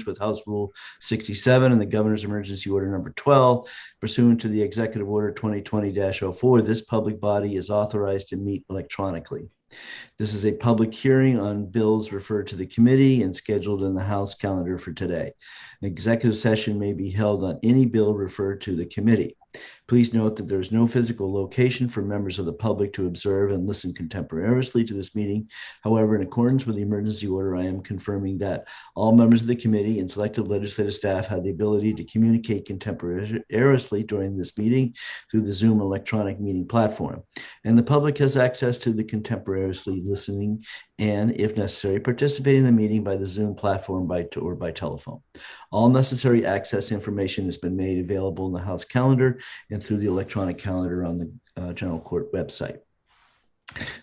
accordance with House Rule 67 and the Governor's Emergency Order number 12, pursuant to the Executive Order 2020-04, this public body is authorized to meet electronically. This is a public hearing on bills referred to the committee and scheduled in the House calendar for today. An executive session may be held on any bill referred to the committee. Please note that there is no physical location for members of the public to observe and listen contemporaneously to this meeting. However, in accordance with the emergency order, I am confirming that all members of the committee and selected legislative staff have the ability to communicate contemporaneously during this meeting through the Zoom electronic meeting platform. And the public has access to the contemporaneously listening and, if necessary, participate in the meeting by the Zoom platform or by telephone. All necessary access information has been made available in the House calendar and through the electronic calendar on the General Court website.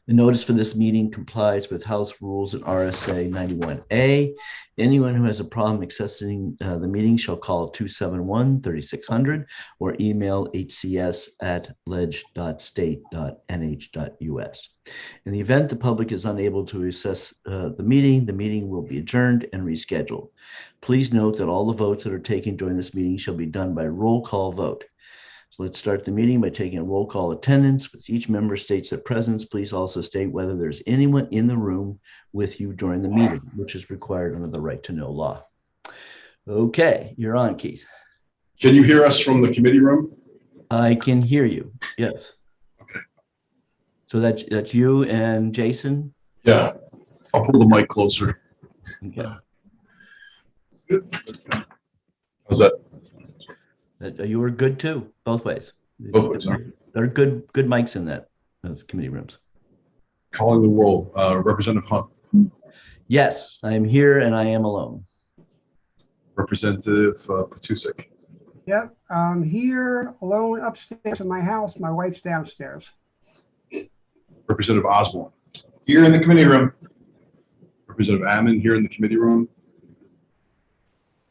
The notice for this meeting complies with House rules and RSA 91A. Anyone who has a problem accessing the meeting shall call 271-3600 or email hcs@ledge.state.nh.us. In the event the public is unable to access the meeting will be adjourned and rescheduled. Please note that all the votes that are taken during this meeting shall be done by roll call vote. So let's start the meeting by taking a roll call attendance. With each member states their presence, please also state whether there's anyone in the room with you during the meeting, which is required under the right to know law. Okay, you're on, Keith. Can you hear us from the committee room? I can hear you, yes. Okay. So that's you and Jason? Yeah, I'll pull the mic closer. Okay. Good. How's that? You were good too, both ways. Both ways, right? There are good mics in those committee rooms. Calling the roll, Representative Hunt. Yes, I am here and I am alone. Representative Patusek. Yep, I'm here alone upstairs in my house. My wife's downstairs. Representative Osborne. Here in the committee room. Representative Ammon here in the committee room.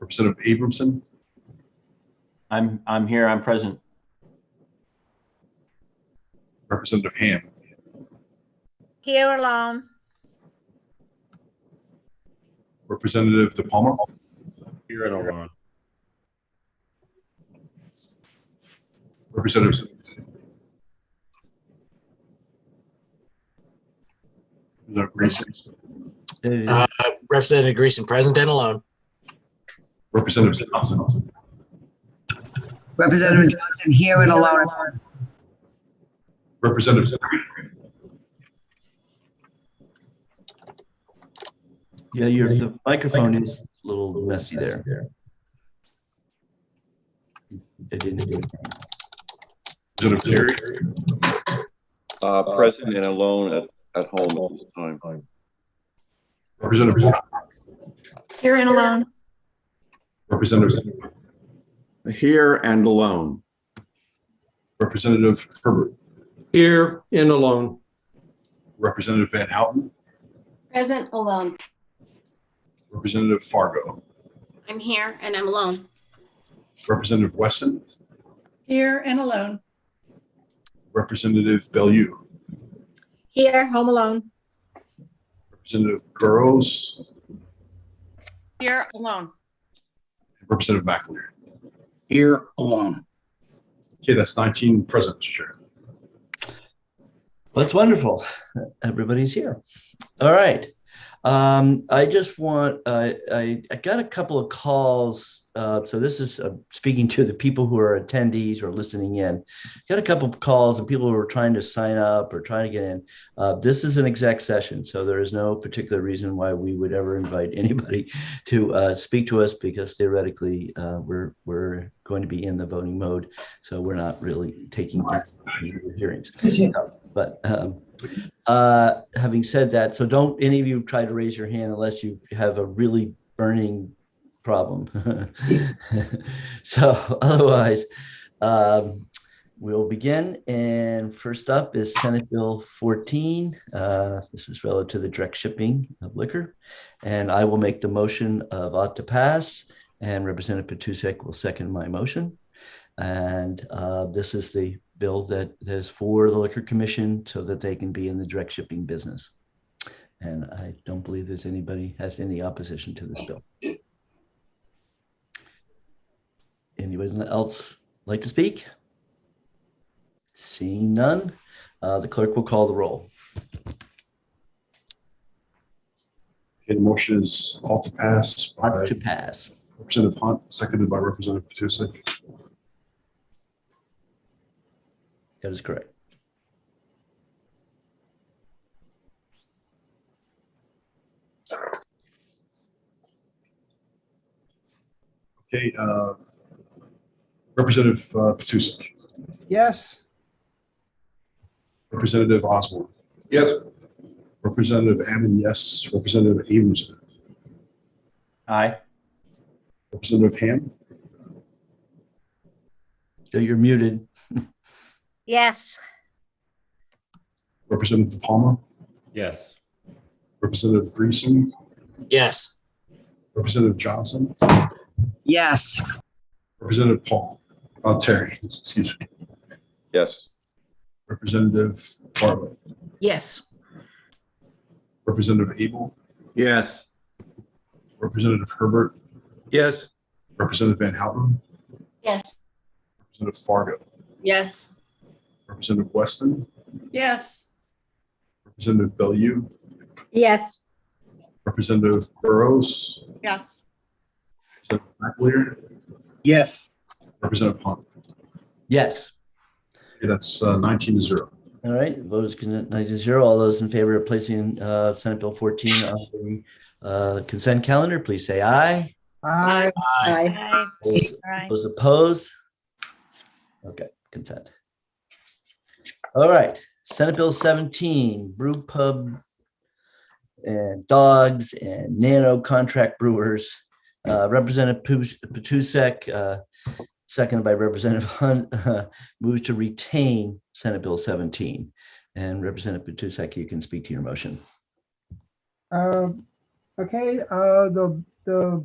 Representative Abramson. I'm here. I'm present. Representative Ham. Here alone. Representative DePalma. Here and alone. Representative Greason. Representative Greason, present and alone. Representative Johnson. Representative Johnson, here and alone. Representative Yeah, the microphone is a little messy there. It didn't do it. Representative Terry. Present and alone at home all the time. Representative Here and alone. Representative Here and alone. Representative Herbert. Here and alone. Representative Van Houten. Present alone. Representative Fargo. I'm here and I'm alone. Representative Wesson. Here and alone. Representative Bellew. Here, home alone. Representative Burrows. Here alone. Representative McAleer. Here alone. Okay, that's 19 present, Mr. Chair. Well, that's wonderful. Everybody's here. All right. I just want, I got a couple of calls. So this is speaking to the people who are attendees or listening in. Got a couple of calls and people who are trying to sign up or trying to get in. This is an exec session, so there is no particular reason why we would ever invite anybody to speak to us, because theoretically we're going to be in the voting mode, so we're not really taking hearings. But having said that, so don't any of you try to raise your hand unless you have a really burning problem. So otherwise, we'll begin. And first up is Senate Bill 14. This is relative to the direct shipping of liquor. And I will make the motion of ought to pass, and Representative Patusek will second my motion. And this is the bill that is for the Liquor Commission so that they can be in the direct shipping business. And I don't believe there's anybody has any opposition to this bill. Anyone else like to speak? Seeing none, the clerk will call the roll. Okay, the motion is all to pass by To pass. Representative Hunt, seconded by Representative Petusic. That is correct. Okay, Representative Petusic, Yes. Representative Osborne. Yes. Representative Ammon, yes. Representative Abramson, Aye. Representative Ham, So you're muted. Yes. Representative De Palma, Yes. Representative Greason, Yes. Representative Johnson, Yes. Representative Paul, Terry, excuse me, Yes. Representative Bartlett, Yes. Representative Abel, Yes. Representative Herbert, Yes. Representative Van Houten, Yes. Representative Fargo, Yes. Representative Weston, Yes. Representative Bellew, Yes. Representative Burrows, Yes. Representative McAleer, Yes. Representative Hunt. Yes. Okay, that's 19-0. All right. Vote is 9-0. All those in favor of placing Senate Bill 14 on the consent calendar, please say aye. Aye. Aye. Those opposed? Okay, consent. All right. Senate Bill 17, brew pub and dogs and nano contract brewers. Representative Petusek, seconded by Representative Hunt, moves to retain Senate Bill 17. And Representative Petusek, you can speak to your motion. Okay, the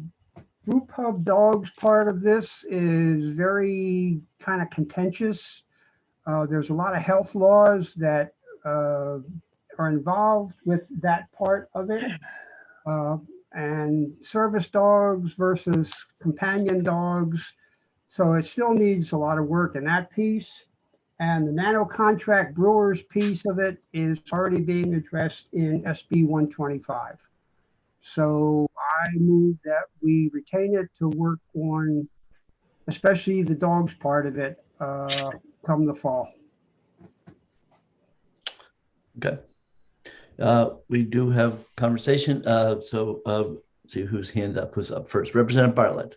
brew pub dogs part of this is very kind of contentious. There's a lot of health laws that are involved with that part of it. And service dogs versus companion dogs. So it still needs a lot of work in that piece. And the nano contract brewers piece of it is already being addressed in SB 125. So I move that we retain it to work on, especially the dogs part of it, come the fall. Okay. We do have conversation. So see whose hand up, who's up first. Representative Bartlett.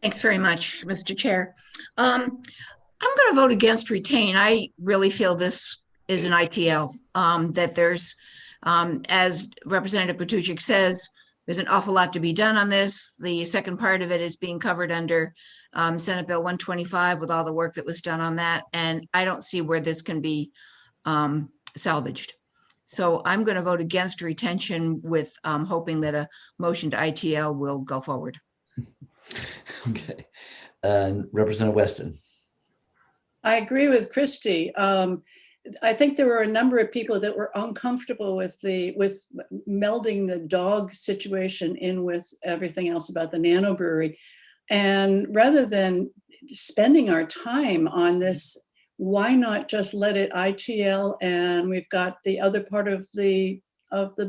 Thanks very much, Mr. Chair. I'm going to vote against retain. I really feel this is an ITL, that there's, as Representative Petusic says, there's an awful lot to be done on this. The second part of it is being covered under Senate Bill 125 with all the work that was done on that. And I don't see where this can be salvaged. So I'm going to vote against retention with hoping that a motion to ITL will go forward. Okay. And Representative Weston. I agree with Christy. I think there were a number of people that were uncomfortable with melding the dog situation in with everything else about the nano brewery. And rather than spending our time on this, why not just let it ITL, and we've got the other part of the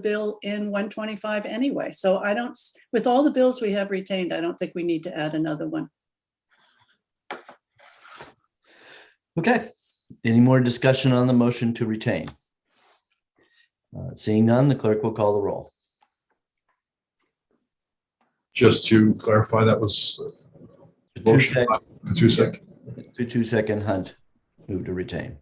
bill in 125 anyway. So I don't, with all the bills we have retained, I don't think we need to add another one. Okay. Any more discussion on the motion to retain? Seeing none, the clerk will call the roll. Just to clarify, that was motion by Petusic. Petusek Hunt move to retain.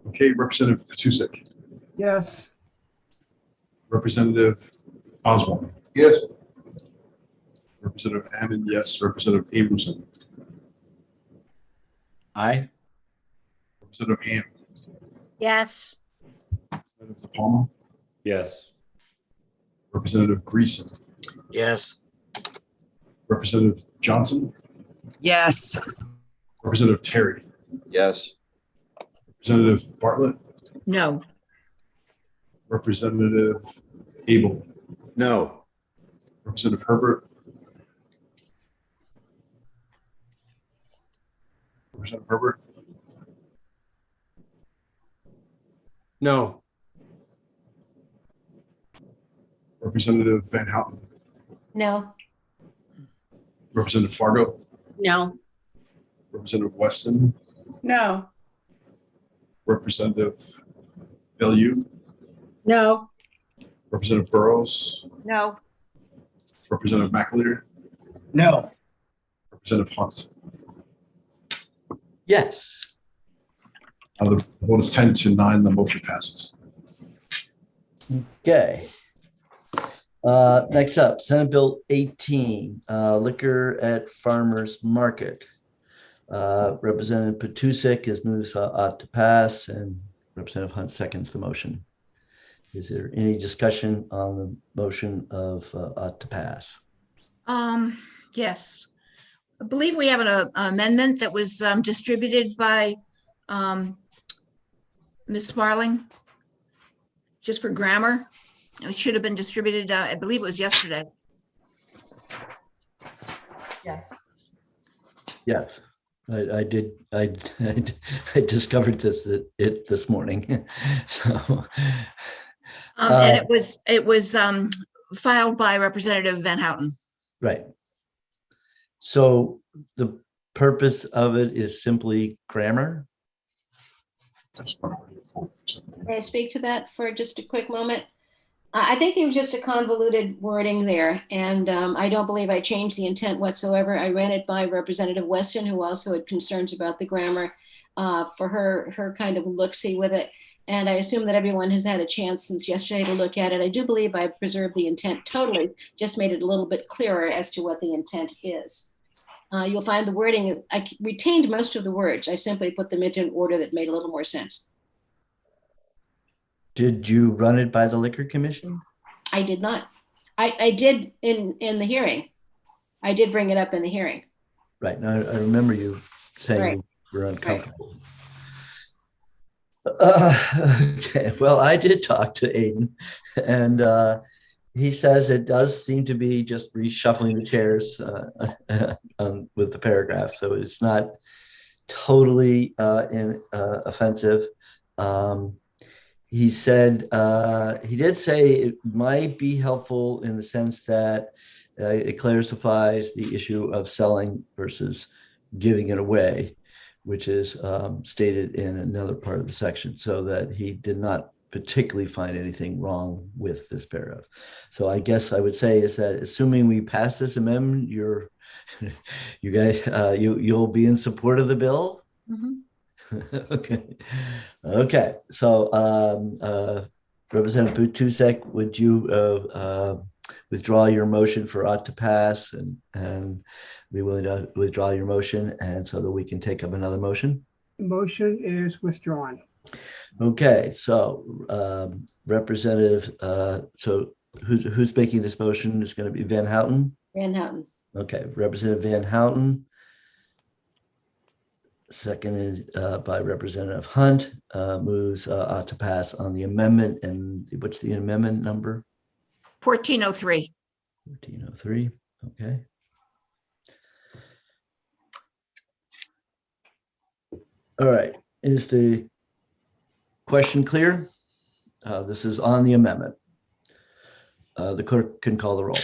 Okay, Representative Petusic, Yes. Representative Osborne. Yes. Representative Ammon, yes. Representative Abramson, Aye. Representative Ham, Yes. Representative De Palma, Yes. Representative Greason, Yes. Representative Johnson, Yes. Representative Terry, Yes. Representative Bartlett, No. Representative Abel, No. Representative Herbert, Representative Herbert, No. Representative Van Houten, No. Representative Fargo, No. Representative Weston, No. Representative Bellew, No. Representative Burrows, No. Representative McAleer, No. Representative Hunt. Yes. The vote is 10-9, the motion passes. Okay. Next up, Senate Bill 18, liquor at farmers market. Representative Petusik has moved ought to pass, and Representative Hunt seconds the motion. Is there any discussion on the motion of ought to pass? Yes. I believe we have an amendment that was distributed by Ms. Sparling, just for grammar. It should have been distributed, I believe it was yesterday. Yes. Yes, I did. I discovered this morning. So, And it was filed by Representative Van Houten. right. So the purpose of it is simply grammar. May I speak to that for just a quick moment? I think there was just a convoluted wording there, and I don't believe I changed the intent whatsoever. I ran it by Representative Weston, who also had concerns about the grammar for her kind of look-see with it. And I assume that everyone has had a chance since yesterday to look at it. I do believe I preserved the intent totally, just made it a little bit clearer as to what the intent is. You'll find the wording, I retained most of the words. I simply put them into an order that made a little more sense. Did you run it by the Liquor Commission? I did not. I did in the hearing. I did bring it up in the hearing. Right. Now, I remember you saying Right. you were uncomfortable. Okay. Well, I did talk to Aiden, and he says it does seem to be just reshuffling the chairs with the paragraph. So it's not totally offensive. He said, he did say it might be helpful in the sense that it clarifies the issue of selling versus giving it away, which is stated in another part of the section, so that he did not particularly find anything wrong with this paragraph. So I guess I would say is that assuming we pass this amendment, you guys, you'll be in support of the bill. Mm-hmm. Okay. So Representative Butusek, would you withdraw your motion for ought to pass and be willing to withdraw your motion, and so that we can take up another motion? Motion is withdrawn. Okay, so Representative, so who's making this motion? It's going to be Van Houten. Van Houten. Okay, Representative Van Houten, seconded by Representative Hunt, moves ought to pass on the amendment. And what's the amendment number? 1403. 1403. Okay. All right. Is the question clear? This is on the amendment. The clerk can call the roll.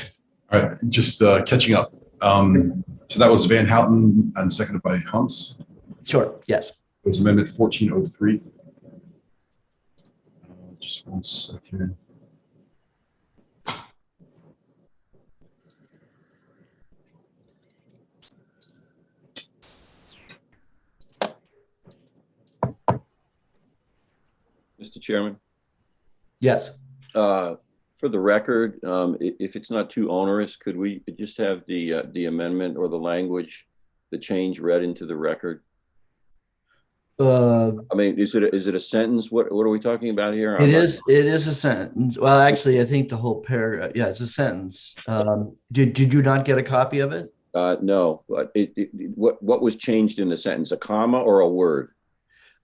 All right, just catching up. So that was Van Houten and seconded by Hunts. Sure. Yes. It was amendment 1403. Just one second. Mr. Chairman, Yes. for the record, if it's not too onerous, could we just have the amendment or the language, the change read into the record? I mean, is it a sentence? What are we talking about here? It is a sentence. Well, actually, I think the whole paragraph. Yeah, it's a sentence. Did you not get a copy of it? No, but what was changed in the sentence? A comma or a word?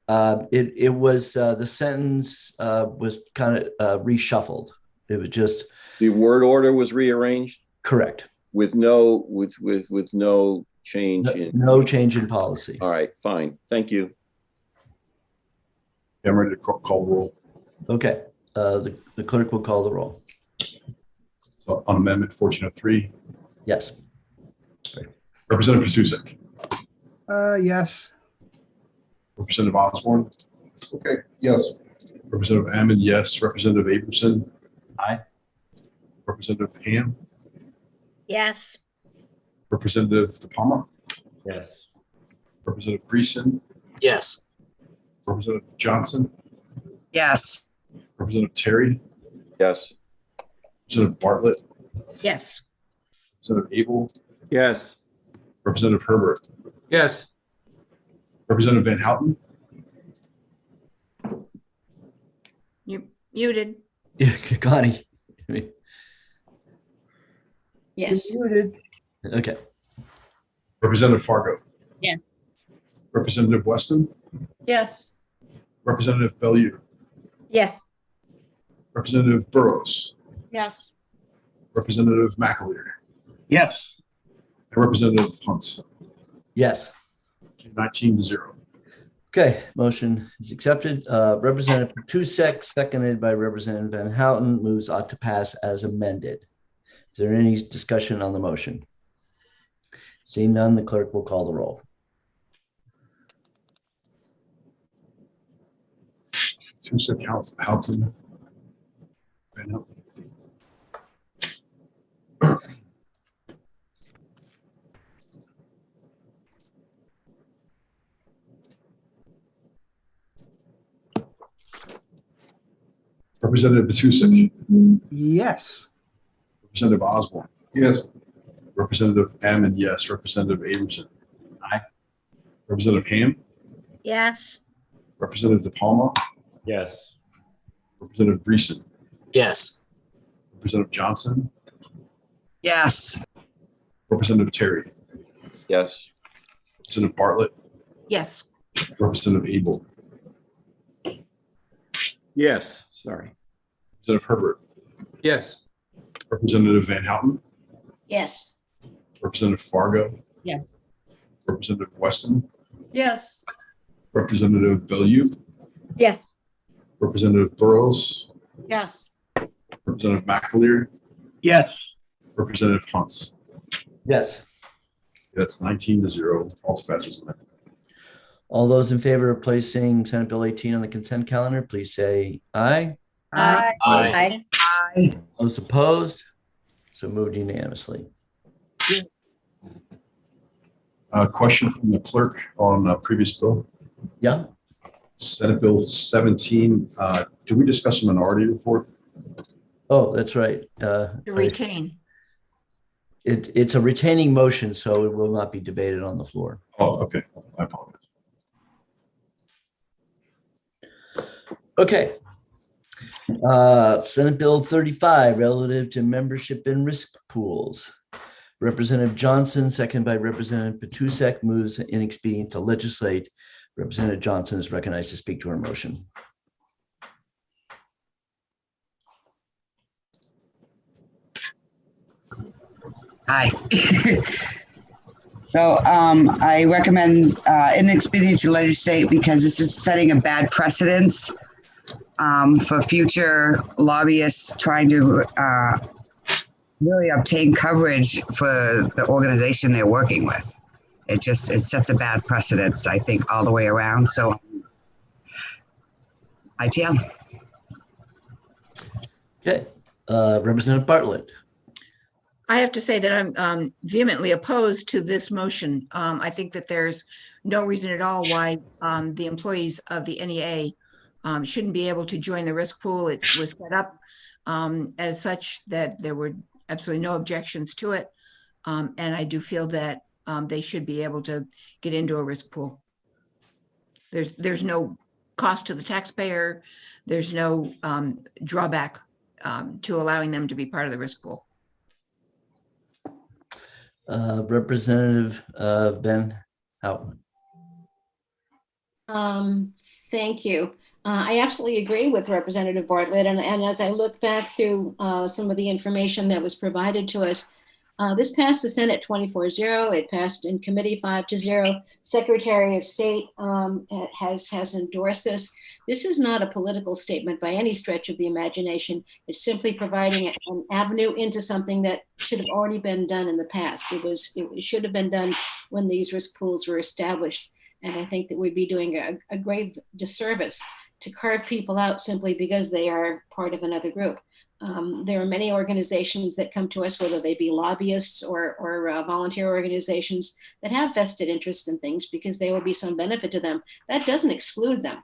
It was the sentence was kind of reshuffled. It was just The word order was rearranged correct. with no change in. No change in policy. All right, fine. Thank you. I'm ready to call the roll. Okay. The clerk will call the roll. So on Amendment 1403, Yes. Representative Patusek, Yes. Representative Osborne. Okay, yes. Representative Ammon, yes. Representative Abramson. Aye. Representative Ham. Yes. Representative De Palma. Yes. Representative Greason. Yes. Representative Johnson. Yes. Representative Terry. Yes. Representative Bartlett. Yes. Representative Abel. Yes. Representative Herbert. Yes. Representative Van Houten. You muted. Yeah, Connie. Yes. Muted. Okay. Representative Fargo. Yes. Representative Weston. Yes. Representative Bellew. Yes. Representative Burrows. Yes. Representative McAleer. Yes. And Representative Hunt. Yes. 19-0. Okay. Motion is accepted. Representative Patusek, seconded by Representative Van Houten, moves ought to pass as amended. Is there any discussion on the motion? Seeing none, the clerk will call the roll. Patusek, Houghton. Van Houten. Representative Patusek. Yes. Representative Osborne. Yes. Representative Ammon, yes. Representative Abramson. Aye. Representative Ham. Yes. Representative De Palma. Yes. Representative Greason. Yes. Representative Johnson. Yes. Representative Terry. Yes. Representative Bartlett. Yes. Representative Abel. Yes. Sorry. Representative Herbert. Yes. Representative Van Houten. Yes. Representative Fargo. Yes. Representative Weston. Yes. Representative Bellew. Yes. Representative Burrows. Yes. Representative McAleer. Yes. Representative Hunt. Yes. That's 19-0. Also passes amendment. All those in favor of placing Senate Bill 18 on the consent calendar, please say aye. Aye. Aye. Aye. Those opposed? So moved unanimously. Question from the clerk on a previous bill. Yeah. Senate Bill 17. Did we discuss a minority report? Oh, that's right. To retain. It's a retaining motion, so it will not be debated on the floor. Oh, okay. I apologize. Okay. Senate Bill 35, relative to membership in risk pools. Representative Johnson, second by Representative Patusek, moves in expedient to legislate. Representative Johnson is recognized to speak to her motion. Hi. So I recommend inexpedient to legislate because this is setting a bad precedence for future lobbyists trying to really obtain coverage for the organization they're working with. It sets a bad precedence, I think, all the way around. So ITL. Okay. Representative Bartlett. I have to say that I'm vehemently opposed to this motion. I think that there's no reason at all why the employees of the NEA shouldn't be able to join the risk pool. It was set up as such that there were absolutely no objections to it. And I do feel that they should be able to get into a risk pool. There's no cost to the taxpayer. There's no drawback to allowing them to be part of the risk pool. Representative Van Houten. Thank you. I absolutely agree with Representative Bartlett. And as I look back through some of the information that was provided to us, this passed the Senate 24-0. It passed in committee 5-0. Secretary of State has endorsed this. This is not a political statement by any stretch of the imagination. It's simply providing an avenue into something that should have already been done in the past. It should have been done when these risk pools were established. And I think that we'd be doing a grave disservice to carve people out simply because they are part of another group. There are many organizations that come to us, whether they be lobbyists or volunteer organizations, that have vested interest in things because there will be some benefit to them. That doesn't exclude them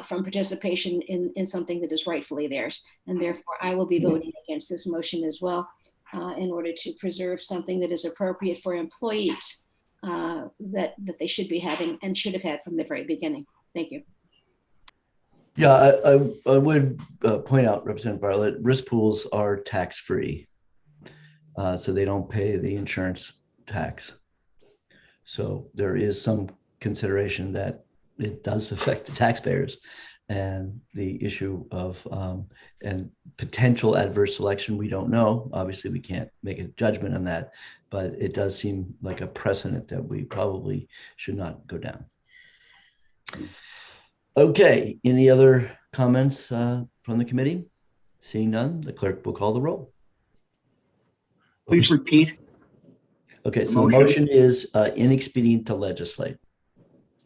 from participation in something that is rightfully theirs. And therefore, I will be voting against this motion as well in order to preserve something that is appropriate for employees that they should be having and should have had from the very beginning. Thank you. Yeah, I would point out, Representative Bartlett, risk pools are tax-free. So they don't pay the insurance tax. So there is some consideration that it does affect the taxpayers, and the issue of and potential adverse selection, we don't know. Obviously, we can't make a judgment on that, but it does seem like a precedent that we probably should not go down. Okay, any other comments from the committee? Seeing none, the clerk will call the roll. Please repeat. Okay, so the motion is inexpedient to legislate.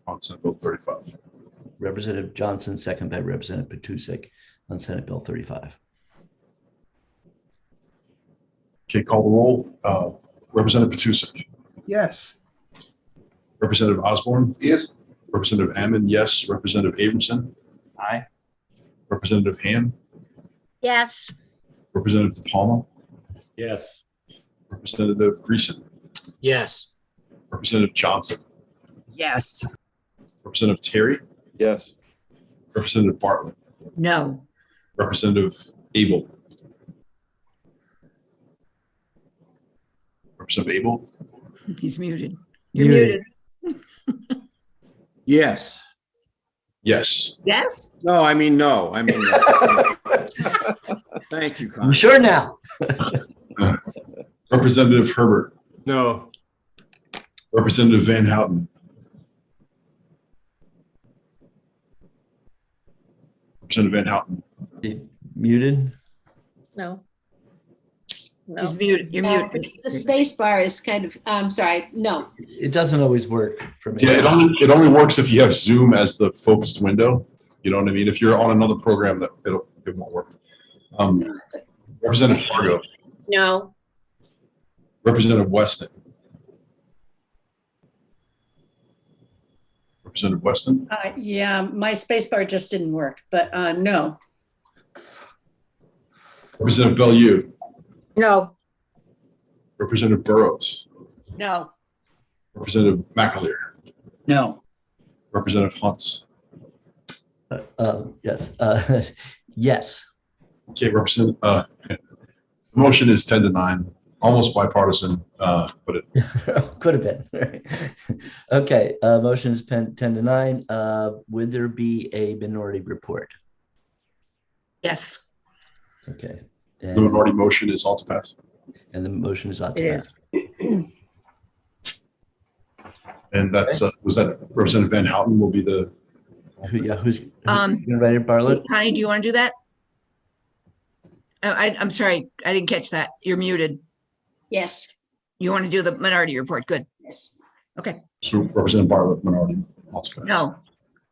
On Senate Bill 35. Representative Johnson, second by Representative Petusik on Senate Bill 35. Okay, call the roll. Representative Petusik. Yes. Representative Osborne. Yes. Representative Ammon, yes. Representative Abramson. Aye. Representative Ham. Yes. Representative DePalma. Yes. Representative Greason. Yes. Representative Johnson. Yes. Representative Terry. Yes. Representative Bartlett. No. Representative Abel. Representative Abel. He's muted. You're muted. Yes. Yes. Yes? No, I mean, no. I mean, thank you, You Connie. sure now? Representative Herbert. No. Representative Van Houten. Representative Van Houten. Muted? No. He's muted. You're muted. The space bar is kind of, I'm sorry, no. It doesn't always work for me. Yeah, it only works if you have Zoom as the focused window. You know what I mean? If you're on another program, that it won't work. Representative Fargo. No. Representative Weston. Representative Weston. Yeah, my space bar just didn't work, but no. Representative Bellew. No. Representative Burrows. No. Representative McAleer. No. Representative Hunts. Yes. Yes. Okay, the motion is 10-9, almost bipartisan, but it, Could have been. Okay, motion is 10-9. Would there be a minority report? Yes, Okay. the minority motion is all to pass. And the motion is on. it is. And that's, was that Representative Van Houten will be the, Who's invited? Bartlett? Connie, do you want to do that? I'm sorry, I didn't catch that. You're muted. Yes, You want to do the minority report? Good. yes. Okay. so Representative Bartlett, minority, all to pass. No.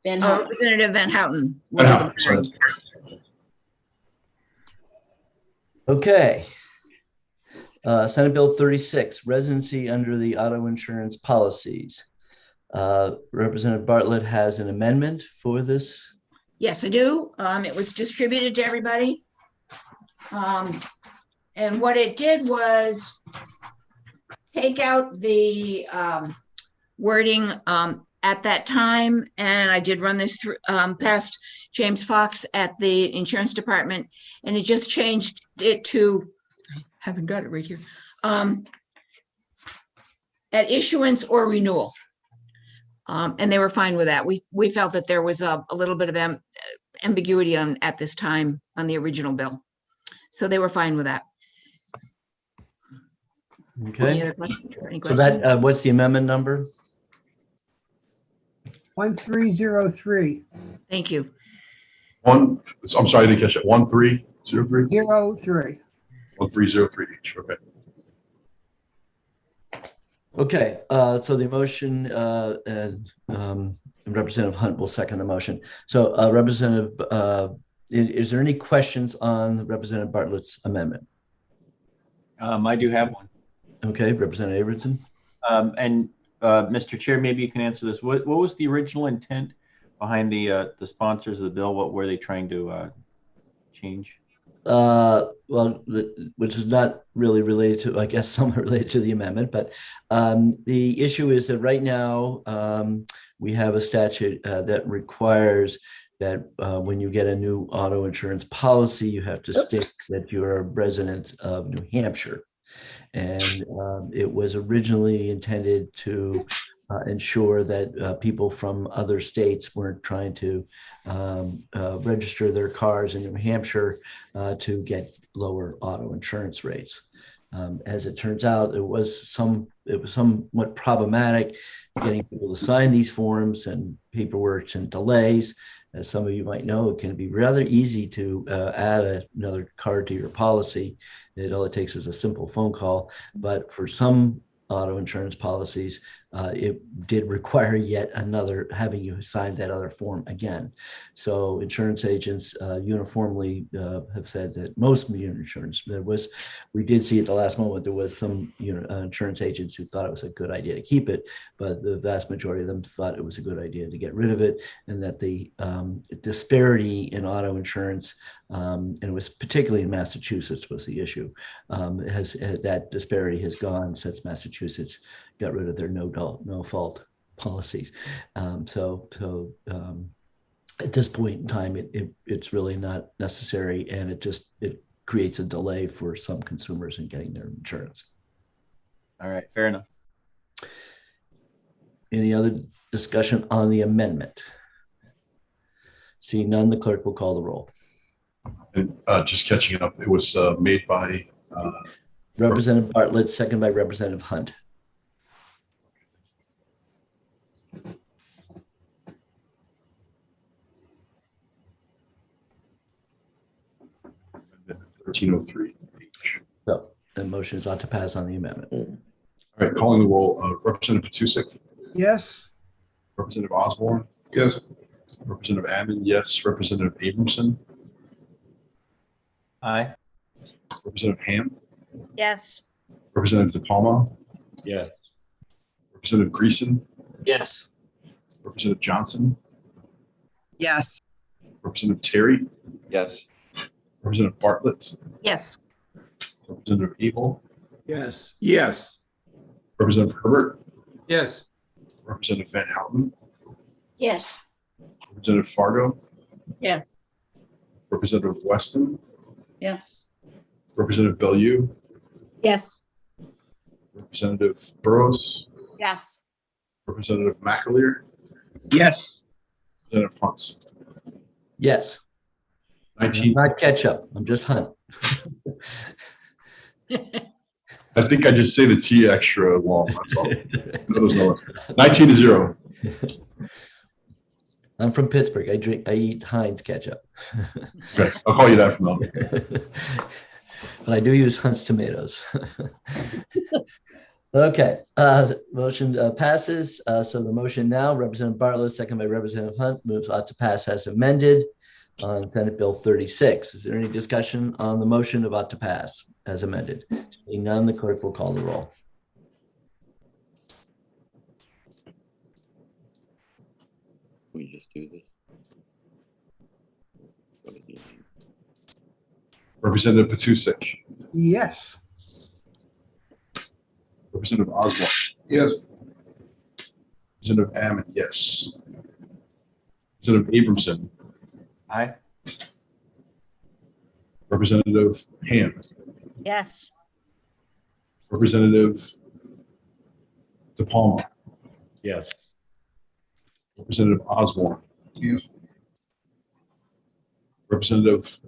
Van Houten. Representative Van Houten. Van Houten, sorry. Okay. Senate Bill 36, residency under the auto insurance policies. Representative Bartlett has an amendment for this. Yes, I do. It was distributed to everybody. And what it did was take out the wording at that time. And I did run this through past James Fox at the insurance department, and it just changed it to, I haven't got it right here, at issuance or renewal. And they were fine with that. We felt that there was a little bit of ambiguity at this time on the original bill. So they were fine with that. Any Okay. other questions? Any So questions? that, what's the amendment number? 1303. Thank you. I'm sorry, I didn't catch it. 1303? 03. 1303 each. Okay. Okay, so the motion, and Representative Hunt will second the motion. So Representative, is there any questions on Representative Bartlett's amendment? I do have one. Okay, Representative Abramson? Mr. Chair, maybe you can answer this. What was the original intent behind the sponsors of the bill? What were they trying to change? Well, which is not really related to, I guess, somewhat related to the amendment, but the issue is that right now we have a statute that requires that when you get a new auto insurance policy, you have to state that you're a resident of New Hampshire. And it was originally intended to ensure that people from other states weren't trying to register their cars in New Hampshire to get lower auto insurance rates. As it turns out, it was somewhat problematic getting people to sign these forms, and paperwork and delays. As some of you might know, it can be rather easy to add another card to your policy. All it takes is a simple phone call. But for some auto insurance policies, it did require yet another, having you sign that other form again. So insurance agents uniformly have said that most insurance, we did see at the last moment, there was some insurance agents who thought it was a good idea to keep it, but the vast majority of them thought it was a good idea to get rid of it, and that the disparity in auto insurance, and it was particularly in Massachusetts was the issue, that disparity has gone since Massachusetts got rid of their no fault policies. So at this point in time, it's really not necessary, and it creates a delay for some consumers in getting their insurance. All right, fair enough. Any other discussion on the amendment? Seeing none, the clerk will call the roll. And just catching up, it was made by Representative Bartlett, second by Representative Hunt. $1303. So the motion is ought to pass on the amendment. All right, calling the roll. Representative Patusek, Yes. Representative Osborne. Yes. Representative Ammon, yes. Representative Abramson, Aye. Representative Ham, Yes. Representative DePalma, Yes. Representative Greason, Yes. Representative Johnson, Yes. Representative Terry, Yes. Representative Bartlett, Yes. Representative Abel, Yes. Yes. Representative Herbert, Yes. Representative Van Houten, Yes. Representative Fargo, Yes. Representative Weston, Yes. Representative Bellew, Yes. Representative Burrows, Yes. Representative McAleer, Yes. Representative Hunt. Yes. 19. Not ketchup. I'm just Hunt. I think I just say the T extra long. That's all. No, there's no 19-0. I'm from Pittsburgh. I eat Heinz ketchup. Okay, I'll call you that from now on. But I do use Hunt's tomatoes. Okay, motion passes. So the motion now, Representative Bartlett, second by Representative Hunt, moves ought to pass as amended on Senate Bill 36. Is there any discussion on the motion of ought to pass as amended? Seeing none, the clerk will call the roll. We just do this. What is it? Representative Patusek, Yes. Representative Oswald. Yes. Representative Ammon, yes. Representative Abramson, Aye. Representative Ham, Yes. Representative DePalma, Yes. Representative Osborne. Yes. Representative,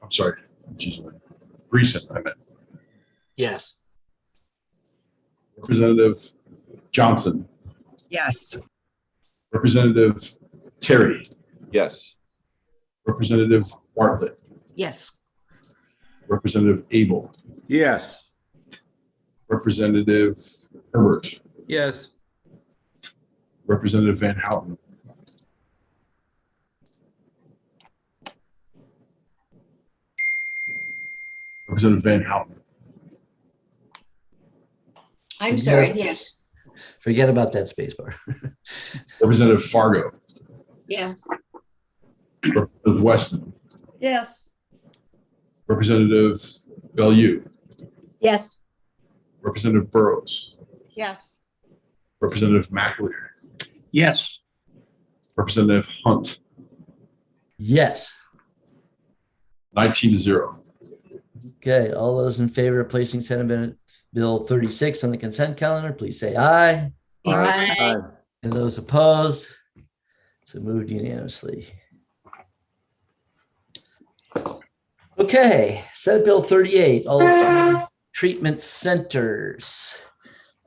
I'm sorry, Greason, I meant. Yes. Representative Johnson. Yes. Representative Terry. Yes. Representative Bartlett. Yes. Representative Abel. Yes. Representative Herbert. Yes. Representative Van Houten. Representative Van Houten. I'm sorry, yes. Forget about that space bar. Representative Fargo. Yes. Representative Weston. Yes. Representative Bellew. Yes. Representative Burrows. Yes. Representative McAleer. Yes. Representative Hunt. Yes. 19-0. Okay, all those in favor of placing Senate Bill 36 on the consent calendar, please say aye. Aye. And those opposed? So moved unanimously. Okay, Senate Bill 38, all treatment centers.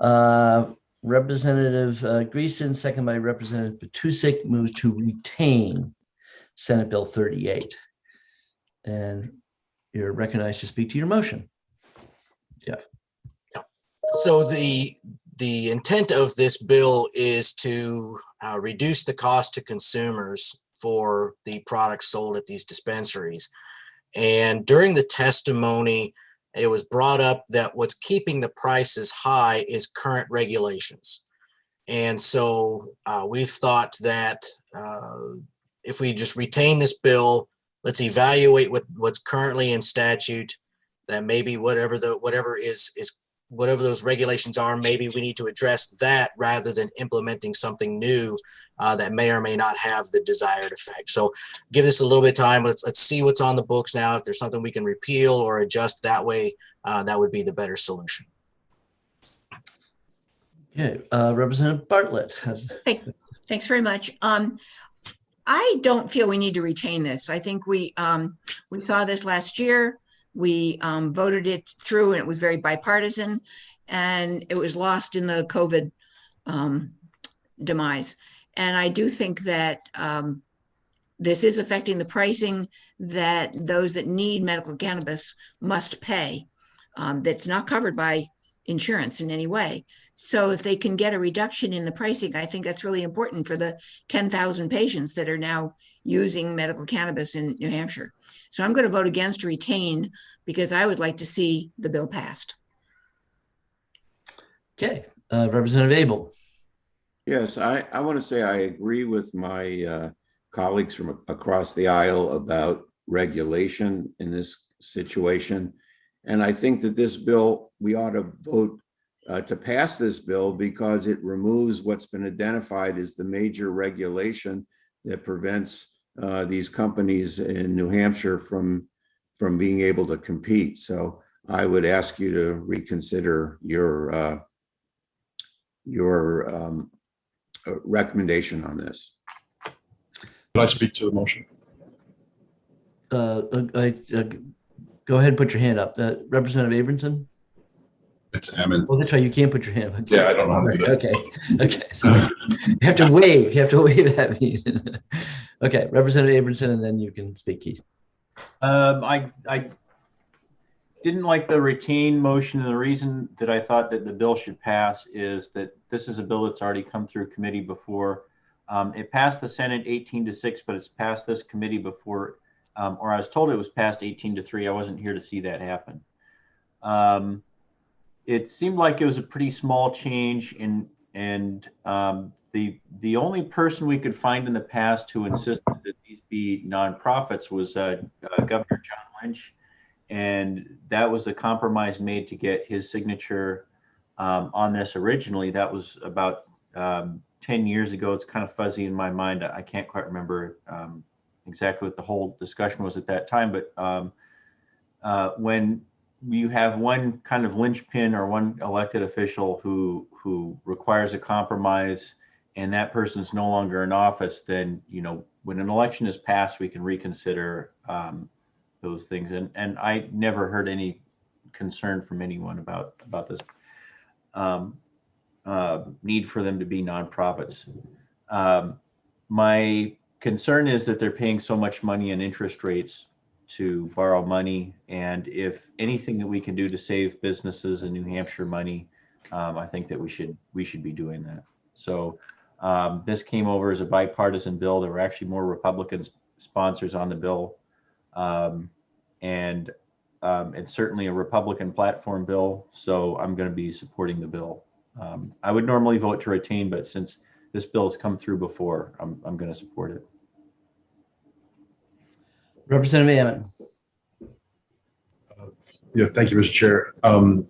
Representative Greason, second by Representative Petusik, moves to retain Senate Bill 38. And you're recognized to speak to your motion. Jeff. So the intent of this bill is to reduce the cost to consumers for the products sold at these dispensaries. And during the testimony, it was brought up that what's keeping the prices high is current regulations. And so we've thought that if we just retain this bill, let's evaluate what's currently in statute, that maybe whatever those regulations are, maybe we need to address that rather than implementing something new that may or may not have the desired effect. So give this a little bit of time. Let's see what's on the books now. If there's something we can repeal or adjust that way, that would be the better solution. Okay, Representative Bartlett has. Thanks very much. I don't feel we need to retain this. I think we saw this last year. We voted it through, and it was very bipartisan, and it was lost in the COVID demise. And I do think that this is affecting the pricing that those that need medical cannabis must pay. That's not covered by insurance in any way. So if they can get a reduction in the pricing, I think that's really important for the 10,000 patients that are now using medical cannabis in New Hampshire. So I'm going to vote against retain because I would like to see the bill passed. Okay, Representative Abel. Yes, I want to say I agree with my colleagues from across the aisle about regulation in this situation. And I think that this bill, we ought to vote to pass this bill because it removes what's been identified as the major regulation that prevents these companies in New Hampshire from being able to compete. So I would ask you to reconsider your recommendation on this. Could I speak to the motion? Go ahead and put your hand up. Representative Abramson? It's Ammon. Oh, that's right. You can't put your hand up. Okay. Yeah, I don't know how to do that. Okay. So you have to wave. You have to wave at me. Okay. Representative Abramson, and then you can speak, Keith. I didn't like the retain motion, and the reason that I thought that the bill should pass is that this is a bill that's already come through committee before. It passed the Senate 18-6, but it's passed this committee before, or I was told it was passed 18-3. I wasn't here to see that happen. It seemed like it was a pretty small change, and the only person we could find in the past who insisted that these be nonprofits was Governor John Lynch, and that was the compromise made to get his signature on this originally. That was about 10 years ago. It's kind of fuzzy in my mind. I can't quite remember exactly what the whole discussion was at that time, but when you have one kind of linchpin or one elected official who requires a compromise and that person's no longer in office, then, you know, when an election is passed, we can reconsider those things. And I never heard any concern from anyone about this need for them to be nonprofits. My concern is that they're paying so much money in interest rates to borrow money, and if anything that we can do to save businesses in New Hampshire money, I think that we should be doing that. So this came over as a bipartisan bill. There were actually more Republican sponsors on the bill, and it's certainly a Republican platform bill. So I'm going to be supporting the bill. I would normally vote to retain, but since this bill has come through before, I'm going to support it. Representative Ammon. Yeah, thank you, Mr. Chair. I'm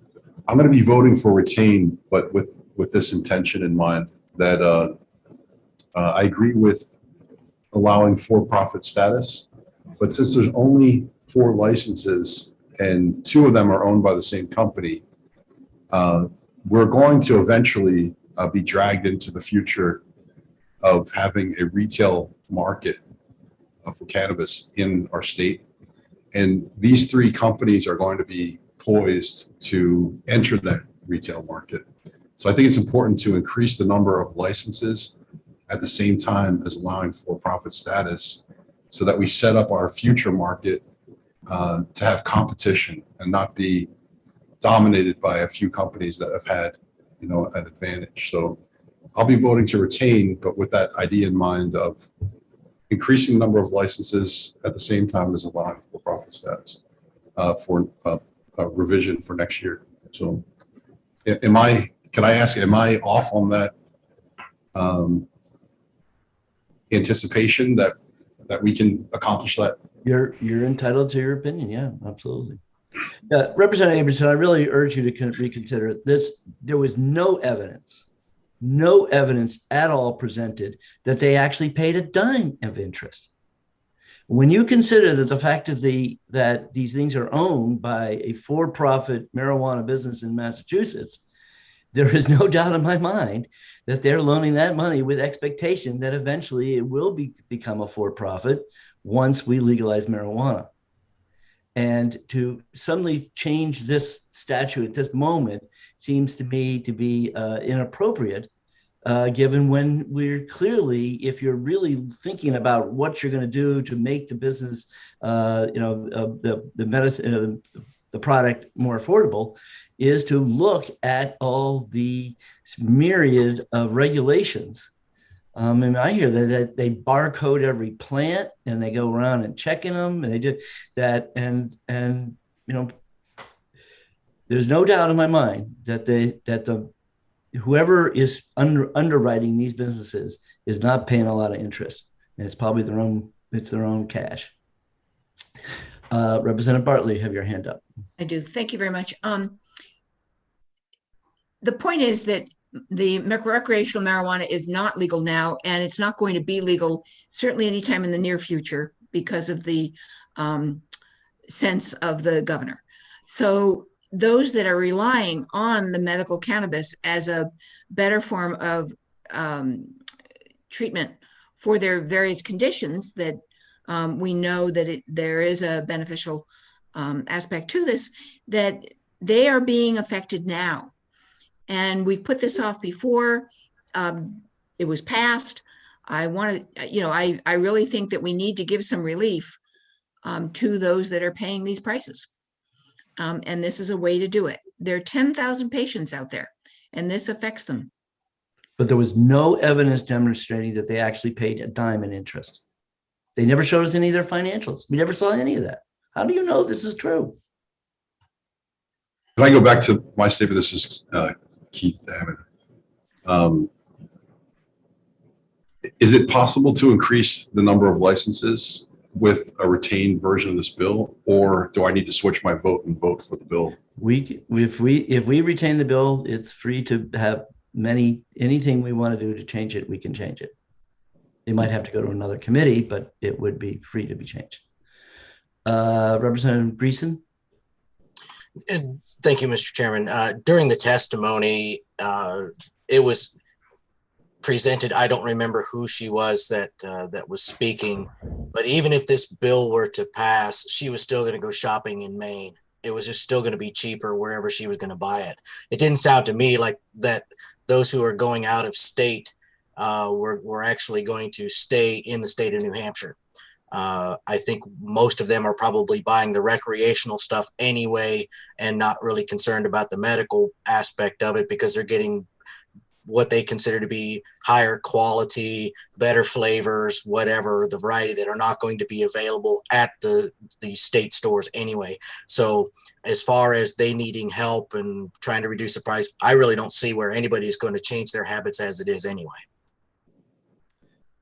going to be voting for retain, but with this intention in mind that I agree with allowing for-profit status, but since there's only 4 licenses and 2 of them are owned by the same company, we're going to eventually be dragged into the future of having a retail market for cannabis in our state. And these 3 companies are going to be poised to enter that retail market. So I think it's important to increase the number of licenses at the same time as allowing for-profit status so that we set up our future market to have competition and not be dominated by a few companies that have had, you know, an advantage. So I'll be voting to retain, but with that idea in mind of increasing the number of licenses at the same time as allowing for-profit status for a revision for next year. So can I ask, am I off on that anticipation that we can accomplish that? You're entitled to your opinion. Yeah, absolutely. Representative Aberson, I really urge you to reconsider this. There was no evidence at all presented that they actually paid a dime of interest. When you consider that the fact that these things are owned by a for-profit marijuana business in Massachusetts, there is no doubt in my mind that they're loaning that money with expectation that eventually it will become a for-profit once we legalize marijuana. And to suddenly change this statute at this moment seems to me to be inappropriate, given when we're clearly, if you're really thinking about what you're going to do to make the business, the medicine, the product more affordable, is to look at all the myriad of regulations. And I hear that they barcode every plant and they go around and checking them, and they do that. And you know, there's no doubt in my mind that whoever is underwriting these businesses is not paying a lot of interest, and it's probably their own cash. Representative Bartlett, you have your hand up. I do. Thank you very much. The point is that the recreational marijuana is not legal now, and it's not going to be legal certainly anytime in the near future because of the sense of the governor. So those that are relying on the medical cannabis as a better form of treatment for their various conditions that we know that there is a beneficial aspect to this, that they are being affected now. And we've put this off before. It was passed. I really think that we need to give some relief to those that are paying these prices. And this is a way to do it. There are 10,000 patients out there, and this affects them. But there was no evidence demonstrating that they actually paid a dime in interest. They never showed us any of their financials. We never saw any of that. How do you know this is true? Can I go back to my statement? This is Keith Ammon. Is it possible to increase the number of licenses with a retained version of this bill, or do I need to switch my vote and vote for the bill? If we retain the bill, it's free to have anything we want to do to change it, we can change it. They might have to go to another committee, but it would be free to be changed. Representative Greason. Thank you, Mr. Chairman. During the testimony, it was presented, I don't remember who she was that was speaking, but even if this bill were to pass, she was still going to go shopping in Maine. It was just still going to be cheaper wherever she was going to buy it. It didn't sound to me like that those who are going out of state were actually going to stay in the state of New Hampshire. I think most of them are probably buying the recreational stuff anyway and not really concerned about the medical aspect of it because they're getting what they consider to be higher quality, better flavors, whatever, the variety that are not going to be available at the state stores anyway. So as far as they needing help and trying to reduce the price, I really don't see where anybody is going to change their habits as it is anyway.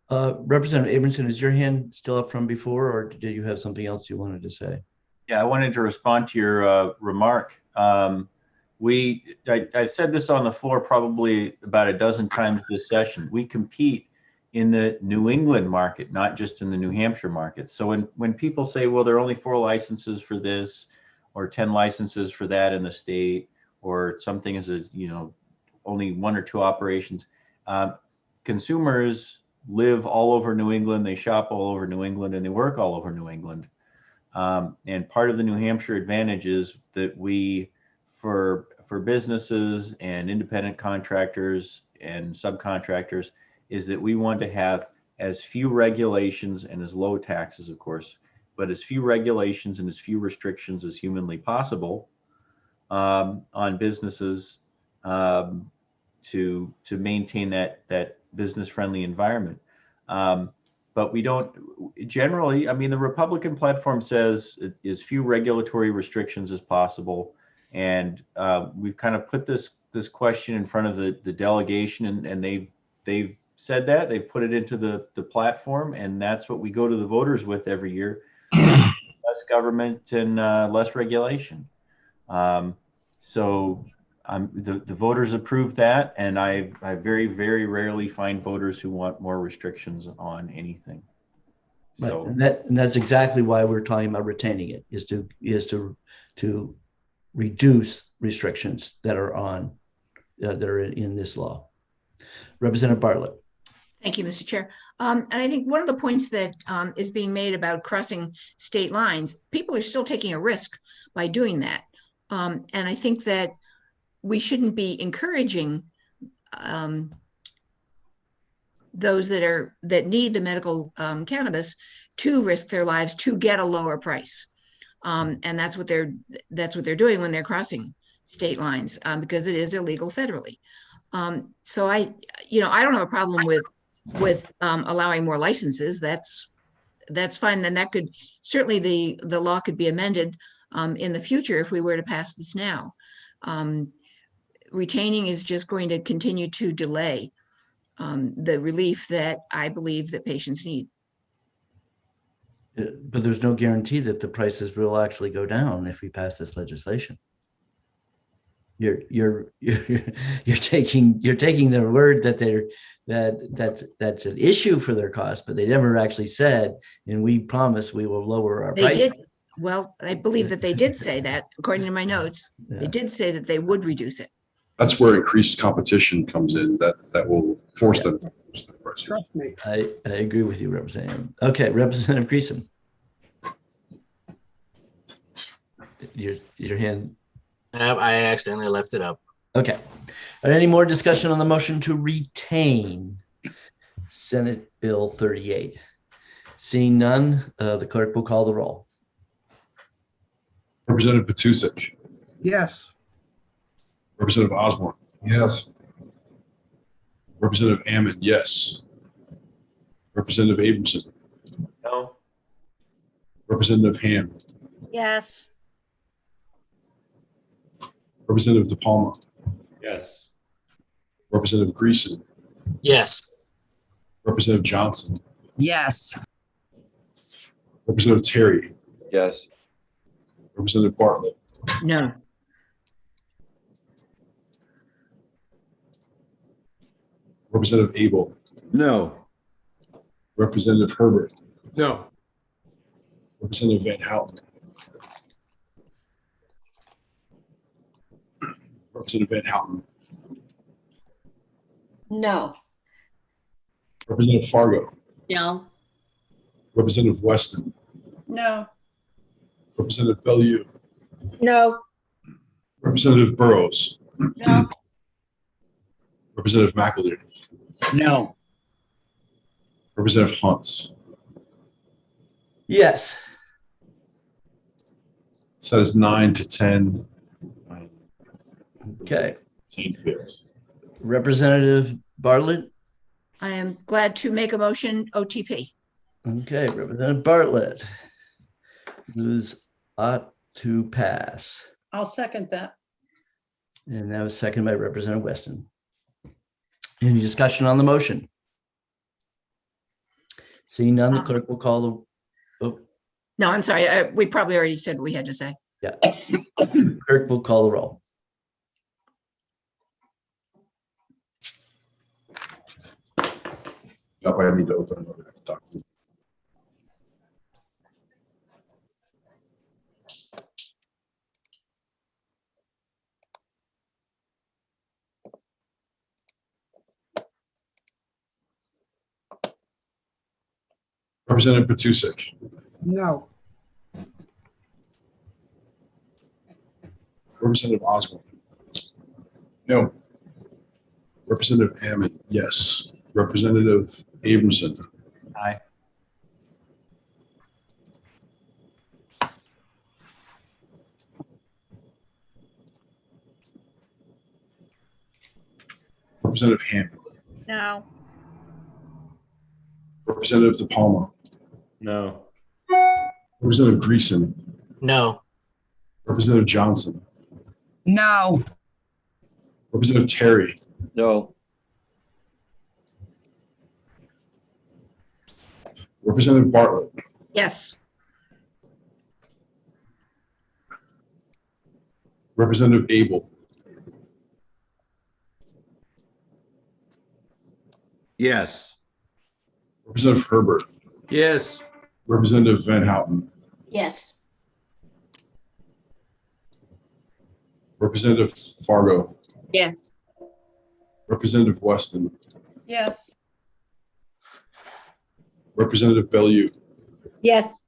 Representative Abramson, is your hand still up from before, or did you have something else you wanted to say? Yeah, I wanted to respond to your remark. I said this on the floor probably about a dozen times this session. We compete in the New England market, not just in the New Hampshire market. So when people say, well, there are only 4 licenses for this or 10 licenses for that in the state, or something is only 1 or 2 operations, consumers live all over New England, they shop all over New England, and they work all over New England. And part of the New Hampshire advantage is that we, for businesses and independent contractors and subcontractors, is that we want to have as few regulations and as low taxes, of course, but as few regulations and as few restrictions as humanly possible on businesses to maintain that business-friendly environment. But we don't generally, I mean, the Republican platform says as few regulatory restrictions as possible. And we've kind of put this question in front of the delegation, and they've said that, they've put it into the platform, and that's what we go to the voters with every year. Less government and less regulation. So the voters approved that, and I very, very rarely find voters who want more restrictions on anything. Right. So And that's exactly why we're talking about retaining it, is to reduce restrictions that are on that are in this law. Representative Bartlett. Thank you, Mr. Chair. And I think one of the points that is being made about crossing state lines, people are still taking a risk by doing that. And I think that we shouldn't be encouraging those that need the medical cannabis to risk their lives to get a lower price. And that's what they're doing when they're crossing state lines, because it is illegal federally. So I don't have a problem with allowing more licenses. That's fine. Then that could certainly the law could be amended in the future if we were to pass this now. Retaining is just going to continue to delay the relief that I believe that patients need. But there's no guarantee that the prices will actually go down if we pass this legislation. You're taking their word that that's an issue for their cost, but they never actually said, and we promise we will lower our price. They did. Well, I believe that they did say that, according to my notes. Yeah. They did say that they would reduce it. That's where increased competition comes in, that will force them to reduce the price. Trust me. I agree with you, Representative. Okay, Representative Greason. Your hand. I accidentally left it up. Okay. Are there any more discussion on the motion to retain Senate Bill 38? Seeing none, the clerk will call the roll. Representative Petusik. Yes. Representative Osborne. Yes. Representative Ammon, yes. Representative Abramson. no. Representative Ham. Yes. Representative DePalma. Yes. Representative Greason. Yes. Representative Johnson. Yes. Representative Terry. Yes. Representative Bartlett. No. Representative Abel. No. Representative Herbert. No. Representative Van Houten. Representative Van Houten. No. Representative Fargo, No. Representative Weston, No. Representative Bellew, No. Representative Burrows, No. Representative McAleer, No. Representative Hunt. Yes. So that is 9-10. Okay. Change fails. Representative Bartlett. I am glad to make a motion OTP. Okay, Representative Bartlett. Moves ought to pass. I'll second that. And that was seconded by Representative Weston. Any discussion on the motion? Seeing none, the clerk will call the, oh, No, I'm sorry. We probably already said what we had to say. yeah. Clerk will call the roll. Yep, I need to open another document. Representative Petusik, No. Representative Osborne. No. Representative Ammon, yes. Representative Abramson. Aye. Representative Hammond. No. Representative De Palma. No. Representative Greason. No. Representative Johnson. No. Representative Terry. No. Representative Bartlett. Yes. Representative Abel. Yes. Representative Herbert. Yes. Representative Van Houten. Yes. Representative Fargo. Yes. Representative Weston. Yes. Representative Bellew. Yes.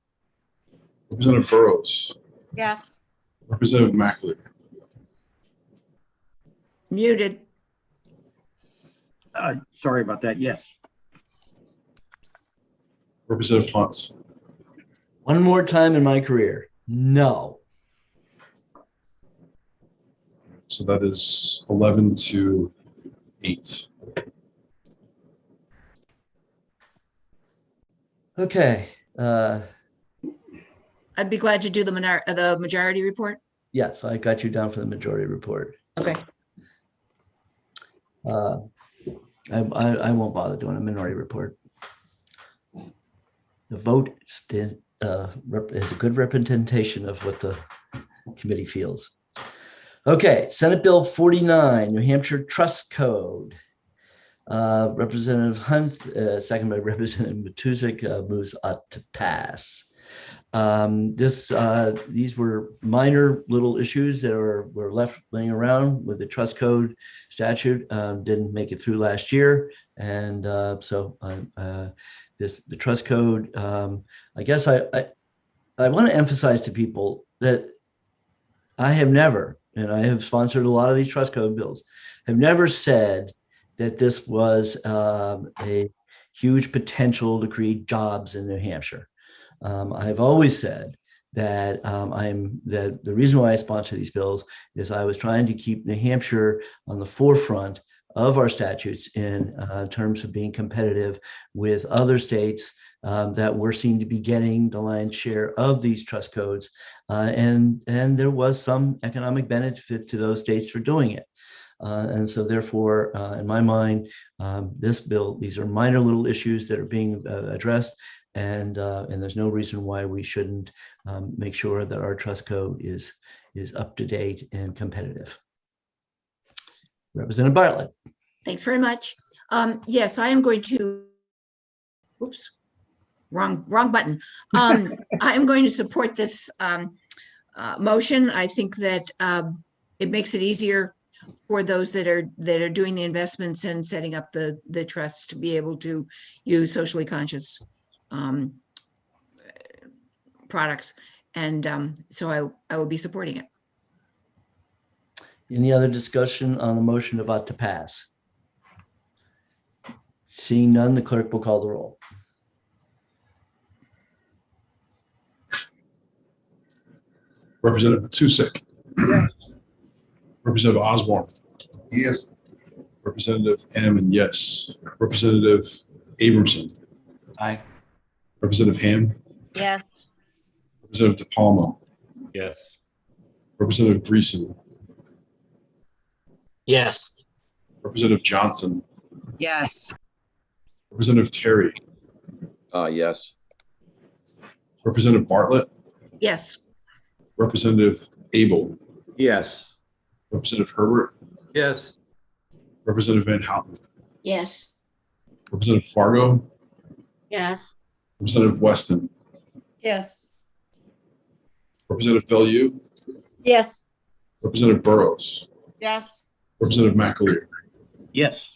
Representative Burrows. Yes. Representative McAleer. Muted. Sorry about that. Yes. Representative Hunt. One more time in my career. No. So that is 11-8. Okay. I'd be glad to do the majority report. Yes, I got you down for the majority report. Okay. I won't bother doing a minority report. The vote is a good representation of what the committee feels. Okay, Senate Bill 49, New Hampshire Trust Code. Representative Hunt, second by Representative Matusik, moves ought to pass. These were minor little issues that were left laying around with the trust code statute. Didn't make it through last year, and so the trust code. I guess I want to emphasize to people that I have never, and I have sponsored a lot of these trust code bills, have never said that this was a huge potential to create jobs in New Hampshire. I've always said that that the reason why I sponsor these bills is I was trying to keep New Hampshire on the forefront of our statutes in terms of being competitive with other states that were seen to be getting the lion's share of these trust codes, and there was some economic benefit to those states for doing it. And so therefore, in my mind, this bill, these are minor little issues that are being addressed, and there's no reason why we shouldn't make sure that our trust code is up to date and competitive. Representative Bartlett. Thanks very much. Yes, I am going to, oops, wrong button. I am going to support this motion. I think that it makes it easier for those that are doing the investments and setting up the trusts to be able to use socially conscious products. And so I will be supporting it. Any other discussion on the motion to vote to pass? Seeing none, the clerk will call the roll. Representative Matusek. Yes. Representative Osborne. Yes. Representative Hammond, yes. Representative Abramson. Aye. Representative Ham. Yes. Representative DePalma. Yes. Representative Greason. Yes. Representative Johnson. Yes. Representative Terry. Yes. Representative Bartlett. Yes. Representative Abel. Yes. Representative Herbert. Yes. Representative Van Houten. Yes. Representative Fargo. Yes. Representative Weston. Yes. Representative Bellew. Yes. Representative Burrows. Yes. Representative McAleer. Yes.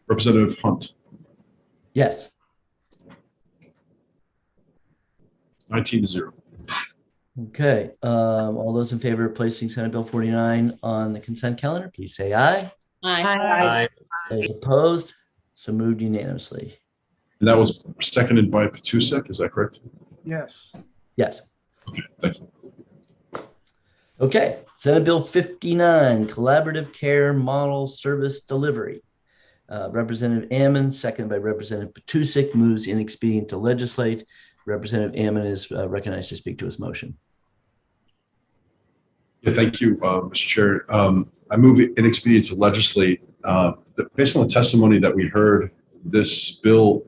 Representative Hunt. Yes. 19-0. Okay. All those in favor of placing Senate Bill 49 on the consent calendar, please say aye. Aye. Those opposed, so moved unanimously. And that was seconded by Patusek, is that correct? Yes. Yes. Okay, thank you. Okay. Senate Bill 59, Collaborative Care Model Service Delivery. Representative Ammon, seconded by Representative Patusek, moves in expedient to legislate. Representative Ammon is recognized to speak to his motion. Yeah, thank you, Mr. Chair. I move in expedient to legislate. Based on the testimony that we heard, this bill,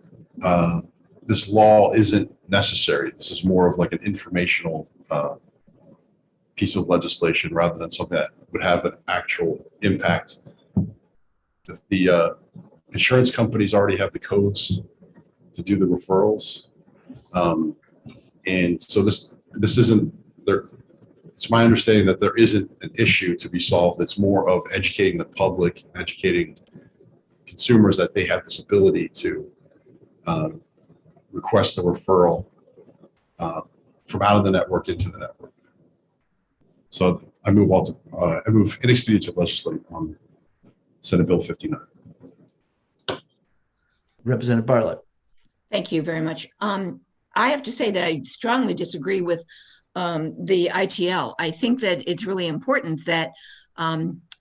this law isn't necessary. This is more of like an informational piece of legislation rather than something that would have an actual impact. The insurance companies already have the codes to do the referrals. And so this isn't there. It's my understanding that there isn't an issue to be solved. It's more of educating the public, educating consumers that they have this ability to request a referral from out of the network into the network. So I move in expedient to legislate on Senate Bill 59. Representative Bartlett. Thank you very much. I have to say that I strongly disagree with the ITL. I think that it's really important that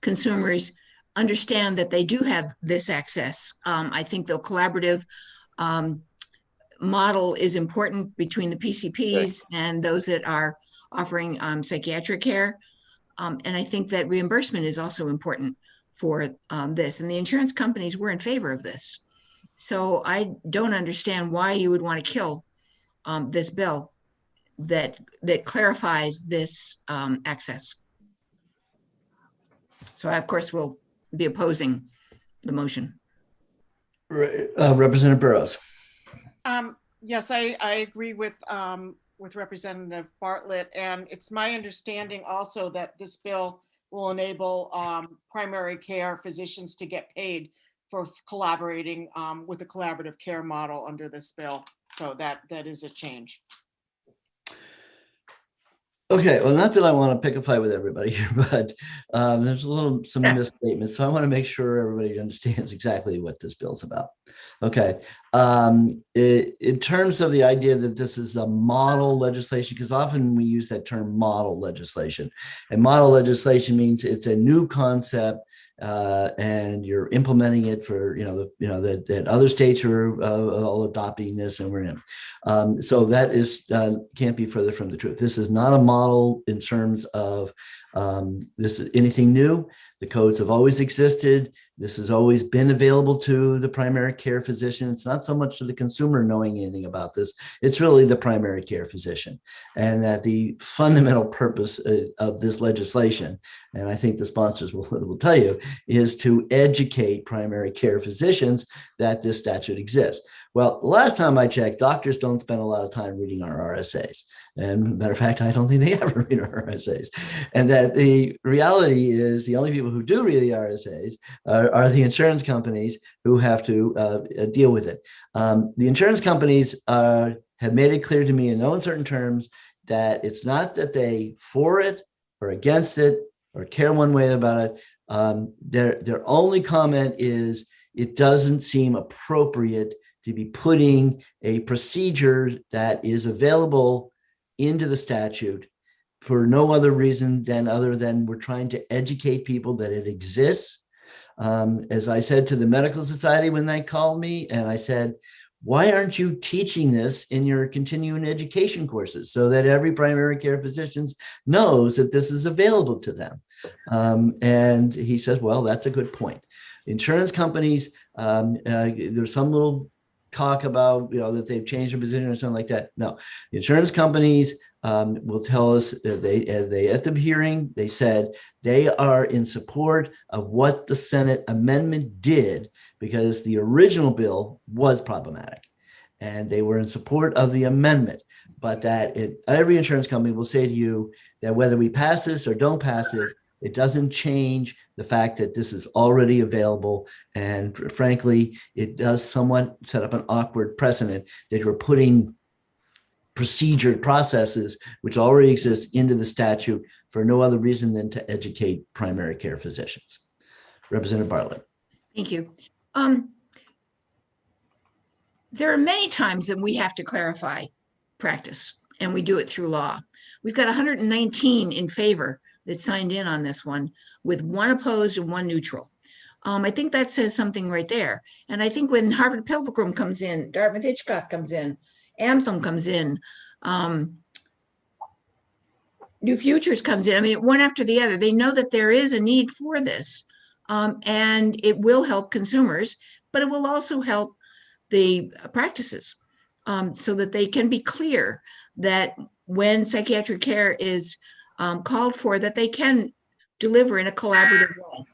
consumers understand that they do have this access. I think the collaborative model is important between the PCPs and those that are offering psychiatric care. And I think that reimbursement is also important for this. And the insurance companies were in favor of this. So I don't understand why you would want to kill this bill that clarifies this access. So I, of course, will be opposing the motion. Representative Burrows. Yes, I agree with Representative Bartlett, and it's my understanding also that this bill will enable primary care physicians to get paid for collaborating with a collaborative care model under this bill. So that is a change. Okay, well, not that I want to pick a fight with everybody here, but there's some misstatements. So I want to make sure everybody understands exactly what this bill's about. Okay, in terms of the idea that this is a model legislation, because often we use that term model legislation, and model legislation means it's a new concept and you're implementing it for that other states are all adopting this and we're in. So that is can't be further from the truth. This is not a model in terms of this is anything new. The codes have always existed. This has always been available to the primary care physician. It's not so much to the consumer knowing anything about this. It's really the primary care physician. And that the fundamental purpose of this legislation, and I think the sponsors will tell you, is to educate primary care physicians that this statute exists. Well, last time I checked, doctors don't spend a lot of time reading our RSAs. And matter of fact, I don't think they ever read our RSAs. And that the reality is the only people who do read the RSAs are the insurance companies who have to deal with it. The insurance companies have made it clear to me in no uncertain terms that it's not that they for it or against it or care one way about it. Their only comment is it doesn't seem appropriate to be putting a procedure that is available into the statute for no other reason than other than we're trying to educate people that it exists. As I said to the medical society when they called me, and I said, why aren't you teaching this in your continuing education courses so that every primary care physician knows that this is available to them? And he says, well, that's a good point. Insurance companies, there's some little talk about, that they've changed their position or something like that. No, the insurance companies will tell us they at the hearing, they said they are in support of what the Senate amendment did because the original bill was problematic and they were in support of the amendment. But that every insurance company will say to you that whether we pass this or don't pass it, it doesn't change the fact that this is already available. And frankly, it does somewhat set up an awkward precedent that you're putting procedured processes which already exist into the statute for no other reason than to educate primary care physicians. Representative Bartlett. Thank you. There are many times that we have to clarify practice, and we do it through law. We've got 119 in favor that signed in on this one, with 1 opposed and 1 neutral. I think that says something right there. And I think when Harvard Pilgrim comes in, Dartmouth Hitchcock comes in, Anthem comes in, New Futures comes in, I mean, one after the other, they know that there is a need for this, and it will help consumers, but it will also help the practices, so that they can be clear that when psychiatric care is called for, that they can deliver in a collaborative way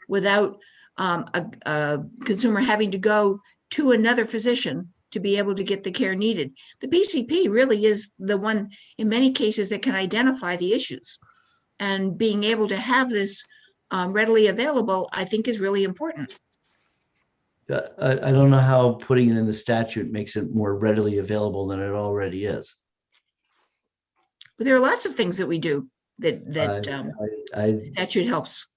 without a consumer having to go to another physician to be able to get the care needed. The PCP really is the one in many cases that can identify the issues, and being able to have this readily available, I think, is really important. I don't know how putting it in the statute makes it more readily available than it already is. But there are lots of things that we do that statute helps.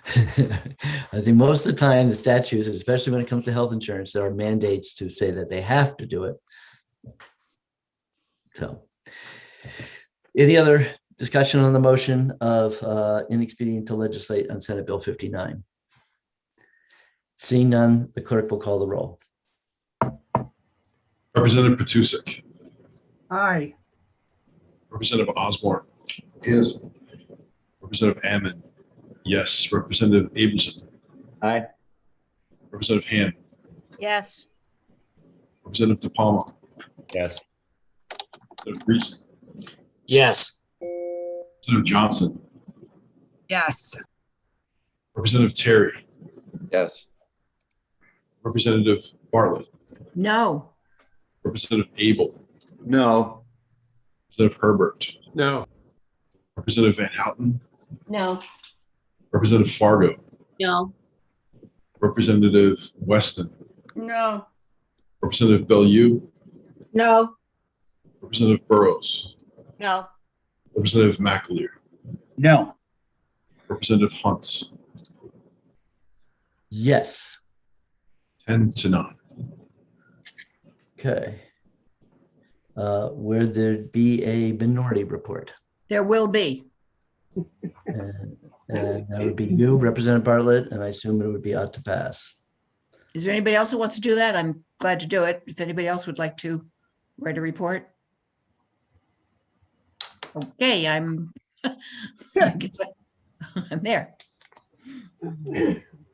I think most of the time the statutes, especially when it comes to health insurance, there are mandates to say that they have to do it. So, any other discussion on the motion of inexpedient to legislate on Senate Bill 59? Seeing none, the clerk will call the roll. Representative Petusik. Aye. Representative Osborne. Yes. Representative Ammon. Yes. Representative Abelson. Aye. Representative Hand. Yes. Representative De Palma. Yes. Representative Reese. Yes. Representative Johnson. Yes. Representative Terry. Yes. Representative Bartlett. No. Representative Abel. No. Representative Herbert. No. Representative Van Houten. No. Representative Fargo. No. Representative Weston. No. Representative Bellew. No. Representative Burrows. No. Representative McAleer. No. Representative Hunt. Yes. 10-9. Okay. Will there be a minority report? There will be. And that would be you, Representative Bartlett, and I assume it would be ought to pass. Is there anybody else who wants to do that? I'm glad to do it. If anybody else would like to write a report. Okay, I'm there.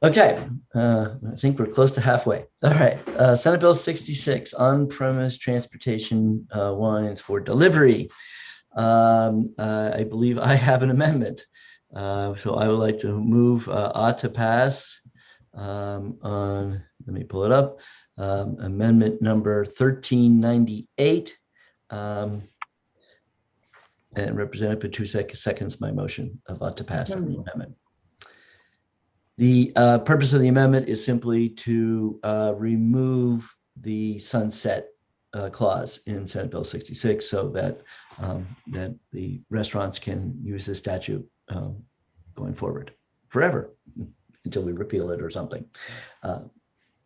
Okay, I think we're close to halfway. All right, Senate Bill 66, on-premise transportation wines for delivery. I believe I have an amendment. So I would like to move ought to pass on, let me pull it up, amendment number 1398. And Representative Patu seconds my motion about to pass on the amendment. The purpose of the amendment is simply to remove the sunset clause in Senate Bill 66 so that that the restaurants can use this statute going forward forever until we repeal it or something.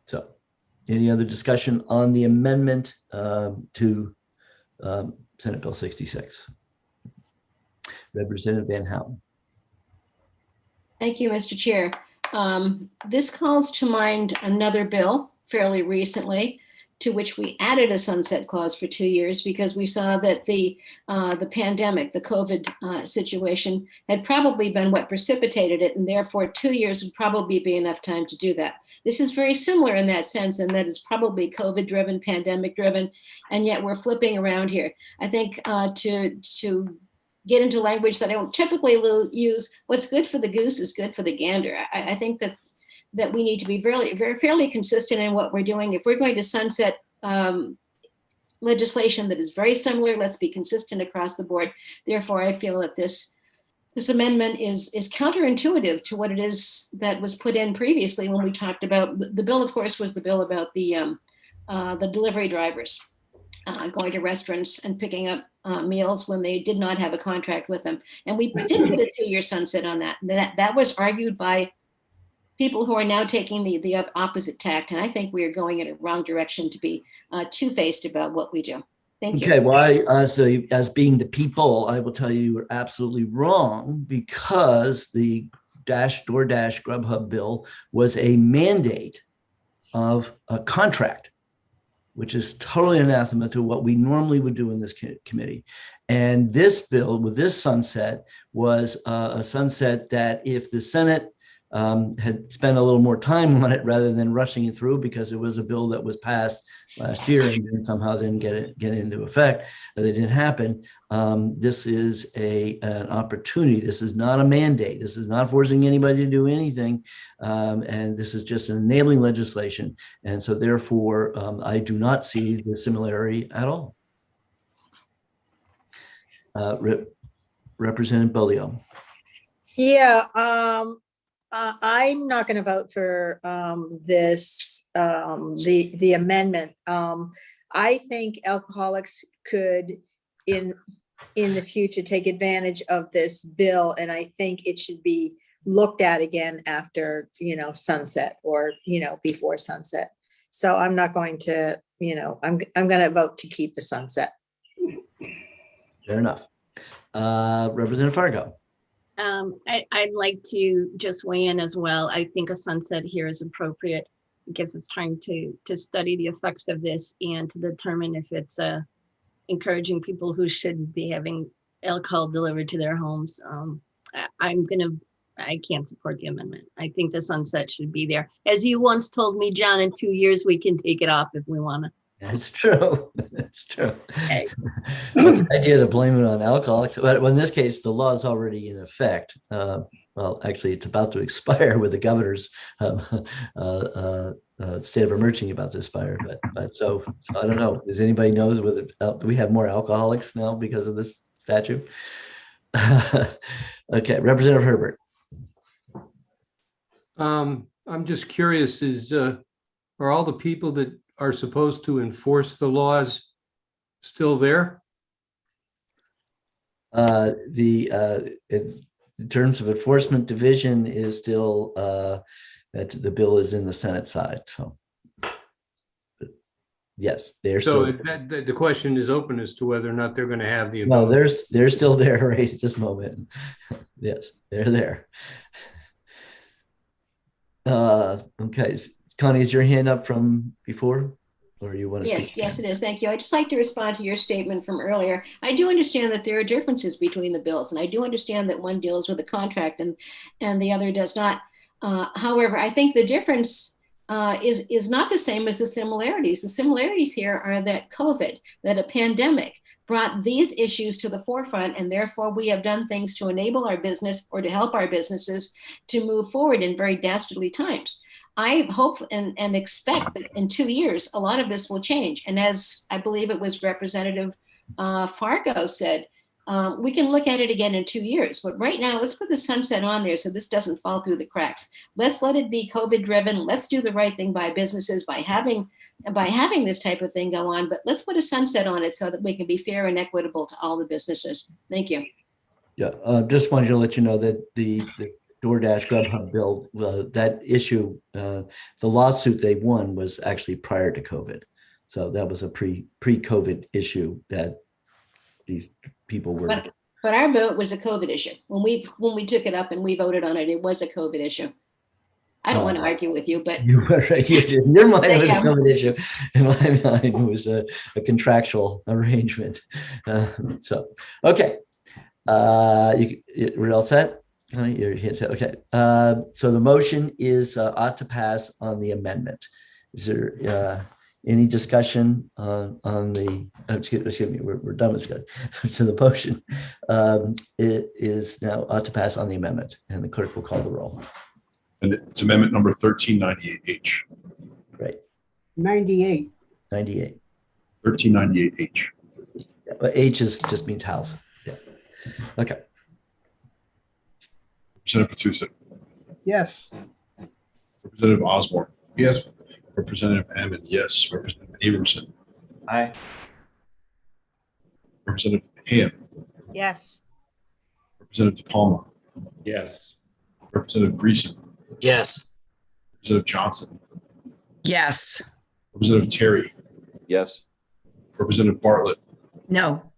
So any other discussion on the amendment to Senate Bill 66? Representative Van Houten. Thank you, Mr. Chair. This calls to mind another bill fairly recently to which we added a sunset clause for 2 years because we saw that the pandemic, the COVID situation had probably been what precipitated it, and therefore 2 years would probably be enough time to do that. This is very similar in that sense, and that is probably COVID driven, pandemic driven, and yet we're flipping around here. I think to get into language that I don't typically use, what's good for the goose is good for the gander. I think that we need to be fairly consistent in what we're doing. If we're going to sunset legislation that is very similar, let's be consistent across the board. Therefore, I feel that this amendment is counterintuitive to what it is that was put in previously when we talked about the bill. Of course, was the bill about the delivery drivers going to restaurants and picking up meals when they did not have a contract with them. And we did get a 2-year sunset on that. That was argued by people who are now taking the opposite tact. And I think we are going in a wrong direction to be two-faced about what we do. Thank you. Okay, well, as being the people, I will tell you are absolutely wrong because the DoorDash Grubhub bill was a mandate of a contract, which is totally anathema to what we normally would do in this committee. And this bill with this sunset was a sunset that if the Senate had spent a little more time on it rather than rushing it through because it was a bill that was passed last year and then somehow didn't get into effect, that it didn't happen. This is an opportunity. This is not a mandate. This is not forcing anybody to do anything. And this is just an enabling legislation. And so therefore, I do not see the similarity at all. Representative Bolio. Yeah, I'm not going to vote for this, the amendment. I think alcoholics could in the future take advantage of this bill, and I think it should be looked at again after, sunset or, before sunset. So I'm not going to, I'm going to vote to keep the sunset. Fair enough. Representative Fargo. I'd like to just weigh in as well. I think a sunset here is appropriate. It gives us time to study the effects of this and to determine if it's encouraging people who should be having alcohol delivered to their homes. I can't support the amendment. I think the sunset should be there. As you once told me, John, in 2 years, we can take it off if we want to. That's true. That's true. Okay. The idea to blame it on alcoholics, but in this case, the law is already in effect. Well, actually, it's about to expire with the governor's state of emergency about to expire. But so I don't know. Does anybody knows whether do we have more alcoholics now because of this statute? Okay, Representative Herbert. I'm just curious: are all the people that are supposed to enforce the laws still there? In terms of enforcement division is still that the bill is in the Senate side. So yes, they're so still. The question is open as to whether or not they're going to have the. No, they're still there right at this moment. Yes, they're there. Okay. Connie, is your hand up from before, or you want to speak? Yes, it is. Thank you. I'd just like to respond to your statement from earlier. I do understand that there are differences between the bills, and I do understand that one deals with a contract and the other does not. However, I think the difference is not the same as the similarities. The similarities here are that COVID, that a pandemic brought these issues to the forefront, and therefore we have done things to enable our business or to help our businesses to move forward in very dastardly times. I hope and expect that in 2 years, a lot of this will change. And as I believe it was Representative Fargo said, we can look at it again in 2 years. But right now, let's put the sunset on there so this doesn't fall through the cracks. Let's let it be COVID driven. Let's do the right thing by businesses by having this type of thing go on. But let's put a sunset on it so that we can be fair and equitable to all the businesses. Thank you. Yeah, just wanted to let you know that the DoorDash Grubhub bill, that issue, the lawsuit they won was actually prior to COVID. So that was a pre-COVID issue that these people were. But our vote was a COVID issue. When we took it up and we voted on it, it was a COVID issue. I don't want to argue with you, but You were right. In your mind, it was a Yeah. COVID issue. In my mind, it was a contractual arrangement. So, okay. We're all set? Your hands set. Okay. So the motion is ought to pass on the amendment. Is there any discussion on the, excuse me, we're done with discussion to the motion. It is now ought to pass on the amendment, and the clerk will call the roll. And it's amendment number 1398H. Right. 98. 98. 1398H. Yeah, but H just means house. Yeah. Okay. Representative Petrusic. Yes. Representative Osborne. Yes. Representative Ammon. Yes. Representative Abramson. Aye. Representative Ham. Yes. Representative DePalma. Yes. Representative Greason. Yes. Representative Johnson. Yes. Representative Terry. Yes. Representative Bartlett. No.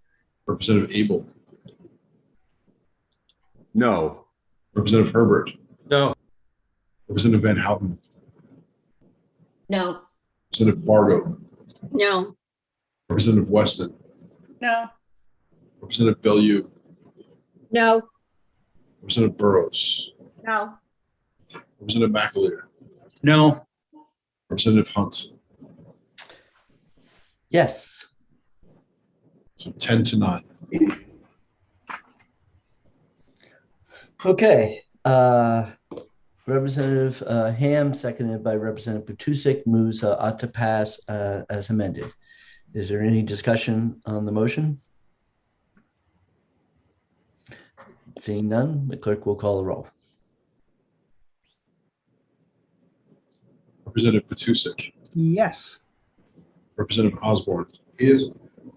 Representative Abel. No. Representative Herbert. No. Representative Van Houten. no. Representative Fargo. No. Representative Weston. No. Representative Bellew. No. Representative Burrows. No. Representative McAleer. No. Representative Hunt. Yes. So 10-9. Okay. Representative Ham, seconded by Representative Petrusic, moves ought to pass as amended. Is there any discussion on the motion? Seeing none, the clerk will call the roll. Representative Petrusic. Yes. Representative Osborne. Is.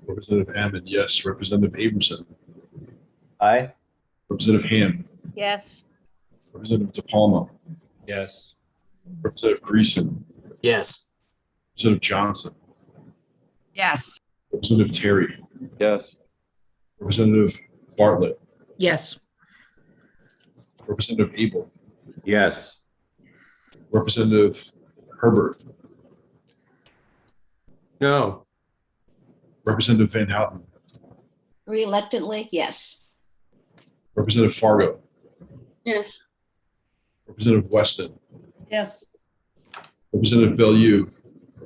Representative Ammon. Yes. Representative Abramson. Aye. Representative Ham. Yes. Representative DePalma. Yes. Representative Greason. Yes. Representative Johnson. Yes. Representative Terry. Yes. Representative Bartlett. Yes. Representative Abel. Yes. Representative Herbert. No. Representative Van Houten. Reluctantly, yes. Representative Fargo. Yes. Representative Weston. Yes. Representative Bellew.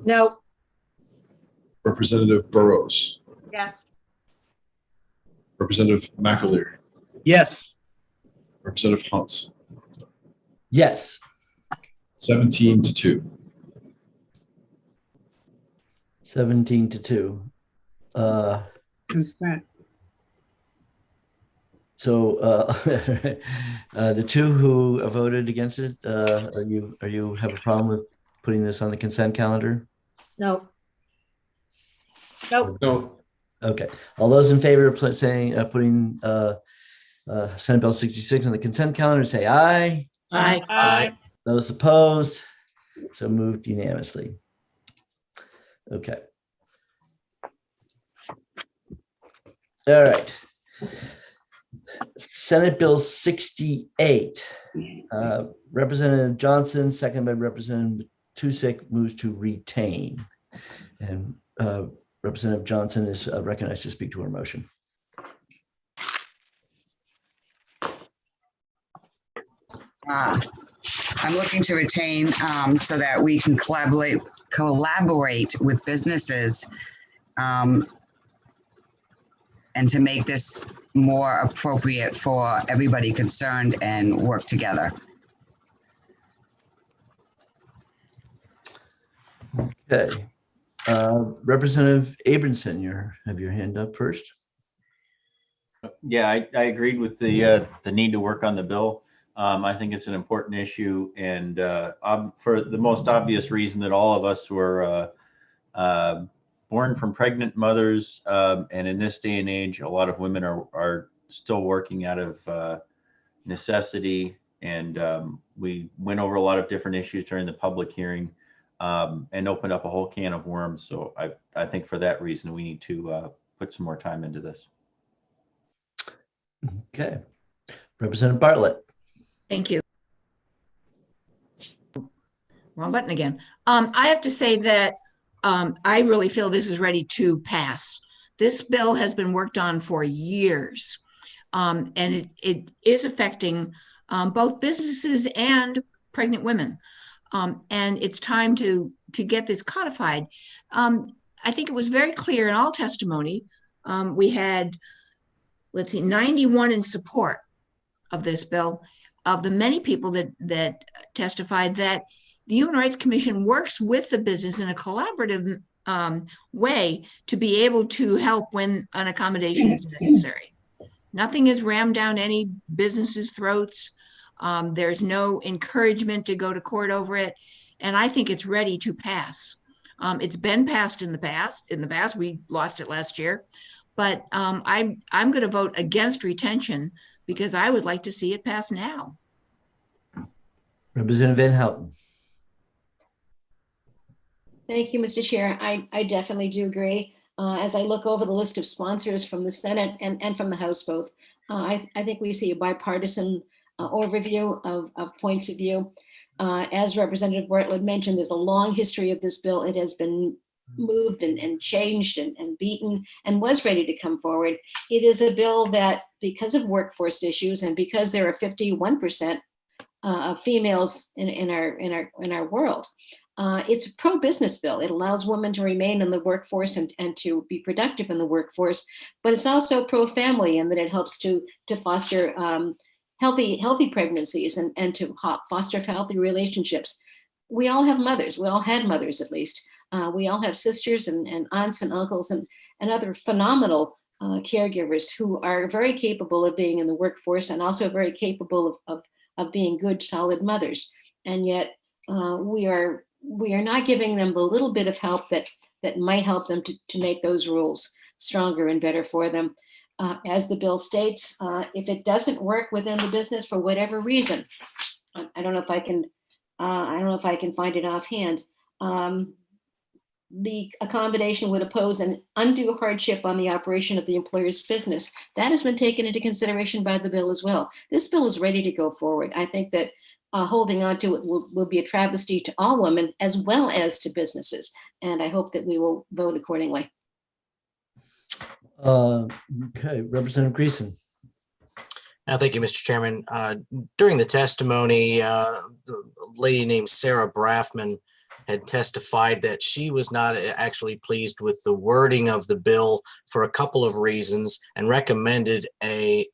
No. Representative Burrows. Yes. Representative McAleer. Yes. Representative Hunt. Yes. 17-2. 17-2. Consent. So the two who voted against it, are you have a problem with putting this on the consent calendar? No. Nope. No. Okay. All those in favor of putting Senate Bill 66 on the consent calendar, say aye. Aye. Aye. Those opposed, so moved unanimously. Okay. All right. Senate Bill 68. Representative Johnson, second by Representative Petrusic, moves to retain. And Representative Johnson is recognized to speak to her motion. I'm looking to retain so that we can collaborate with businesses and to make this more appropriate for everybody concerned and work together. Okay. Representative Abramson, have your hand up first. Yeah, I agreed with the need to work on the bill. I think it's an important issue, and for the most obvious reason that all of us were born from pregnant mothers, and in this day and age, a lot of women are still working out of necessity. And we went over a lot of different issues during the public hearing, and opened up a whole can of worms. So I think for that reason, we need to put some more time into this. Okay. Representative Bartlett. Thank you. Wrong button again. I have to say that I really feel this is ready to pass. This bill has been worked on for years, and it is affecting both businesses and pregnant women. And it's time to get this codified. I think it was very clear in all testimony. We had, let's see, 91 in support of this bill. Of the many people that testified, that the Human Rights Commission works with the business in a collaborative way to be able to help when an accommodation is necessary. Nothing is rammed down any business's throats. There's no encouragement to go to court over it. And I think it's ready to pass. It's been passed in the past. We lost it last year. But I'm going to vote against retention because I would like to see it pass now. Representative Van Houten. Thank you, Mr. Chair. I definitely do agree. As I look over the list of sponsors from the Senate and from the House both, I think we see a bipartisan overview of points of view. As Representative Bartlett mentioned, there's a long history of this bill. It has been moved and changed and beaten and was ready to come forward. It is a bill that, because of workforce issues and because there are 51% of females in our world, it's a pro-business bill. It allows women to remain in the workforce and to be productive in the workforce, but it's also pro-family in that it helps to foster healthy pregnancies and to foster healthy relationships. We all have mothers. We all had mothers, at least. We all have sisters and aunts and uncles and other phenomenal caregivers who are very capable of being in the workforce and also very capable of being good, solid mothers. And yet we are not giving them the little bit of help that might help them to make those rules stronger and better for them. As the bill states, if it doesn't work within the business for whatever reason, I don't know if I can find it offhand. The accommodation would impose an undue hardship on the operation of the employer's business. That has been taken into consideration by the bill as well. This bill is ready to go forward. I think that holding on to it will be a travesty to all women as well as to businesses. And I hope that we will vote accordingly. Okay, Representative Greason. Thank you, Mr. Chairman. During the testimony, the lady named Sarah Braffman had testified that she was not actually pleased with the wording of the bill for a couple of reasons and recommended an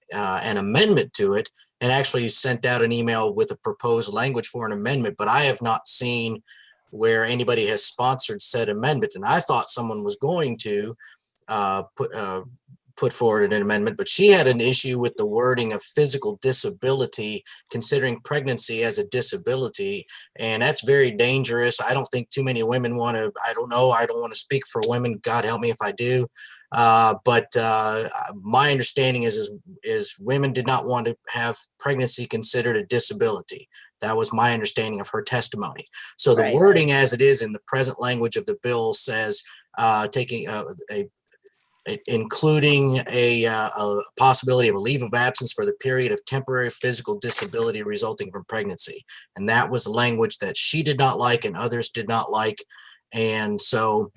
amendment to it, and actually sent out an email with a proposed language for an amendment. But I have not seen where anybody has sponsored said amendment. And I thought someone was going to put forward an amendment, but she had an issue with the wording of physical disability, considering pregnancy as a disability. And that's very dangerous. I don't think too many women want to, I don't want to speak for women. God help me if I do. But my understanding is women did not want to have pregnancy considered a disability. That was my understanding of her testimony. So the wording as it is in the present language of the bill says including a possibility of a leave of absence for the period of temporary physical disability resulting from pregnancy. And that was the language that she did not like and others did not like. And so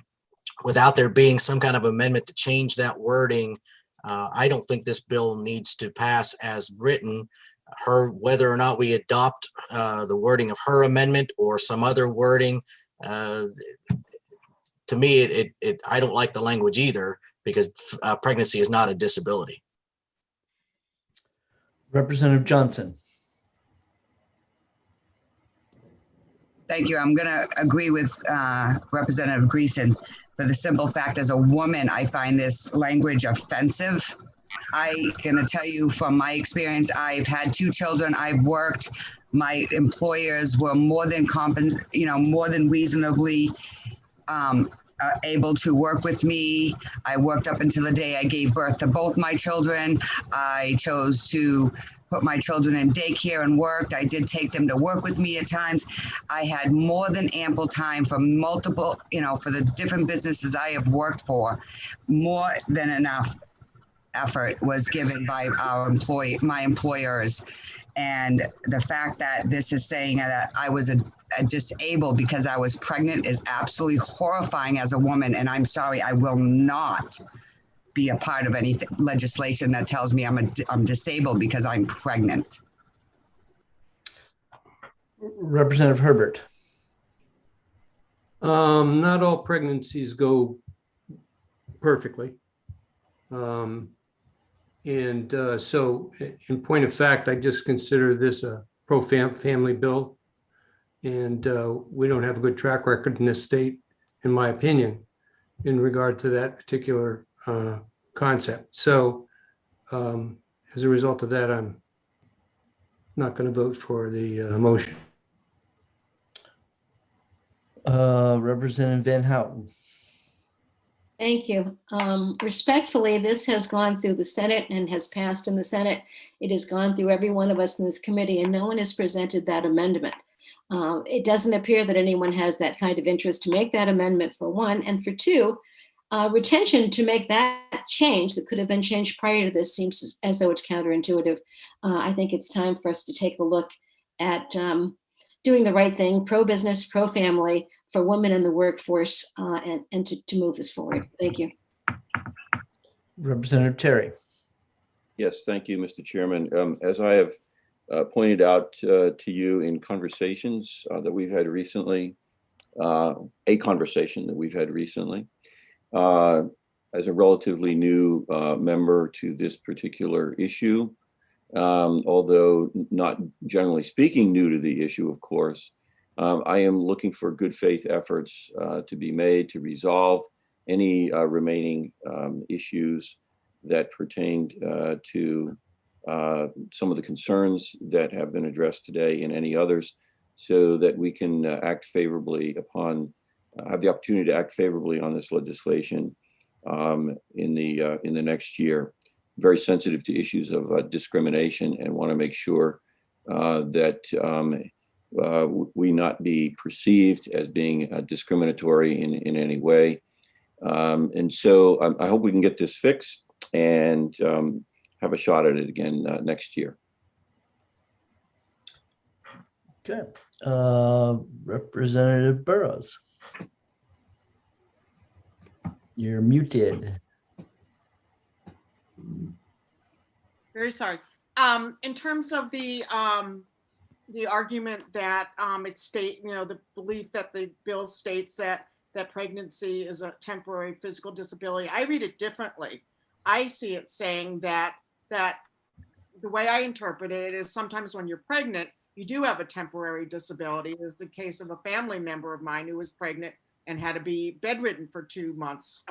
without there being some kind of amendment to change that wording, I don't think this bill needs to pass as written. Whether or not we adopt the wording of her amendment or some other wording, to me, I don't like the language either, because pregnancy is not a disability. Representative Johnson. Thank you. I'm going to agree with Representative Greason for the simple fact, as a woman, I find this language offensive. I gonna tell you from my experience, I've had 2 children, I've worked, my employers were more than more than reasonably able to work with me. I worked up until the day I gave birth to both my children. I chose to put my children in daycare and worked. I did take them to work with me at times. I had more than ample time for multiple, for the different businesses I have worked for. More than enough effort was given by my employers. And the fact that this is saying that I was a disabled because I was pregnant is absolutely horrifying as a woman. And I'm sorry, I will not be a part of any legislation that tells me I'm disabled because I'm pregnant. Representative Herbert. Not all pregnancies go perfectly. So in point of fact, I just consider this a pro-family bill. And we don't have a good track record in this state, in my opinion, in regard to that particular concept. So as a result of that, I'm not going to vote for the motion. Representative Van Houten. Thank you. Respectfully, this has gone through the Senate and has passed in the Senate. It has gone through every one of us in this committee, and no one has presented that amendment. It doesn't appear that anyone has that kind of interest to make that amendment, for one. And for two, retention to make that change that could have been changed prior to this seems as though it's counterintuitive. I think it's time for us to take a look at doing the right thing, pro-business, pro-family, for women in the workforce, and to move this forward. Thank you. Representative Terry. Yes, thank you, Mr. Chairman. As I have pointed out to you in conversations that we've had recently, a conversation that we've had recently, as a relatively new member to this particular issue, although not generally speaking new to the issue, of course, I am looking for good faith efforts to be made to resolve any remaining issues that pertained to some of the concerns that have been addressed today and any others, so that we can act favorably upon, have the opportunity to act favorably on this legislation in the next year. Very sensitive to issues of discrimination, and want to make sure that we not be perceived as being discriminatory in any way. And so I hope we can get this fixed and have a shot at it again next year. Okay. Representative Burrows. You're muted. Very sorry. In terms of the argument that the belief that the bill states that pregnancy is a temporary physical disability, I read it differently. I see it saying that the way I interpret it is sometimes when you're pregnant, you do have a temporary disability. There's the case of a family member of mine who was pregnant and had to be bedridden for 2 months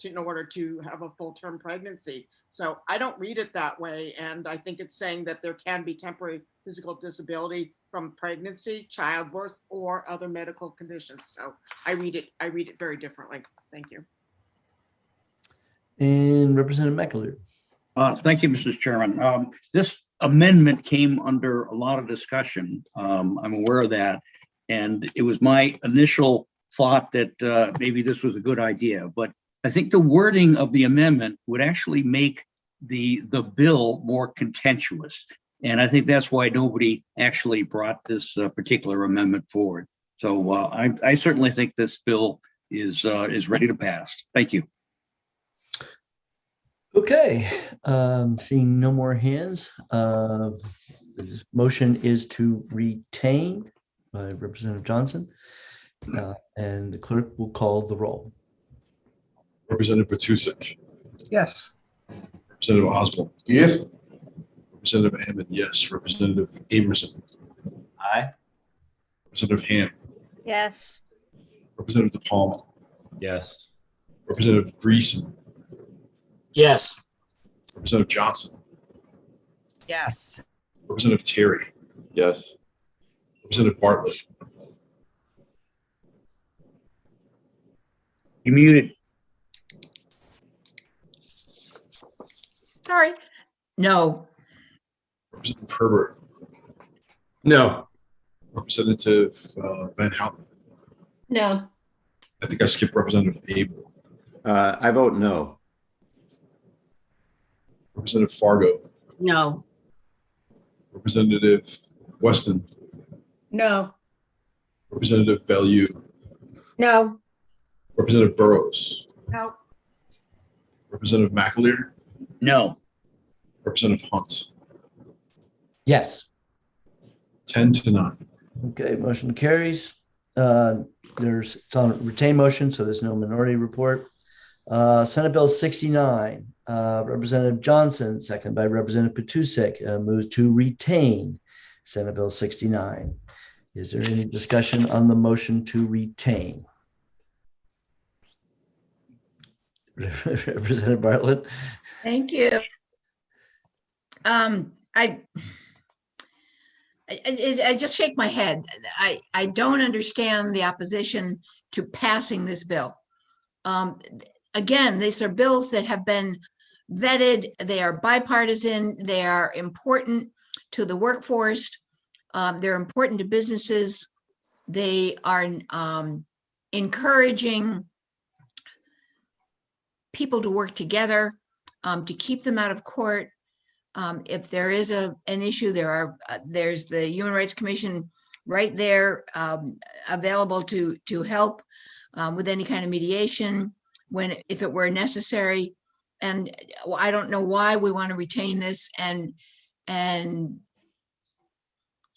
in order to have a full-term pregnancy. So I don't read it that way. And I think it's saying that there can be temporary physical disability from pregnancy, childbirth, or other medical conditions. So I read it very differently. Thank you. And Representative McAleer. Thank you, Mrs. Chairman. This amendment came under a lot of discussion. I'm aware of that. And it was my initial thought that maybe this was a good idea, but I think the wording of the amendment would actually make the bill more contentious. And I think that's why nobody actually brought this particular amendment forward. So I certainly think this bill is ready to pass. Thank you. Okay, seeing no more hands, this motion is to retain by Representative Johnson, and the clerk will call the roll. Representative Matusik. Yes. Representative Oswald. Yes. Representative Hammond, yes. Representative Amerson. Aye. Representative Ham. Yes. Representative DePalma. Yes. Representative Greason. Yes. Representative Johnson, Yes. Representative Terry, Yes. Representative Bartlett, You muted. Sorry. No. Representative Herbert, No. Representative Van Houten. No, I think I skipped Representative Abel, I vote no. Representative Fargo, No, Representative Weston, No, Representative Bellew, No, Representative Burrows, no, Representative McAleer, No, Representative Hunt. Yes. 10-9. Okay, motion carries. It's on retained motion, so there's no minority report. Senate Bill 69, Representative Johnson, second by Representative Petusek, moves to retain Senate Bill 69. Is there any discussion on the motion to retain? Representative Bartlett? Thank you. I just shake my head. I don't understand the opposition to passing this bill. Again, these are bills that have been vetted. They are bipartisan. They are important to the workforce. They're important to businesses. They are encouraging people to work together, to keep them out of court. If there is an issue, there's the Human Rights Commission right there, available to help with any kind of mediation if it were necessary. And I don't know why we want to retain this and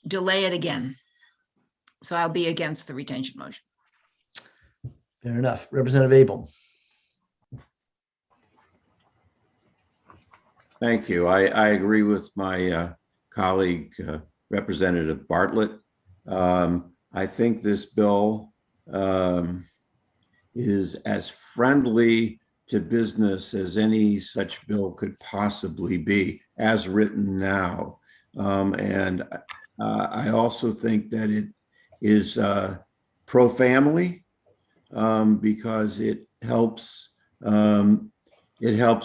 delay it again. So I'll be against the retention motion. Fair enough. Representative Abel? Thank you. I agree with my colleague, Representative Bartlett. I think this bill is as friendly to business as any such bill could possibly be, as written now. And I also think that it is pro-family because it helps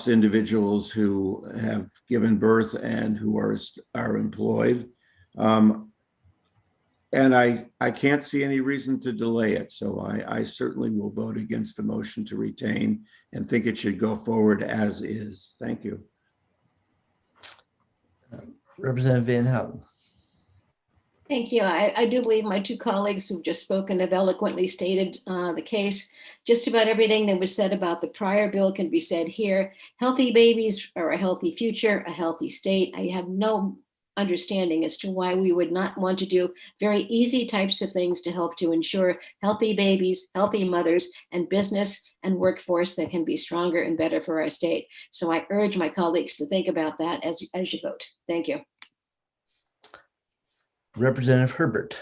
individuals who have given birth and who are employed. And I can't see any reason to delay it. So I certainly will vote against the motion to retain and think it should go forward as is. Thank you. Representative Van Houten? thank you. I do believe my two colleagues who've just spoken have eloquently stated the case. Just about everything that was said about the prior bill can be said here. Healthy babies are a healthy future, a healthy state. I have no understanding as to why we would not want to do very easy types of things to help to ensure healthy babies, healthy mothers, and business and workforce that can be stronger and better for our state. So I urge my colleagues to think about that as you vote. Thank you. Representative Herbert?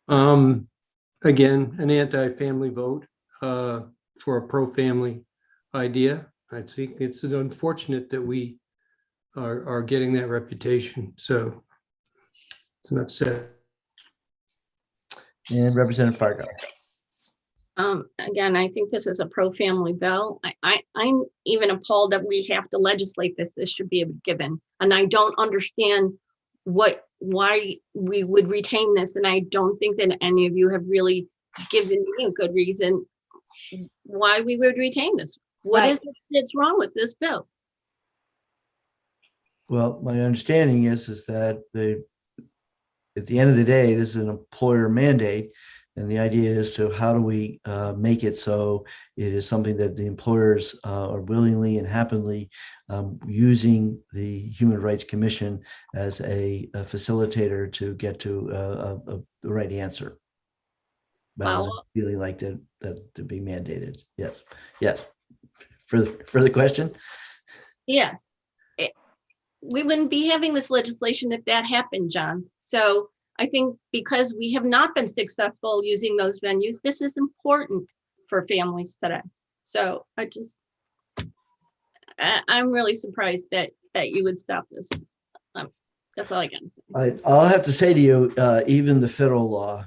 Again, an anti-family vote for a pro-family idea. I think it's unfortunate that we are getting that reputation. So it's an upset. And Representative Fargo? Again, I think this is a pro-family bill. I'm even appalled that we have to legislate this. This should be a given. And I don't understand why we would retain this. And I don't think that any of you have really given me a good reason why we would retain this. What is it that's wrong with this bill? Well, my understanding is that at the end of the day, this is an employer mandate. And the idea is to how do we make it so it is something that the employers are willingly and happily using the Human Rights Commission as a facilitator to get to the right answer. Rather than feeling like that to be mandated. Yes. Yes. Further question? Yes. We wouldn't be having this legislation if that happened, John. So I think because we have not been successful using those venues, this is important for families today. So I'm really surprised that you would stop this. That's all I can say. I'll have to say to you, even the federal law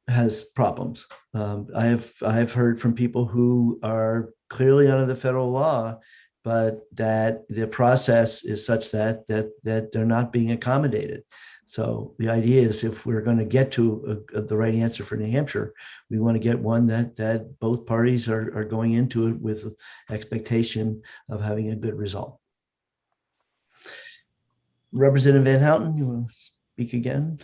has problems. I have heard from people who are clearly under the federal law, but that the process is such that they're not being accommodated. So the idea is, if we're going to get to the right answer for New Hampshire, we want to get one that both parties are going into it with expectation of having a good result. Representative Van Houten, you want to speak again?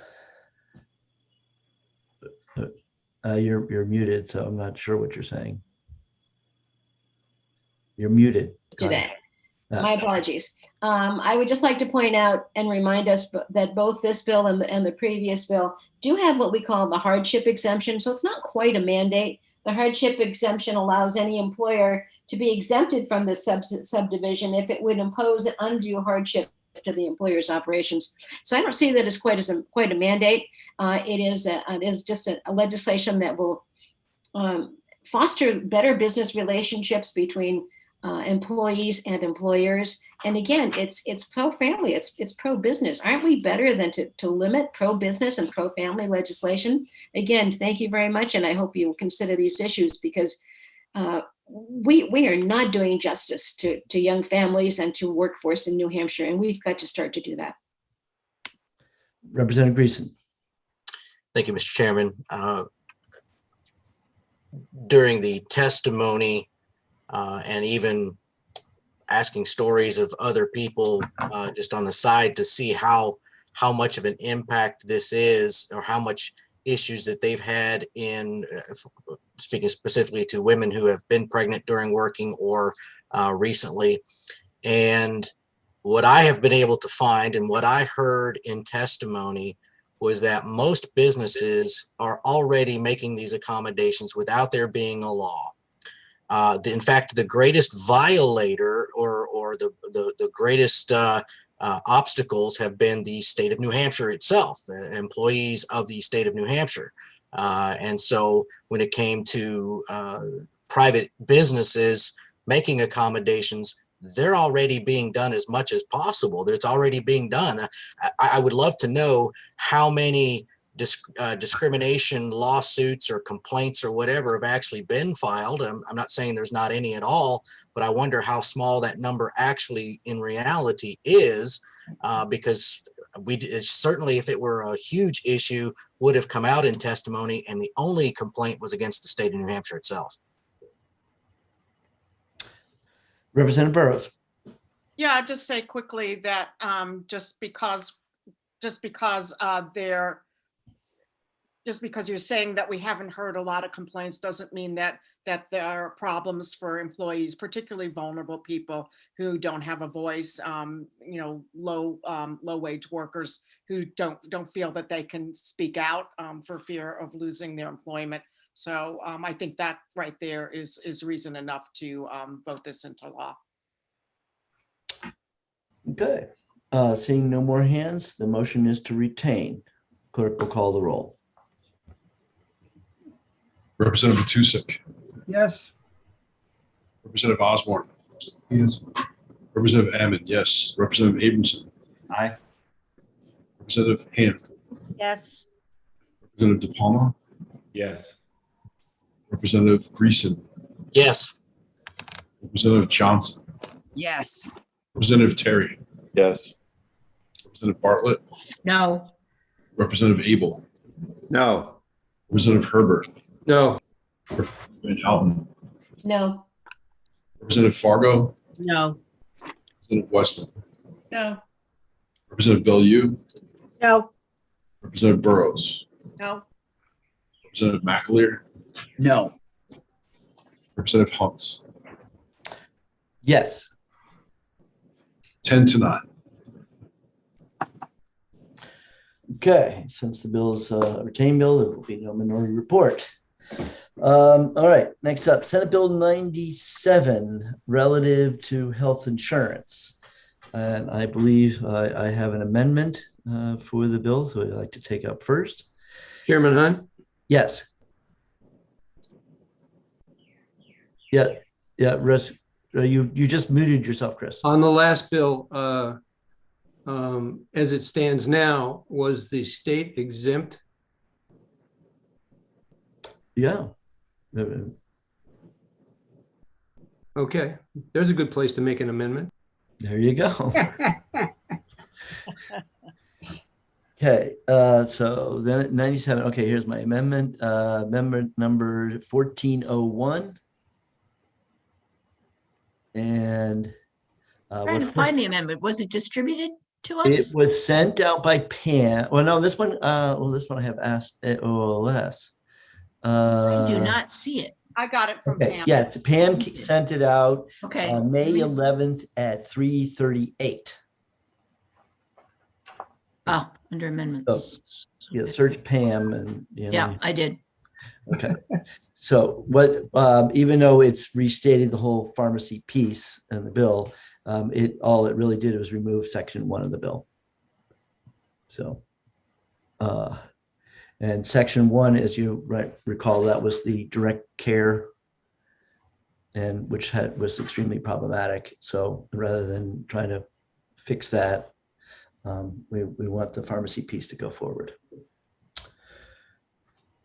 You're muted, so I'm not sure what you're saying. You're muted. Today. My apologies. I would just like to point out and remind us that both this bill and the previous bill do have what we call the hardship exemption. So it's not quite a mandate. The hardship exemption allows any employer to be exempted from this subdivision if it would impose an undue hardship to the employer's operations. So I don't see that as quite a mandate. It is just a legislation that will foster better business relationships between employees and employers. And again, it's pro-family, it's pro-business. Aren't we better than to limit pro-business and pro-family legislation? Again, thank you very much. And I hope you will consider these issues, because we are not doing justice to young families and to workforce in New Hampshire. And we've got to start to do that. Representative Greason. Thank you, Mr. Chairman. During the testimony, and even asking stories of other people just on the side to see how much of an impact this is, or how much issues that they've had in speaking specifically to women who have been pregnant during working or recently. And what I have been able to find, and what I heard in testimony, was that most businesses are already making these accommodations without there being a law. In fact, the greatest violator or the greatest obstacles have been the state of New Hampshire itself, the employees of the state of New Hampshire. And so when it came to private businesses making accommodations, they're already being done as much as possible. It's already being done. I would love to know how many discrimination lawsuits or complaints or whatever have actually been filed. I'm not saying there's not any at all, but I wonder how small that number actually in reality is, because certainly, if it were a huge issue, would have come out in testimony, and the only complaint was against the state of New Hampshire itself. Representative Burrows. Yeah, I'll just say quickly that just because you're saying that we haven't heard a lot of complaints doesn't mean that there are problems for employees, particularly vulnerable people who don't have a voice, low wage workers who don't feel that they can speak out for fear of losing their employment. So I think that right there is reason enough to vote this into law. Okay. Seeing no more hands, the motion is to retain. Clerk will call the roll. Representative Matusik. Yes. Representative Osborne. Yes. Representative Ammon, yes. Representative Abramson. Aye. Representative Hand. Yes. Representative De Palma. Yes. Representative Greason. Yes. Representative Johnson. Yes. Representative Terry. Yes. Representative Bartlett. No. Representative Abel. No. Representative Herbert. No. Van Houten. No. Representative Fargo. No. Representative Weston. No. Representative Bellew. No. Representative Burrows. No. Representative McAleer. No. Representative Hunts. Yes. 10-9. Okay, since the bill is a retained bill, there will be no minority report. All right, next up, Senate Bill 97 relative to health insurance. And I believe I have an amendment for the bill, so I'd like to take up first. Chairman Hunt? Yes. Yeah, You just muted yourself, Chris. On the last bill, as it stands now, was the state exempt? Yeah. Okay, there's a good place to make an amendment. There you go. Okay, so then 97. Okay, here's my amendment. Amendment number 1401. And Trying to find the amendment. Was it distributed to it us? was sent out by Pam. Well, no, this one, this one I have asked at OLS. I do not see it. I got it from Okay, Pam. yes, Pam sent it out Okay. May 11th at 3:38. Oh, under amendments. You search Pam and, you know. Yeah, I did. Okay. So what, even though it's restated the whole pharmacy piece in the bill, all it really did was remove section 1 of the bill. So, and section 1, as you recall, that was the direct care, and which was extremely problematic. So rather than trying to fix that, we want the pharmacy piece to go forward.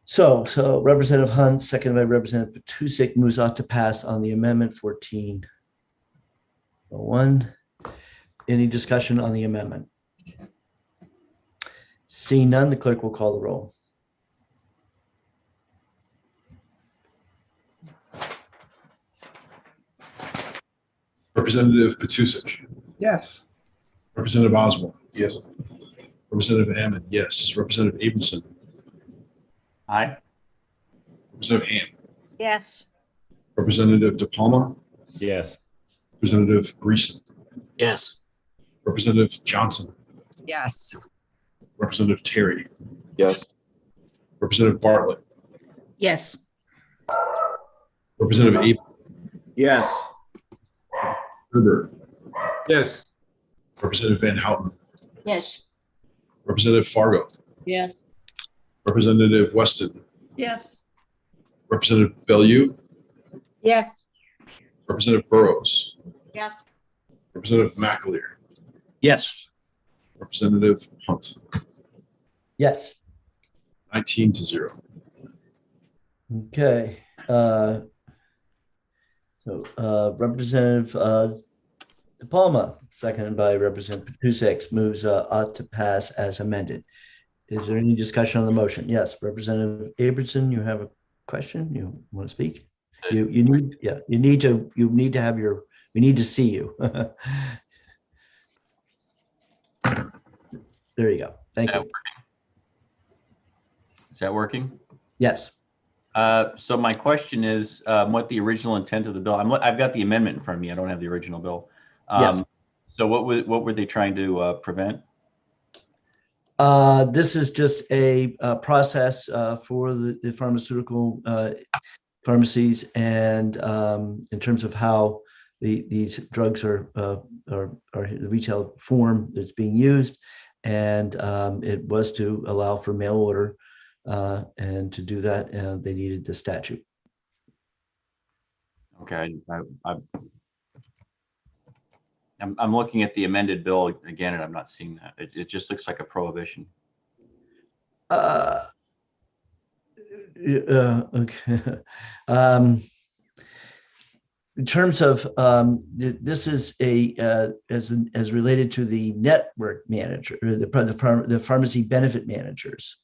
So Representative Hunt, seconded by Representative Petusik, moves on to pass on the amendment 1401. Any discussion on the amendment? Seeing none, the clerk will call the roll. Representative Petusik. Yes. Representative Oswald. Yes. Representative Ammon. Yes. Representative Abramson. Aye. Representative Ham. Yes. Representative De Palma. Yes. Representative Greason. Yes. Representative Johnson. Yes. Representative Terry. Yes. Representative Bartlett. Yes. Representative Abel. Yes. Herbert. Yes. Representative Van Houten. Yes. Representative Fargo. Yes. Representative Weston. Yes. Representative Bellew. Yes. Representative Burrows. Yes. Representative McAleer. Yes. Representative Hunt. Yes. 19-0. Okay. Representative De Palma, seconded by Representative Petusik, moves ought to pass as amended. Is there any discussion on the motion? Yes, Representative Abramson, you have a question? You want to speak? You need to have your, we need to see you. There you go. Thank you. Is that working? Yes. So my question is, what the original intent of the bill? I've got the amendment in front of me. I don't have the original bill. Yes. So what were they trying to prevent? This is just a process for the pharmaceutical pharmacies, and in terms of how these drugs are the retail form that's being used, and it was to allow for mail order, and to do that, they needed the statute. Okay, I'm looking at the amended bill again, and I'm not seeing that. It just looks like a prohibition. Okay. In terms of this is as related to the network manager, the pharmacy benefit managers,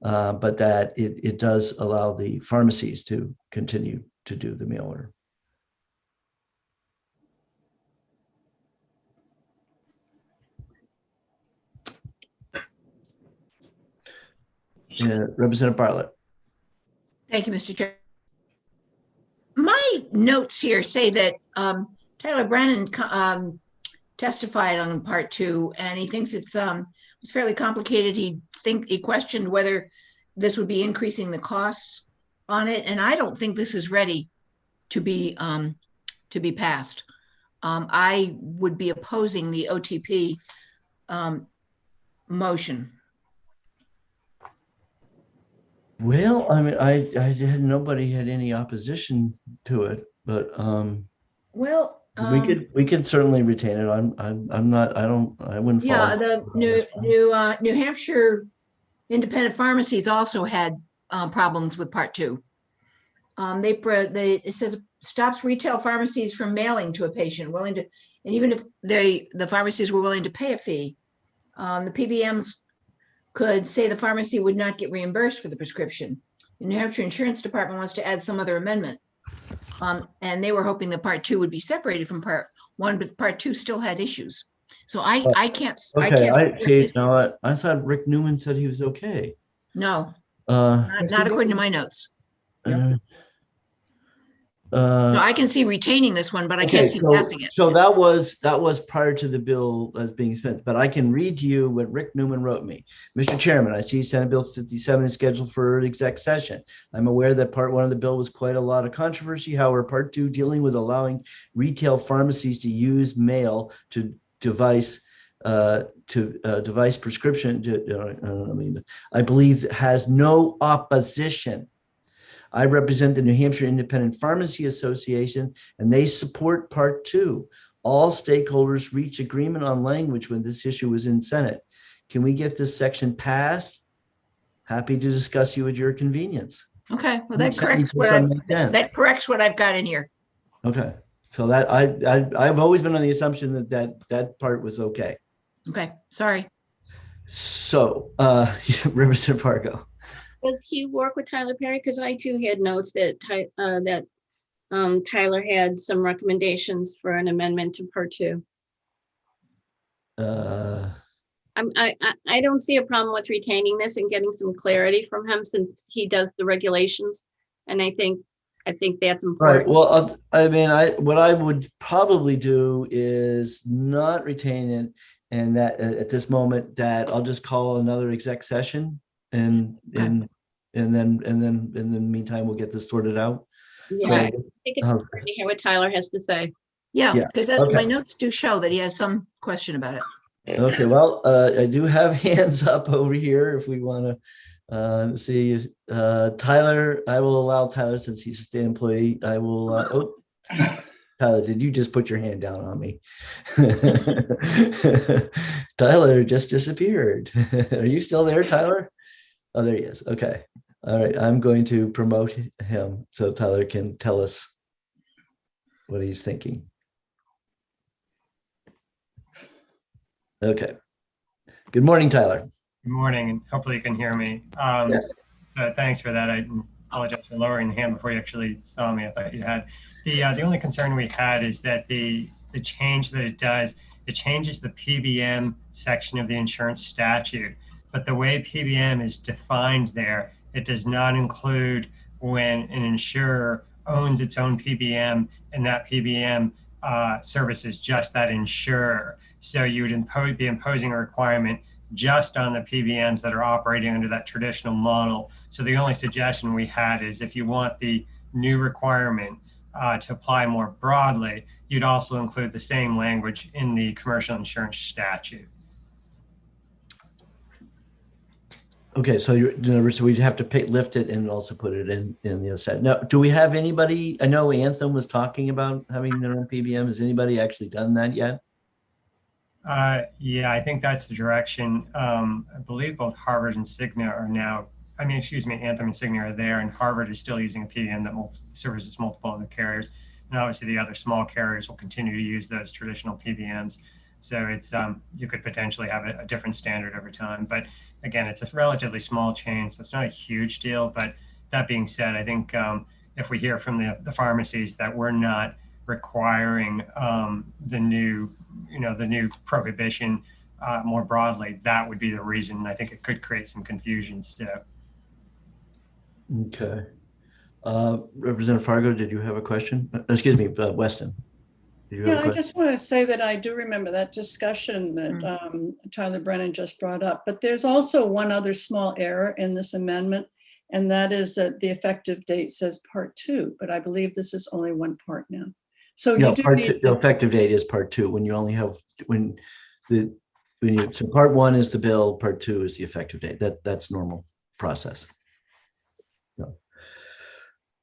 but that it does allow the pharmacies to continue to do the mail order. Representative Bartlett. Thank you, Mr. Chair. My notes here say that Tyler Brennan testified on part 2, and he thinks it's fairly complicated. He questioned whether this would be increasing the costs on it, and I don't think this is ready to be passed. I would be opposing the OTP motion. Well, I mean, I had nobody had any opposition to it, but well, We could certainly retain it. I wouldn't Yeah, follow. the That's fine. New Hampshire independent pharmacies also had problems with part two. It says stops retail pharmacies from mailing to a patient willing to, and even if the pharmacies were willing to pay a fee, the PBMs could say the pharmacy would not get reimbursed for the prescription. The New Hampshire Insurance Department wants to add some other amendment. And they were hoping that part two would be separated from part one, but part two still had issues. So I can't. Okay, support this. I thought Rick Newman said he was okay. No, Uh, not according to my notes. uh, No, I can see retaining this one, but I okay, can't see passing it. so that was prior to the bill as being spent, but I can read to you what Rick Newman wrote me. Mr. Chairman, I see Senate Bill 57 is scheduled for exec session. I'm aware that part one of the bill was quite a lot of controversy. However, part two dealing with allowing retail pharmacies to use mail to device prescription. I believe has no opposition. I represent the New Hampshire Independent Pharmacy Association, and they support part two. All stakeholders reach agreement on language when this issue was in Senate. Can we get this section passed? Happy to discuss you at your convenience. Okay, well, That corrects what I've got in here. Okay, so that I've always been on the assumption that part was okay. Okay, sorry. So, Representative Fargo. Does he work with Tyler Perry? Because I too had notes that Tyler had some recommendations for an amendment to part two. Uh, I don't see a problem with retaining this and getting some clarity from him since he does the regulations. And I think that's important. Right. Well, what I would probably do is not retain it, and that at this moment that I'll just call another exec session, and then in the meantime we'll get this sorted out. Yeah, So, I think it's important to hear what Tyler has to say. Yeah, because okay. my notes do show that he has some question about it. Okay, well, I do have hands up over here if we want to see. Tyler, I will allow Tyler, since he's a state employee, I will, Tyler, did you just put your hand down on me? Tyler just disappeared. Are you still there, Tyler? Oh, there he is. Okay. All right, I'm going to promote him so Tyler can tell us what he's thinking. Okay. Good morning, Tyler. Good morning, and hopefully you can hear me. Yes. So thanks for that. I apologize for lowering the hand before you actually saw me. I thought you had. The only concern we had is that the change that it does, it changes the PBM section of the insurance statute. But the way PBM is defined there, it does not include when an insurer owns its own PBM and that PBM services just that insurer. So you would be imposing a requirement just on the PBMs that are operating under that traditional model. So the only suggestion we had is if you want the new requirement to apply more broadly, you'd also include the same language in the commercial insurance statute. Okay, so we'd have to lift it and also put it in the other side. Now, do we have anybody? I know Anthem was talking about having their own PBM. Has anybody actually done that yet? Yeah, I think that's the direction. I believe both Harvard and Cigna are now, Anthem and Cigna are there, and Harvard is still using a PBM that services multiple other carriers. And obviously the other small carriers will continue to use those traditional PBMs. So it's you could potentially have a different standard over time. But again, it's a relatively small change, so it's not a huge deal. But that being said, I think if we hear from the pharmacies that we're not requiring the new prohibition more broadly, that would be the reason. I think it could create some confusion still. Okay. Representative Fargo, did you have a question? Excuse me, Weston. Yeah, I just want to say that I do remember that discussion that Tyler Brennan just brought up, but there's also one other small error in this amendment, and that is that the effective date says part 2, but I believe this is only one part now. So you do need the effective date is part 2 when you only have so part 1 is the bill, part 2 is the effective date. That's normal process.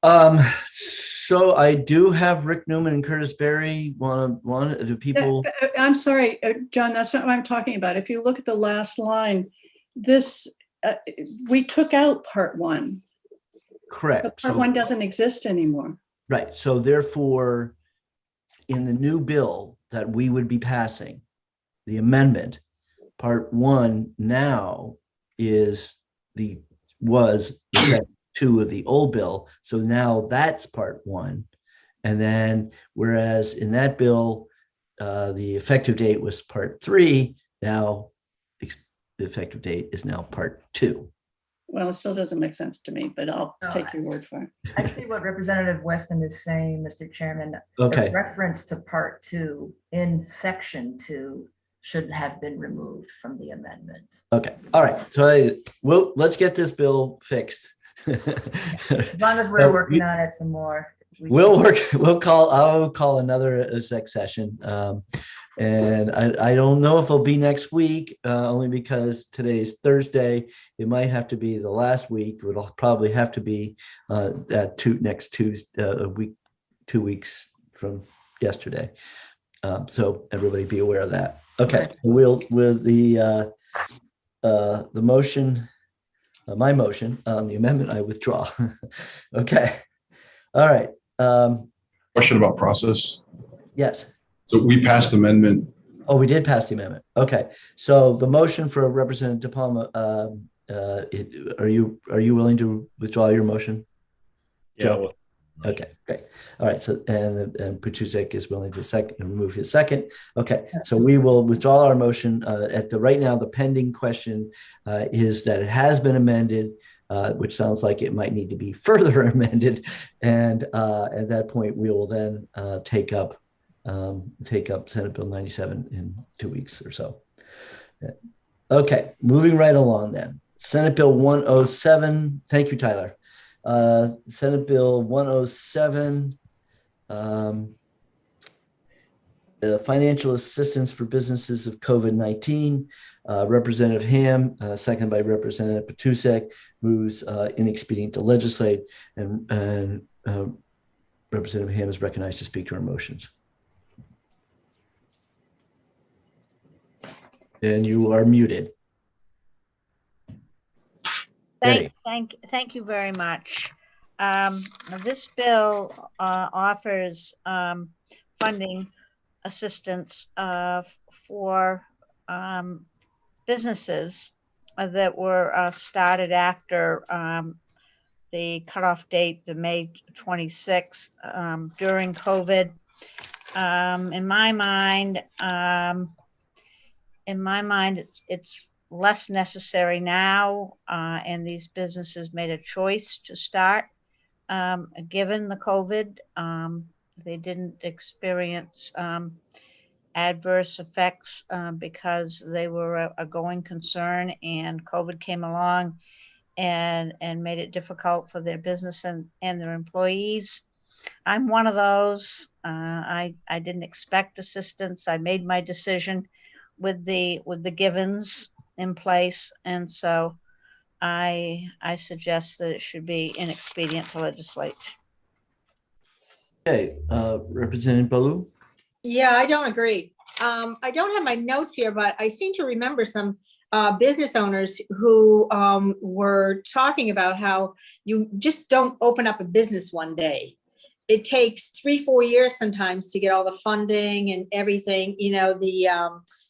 So, So I do have Rick Newman and Curtis Berry. Do people? I'm sorry, John, that's not what I'm talking about. If you look at the last line, this, we took out part one. Correct. But part one doesn't exist anymore. Right. So therefore, in the new bill that we would be passing, the amendment, part one now was the section 2 of the old bill. So now that's part one. And then whereas in that bill, the effective date was part 3, now the effective date is now part 2. Well, it still doesn't make sense to me, but I'll No, take your word for it. I see what Representative Weston is saying, Mr. Chairman. Okay. The reference to part 2 in section 2 should have been removed from the amendment. Okay. All right. So let's get this bill fixed. As long as we're working on it some more. I'll call another exec session. And I don't know if it'll be next week, only because today is Thursday. It might have to be the last week. It'll probably have to be next Tuesday, 2 weeks from yesterday. So everybody be aware of that. Okay, with the motion, my motion on the amendment, I withdraw. Okay, all right. Question about process. Yes. So we passed amendment. Oh, we did pass the amendment. Okay, so the motion for Representative De Palma, are you willing to withdraw your motion? Yeah. Okay, great. All right. So and Petrusek is willing to remove his second. Okay, so we will withdraw our motion. Right now, the pending question is that it has been amended, which sounds like it might need to be further amended. And at that point, we will then take up Senate Bill 97 in 2 weeks or so. Okay, moving right along then. Senate Bill 107. Thank you, Tyler. Senate Bill 107, financial assistance for businesses of COVID-19. Representative Ham, seconded by Representative Petrusek, moves inexpedient to legislate, and Representative Ham is recognized to speak to our motions. And you are muted. Thank you very much. This bill offers funding assistance for businesses that were started after the cutoff date, the May 26th, during COVID. In my mind, it's less necessary now, and these businesses made a choice to start given the COVID. They didn't experience adverse effects because they were a going concern, and COVID came along and made it difficult for their business and their employees. I'm one of those. I didn't expect assistance. I made my decision with the givens in place, and so I suggest that it should be inexpedient to legislate. Okay, Representative Baloo. Yeah, I don't agree. I don't have my notes here, but I seem to remember some business owners who were talking about how you just don't open up a business one day. It takes 3-4 years sometimes to get all the funding and everything,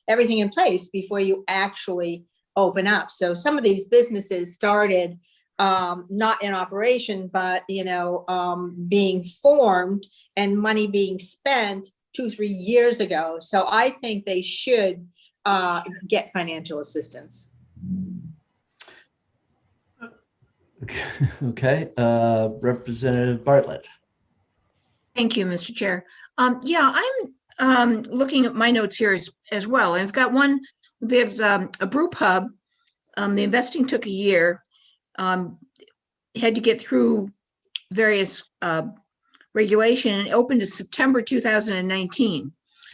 everything in place before you actually open up. So some of these businesses started not in operation, but being formed and money being spent 2-3 years ago. So I think they should get financial assistance. Okay, Representative Bartlett. Thank you, Mr. Chair. Yeah, I'm looking at my notes here as well. I've got one. There's a brew pub. The investing took a year. Had to get through various regulation, and opened in September 2019.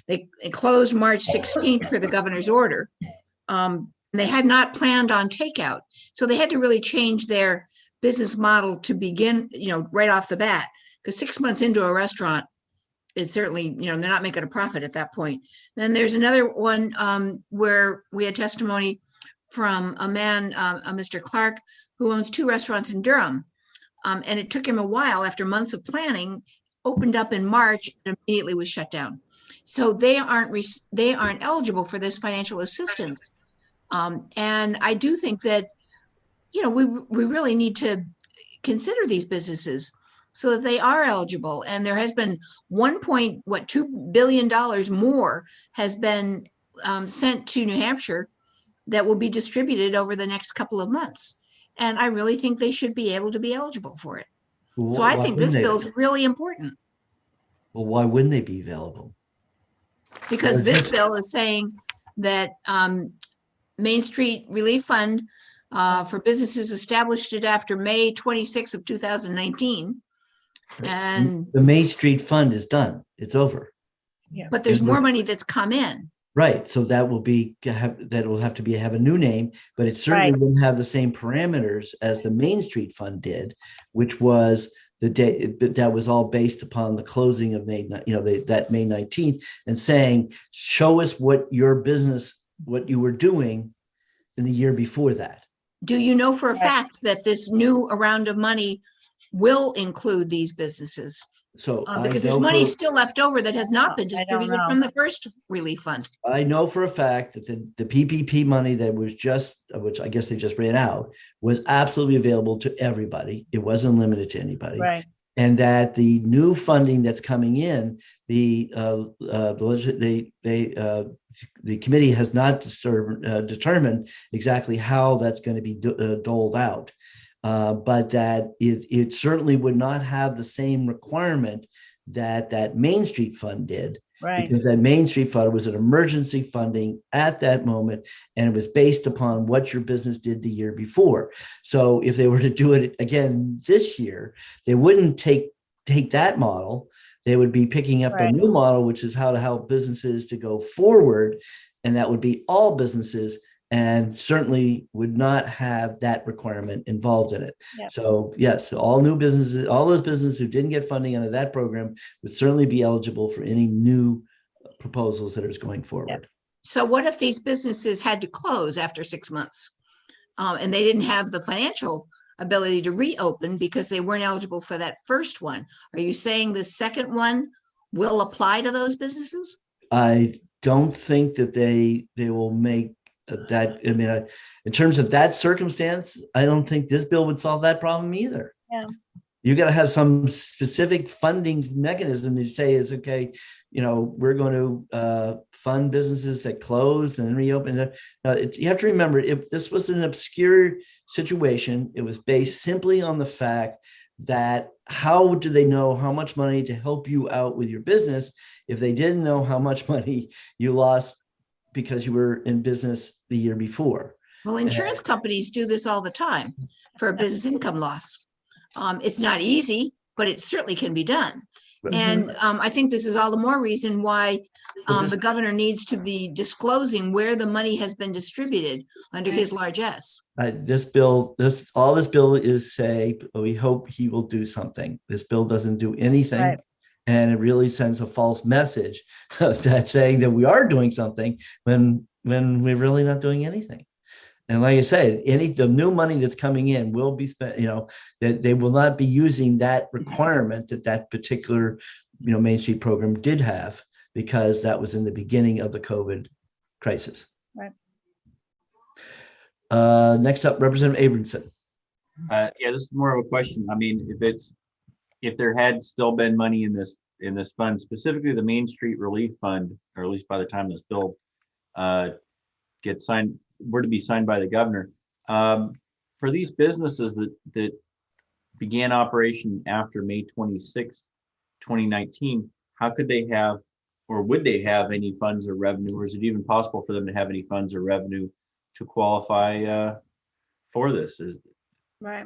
They closed March 16th for the governor's order. They had not planned on takeout, so they had to really change their business model to begin, right off the bat. because 6 months into a restaurant is certainly, they're not making a profit at that point. Then there's another one where we had testimony from a man, Mr. Clark, who owns 2 restaurants in Durham. And it took him a while, after months of planning, opened up in March and immediately was shut down. So they aren't eligible for this financial assistance. And I do think that, we really need to consider these businesses so that they are eligible. And there has been $2 billion more has been sent to New Hampshire that will be distributed over the next couple of months. And I really think they should be able to be eligible for it. So I think this bill is really important. Well, why wouldn't they be available? Because this bill is saying that Main Street Relief Fund for businesses established it after May 26th of 2019. And the Main Street Fund is done. It's over. Yeah. But there's more money that's come in. Right. So that will have to have a new name, but it certainly wouldn't have the same parameters as the Main Street Fund did, which was the day that was all based upon the closing of May 19th, and saying, show us what your business, what you were doing in the year before that. Do you know for a fact that this new round of money will include these businesses? So because there's money still left over that has not been distributed from the first relief fund. I know for a fact that the PPP money that was which I guess they just ran out, was absolutely available to everybody. It wasn't limited to anybody. Right. And that the new funding that's coming in, the committee has not determined exactly how that's going to be doled out. But that it certainly would not have the same requirement that Main Street Fund did. Right. Because that Main Street Fund was an emergency funding at that moment, and it was based upon what your business did the year before. So if they were to do it again this year, they wouldn't take that model. They would be picking up a new model, which is how to help businesses to go forward. And that would be all businesses, and certainly would not have that requirement involved in it. Yep. So yes, all new businesses, all those businesses who didn't get funding under that program would certainly be eligible for any new proposals that is going forward. Yep. So what if these businesses had to close after 6 months and they didn't have the financial ability to reopen because they weren't eligible for that first one? Are you saying the second one will apply to those businesses? I don't think that they will make that. I mean, in terms of that circumstance, I don't think this bill would solve that problem either. Yeah. You got to have some specific funding mechanism that you say is okay. We're going to fund businesses that closed and then reopen. You have to remember, if this was an obscure situation, it was based simply on the fact that how do they know how much money to help you out with your business if they didn't know how much money you lost because you were in business the year before? Well, insurance companies do this all the time for a business income loss. It's not easy, but it certainly can be done. And I think this is all the more reason why the governor needs to be disclosing where the money has been distributed under his largesse. This bill is say, we hope he will do something. This bill doesn't do anything. Right. And it really sends a false message that saying that we are doing something when we're really not doing anything. And like I said, the new money that's coming in will be spent, that they will not be using that requirement that particular, Main Street program did have, because that was in the beginning of the COVID crisis. Right. Next up, Representative Abramson. Yeah, this is more of a question. I mean, if there had still been money in this fund, specifically the Main Street Relief Fund, or at least by the time this bill gets signed, were to be signed by the governor, for these businesses that began operation after May 26th, 2019, how could they have, or would they have any funds or revenue, or is it even possible for them to have any funds or revenue to qualify for this? Right.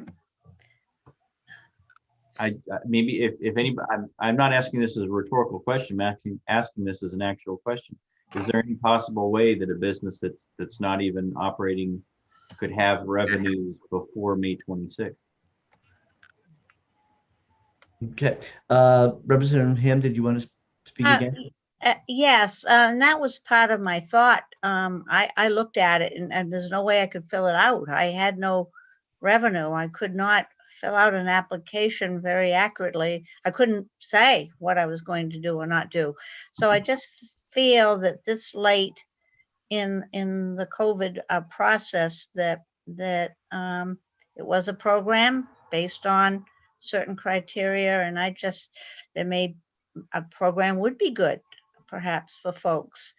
Maybe if anybody, I'm not asking this as a rhetorical question, I'm asking this as an actual question. Is there any possible way that a business that's not even operating could have revenues before May 26th? Okay. Representative Ham, did you want to speak Uh, again? Yes, and that was part of my thought. I looked at it and there's no way I could fill it out. I had no revenue. I could not fill out an application very accurately. I couldn't say what I was going to do or not do. So I just feel that this late in the COVID process that it was a program based on certain criteria, and a program would be good perhaps for folks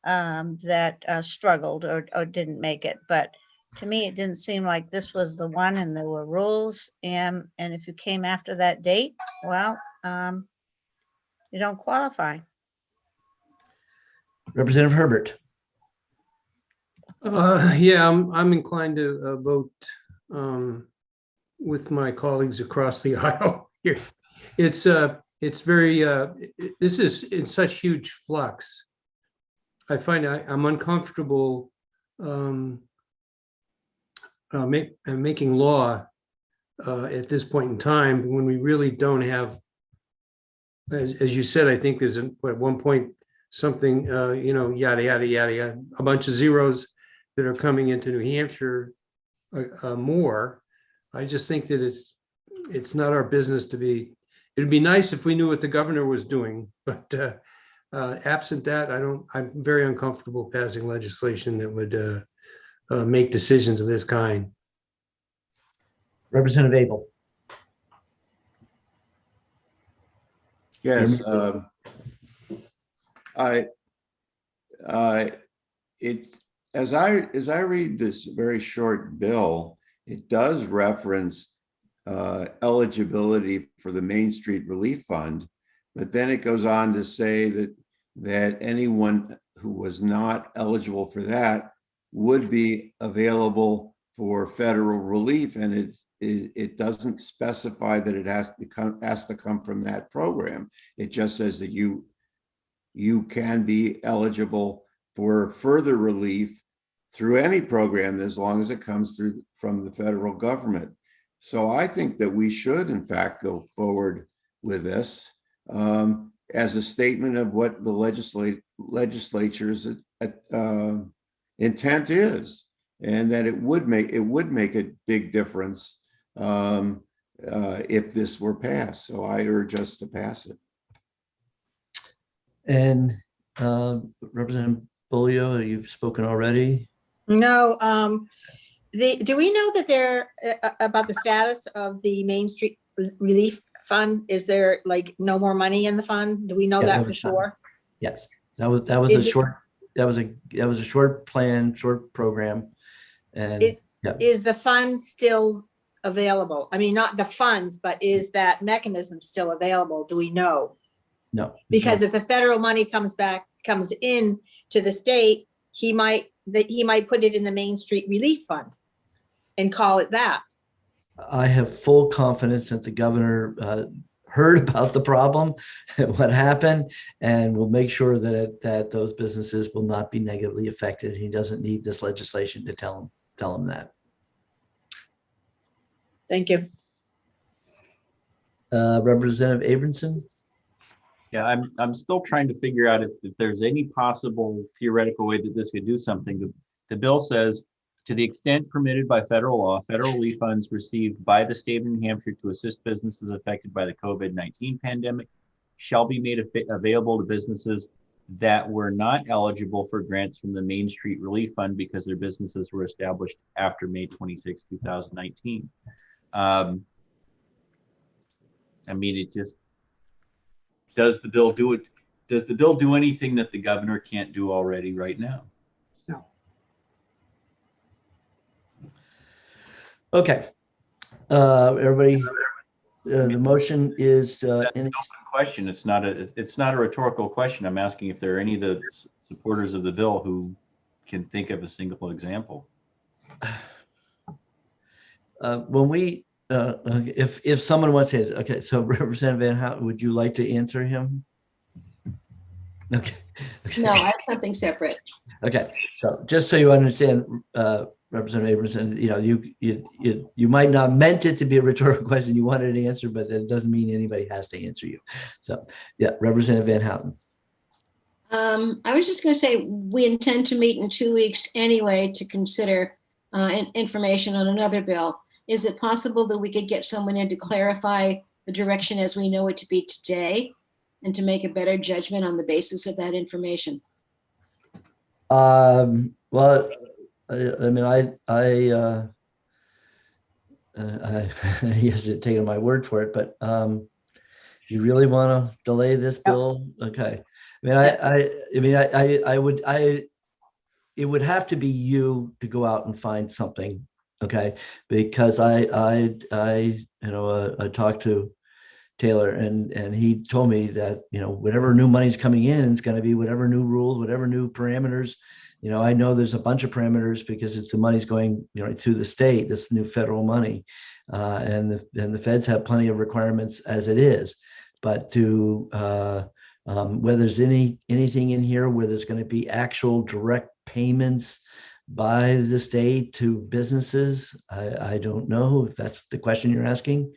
that struggled or didn't make it. But to me, it didn't seem like this was the one, and there were rules. And if you came after that date, well, you don't qualify. Representative Herbert. Yeah, I'm inclined to vote with my colleagues across the aisle here. It's very, this is in such huge flux. I find I'm uncomfortable making law at this point in time when we really don't have, as you said, I think there's at one point something, yada, yada, yada, yada, a bunch of zeros that are coming into New Hampshire more. I just think that it's not our business to be. It'd be nice if we knew what the governor was doing, but absent that, I'm very uncomfortable passing legislation that would make decisions of this kind. Representative Abel. Yes, as I read this very short bill, it does reference eligibility for the Main Street Relief Fund, but then it goes on to say that anyone who was not eligible for that would be available for federal relief, and it doesn't specify that it has to come from that program. It just says that you can be eligible for further relief through any program as long as it comes from the federal government. So I think that we should, in fact, go forward with this as a statement of what the legislature's intent is, and that it would make a big difference if this were passed. So I urge us to pass it. And Representative Bolio, you've spoken already. No, do we know that they're about the status of the Main Street Relief Fund? Is there like no more money in the fund? Do we know that for sure? Yes, that was a short plan, short program. And is the fund still available? I mean, not the funds, but is that mechanism still available? Do we know? No. Because if the federal money comes in to the state, he might put it in the Main Street Relief Fund and call it that. I have full confidence that the governor heard about the problem, what happened, and will make sure that those businesses will not be negatively affected. He doesn't need this legislation to tell him that. Thank you. Representative Abramson. Yeah, I'm still trying to figure out if there's any possible theoretical way that this could do something. The bill says, to the extent permitted by federal law, federal relief funds received by the state of New Hampshire to assist businesses affected by the COVID-19 pandemic shall be made available to businesses that were not eligible for grants from the Main Street Relief Fund because their businesses were established after May 26, 2019. I mean, it just, does the bill do it? Does the bill do anything that the governor can't do already right now? No. Okay. Everybody, the motion is That's an open question. It's not a rhetorical question. I'm asking if there are any of the supporters of the bill who can think of a single example. When we if someone wants to, okay, so Representative Van Houten, would you like to answer him? Okay. No, I have something separate. Okay, so just so you understand, Representative Abramson, you might not meant it to be a rhetorical question. You wanted an answer, but that doesn't mean anybody has to answer you. So, yeah, Representative Van Houten. I was just going to say, we intend to meet in 2 weeks anyway to consider information on another bill. Is it possible that we could get someone in to clarify the direction as we know it to be today and to make a better judgment on the basis of that information? Well, I mean, he hasn't taken my word for it, but you really want to delay this bill? Okay. It would have to be you to go out and find something, okay? Because I talked to Taylor and he told me that, whatever new money's coming in, it's going to be whatever new rules, whatever new parameters. I know there's a bunch of parameters because it's the money's going, through the state, this new federal money, and the feds have plenty of requirements as it is. But to whether there's anything in here where there's going to be actual direct payments by the state to businesses, I don't know if that's the question you're asking.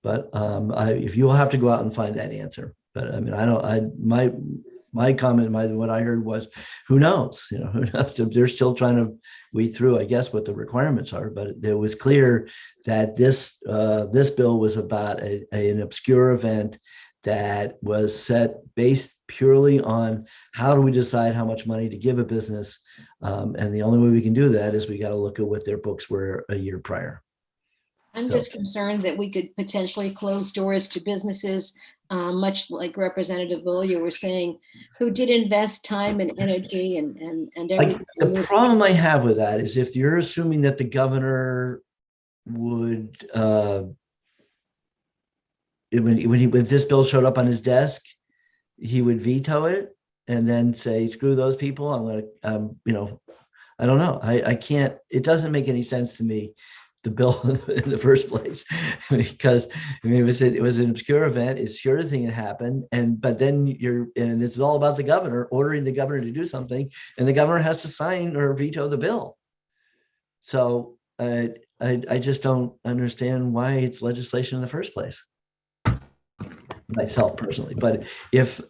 But if you'll have to go out and find that answer. But I mean, my comment, what I heard was, who knows? Who knows? They're still trying to weed through, I guess, what the requirements are. But it was clear that this bill was about an obscure event that was set based purely on how do we decide how much money to give a business, and the only way we can do that is we got to look at what their books were a year prior. I'm just concerned that we could potentially close doors to businesses, much like Representative Bull, you were saying, who did invest time and energy and everything. The problem I have with that is if you're assuming that the governor would, when this bill showed up on his desk, he would veto it and then say, screw those people. I'm going to, I don't know. I can't, it doesn't make any sense to me, the bill in the first place, because I mean, it was an obscure event. It's sure thing that happened. But then and it's all about the governor ordering the governor to do something, and the governor has to sign or veto the bill. So I just don't understand why it's legislation in the first place, myself personally. But if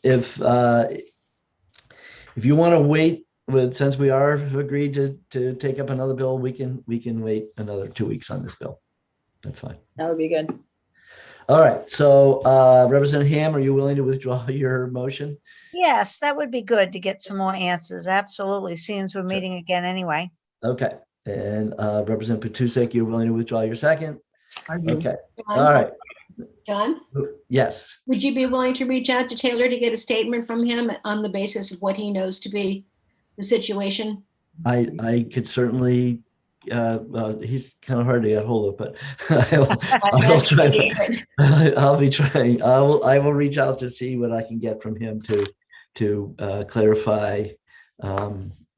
you want to wait, since we are agreed to take up another bill, we can wait another 2 weeks on this bill. That's fine. That would be good. All right. So Representative Ham, are you willing to withdraw your motion? Yes, that would be good to get some more answers. Absolutely. Since we're meeting again anyway. Okay. And Representative Petusek, you're willing to withdraw your second? I do. Okay. John? All right. John, Yes. would you be willing to reach out to Taylor to get a statement from him on the basis of what he knows to be the situation? I could certainly, he's kind of hard to get hold of, but I'll try. I'll be trying. I will reach out to see what I can get from him to clarify.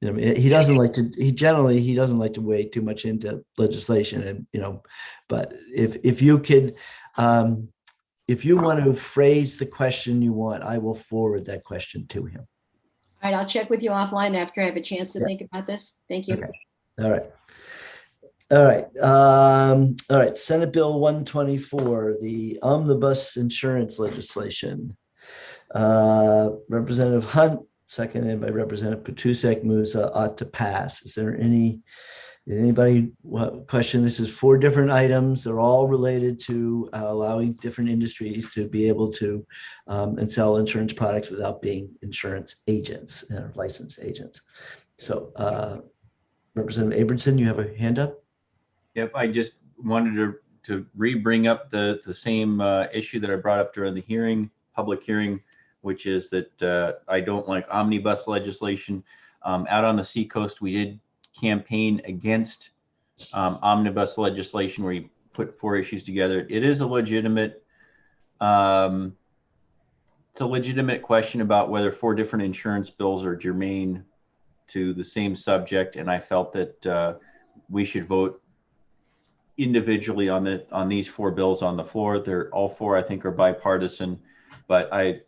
He doesn't like to. He doesn't like to wade too much into legislation, and But if you could, if you want to phrase the question you want, I will forward that question to him. All right, I'll check with you offline after I have a chance to think about this. Thank you. Okay. All right. All right. Senate Bill 124, the omnibus insurance legislation. Representative Hunt, seconded by Representative Petusek, moves ought to pass. Is there anybody question? This is 4 different items. They're all related to allowing different industries to be able to and sell insurance products without being insurance agents and licensed agents. So Representative Abramson, you have a hand up? Yep, I just wanted to re-bring up the same issue that I brought up during the public hearing, which is that I don't like omnibus legislation. Out on the seacoast, we did campaign against omnibus legislation where you put 4 issues together. It is a legitimate, it's a legitimate question about whether 4 different insurance bills are germane to the same subject, and I felt that we should vote individually on these 4 bills on the floor. They're all 4, I think, are bipartisan, but I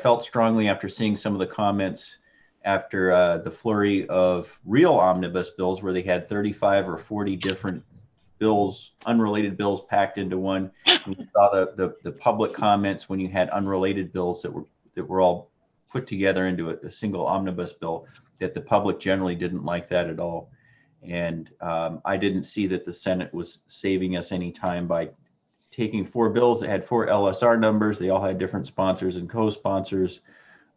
felt strongly after seeing some of the comments after the flurry of real omnibus bills where they had 35 or 40 different bills, unrelated bills packed into one. And you saw the public comments when you had unrelated bills that were all put together into a single omnibus bill, that the public generally didn't like that at all. And I didn't see that the Senate was saving us any time by taking 4 bills that had 4 LSR numbers. They all had different sponsors and co-sponsors.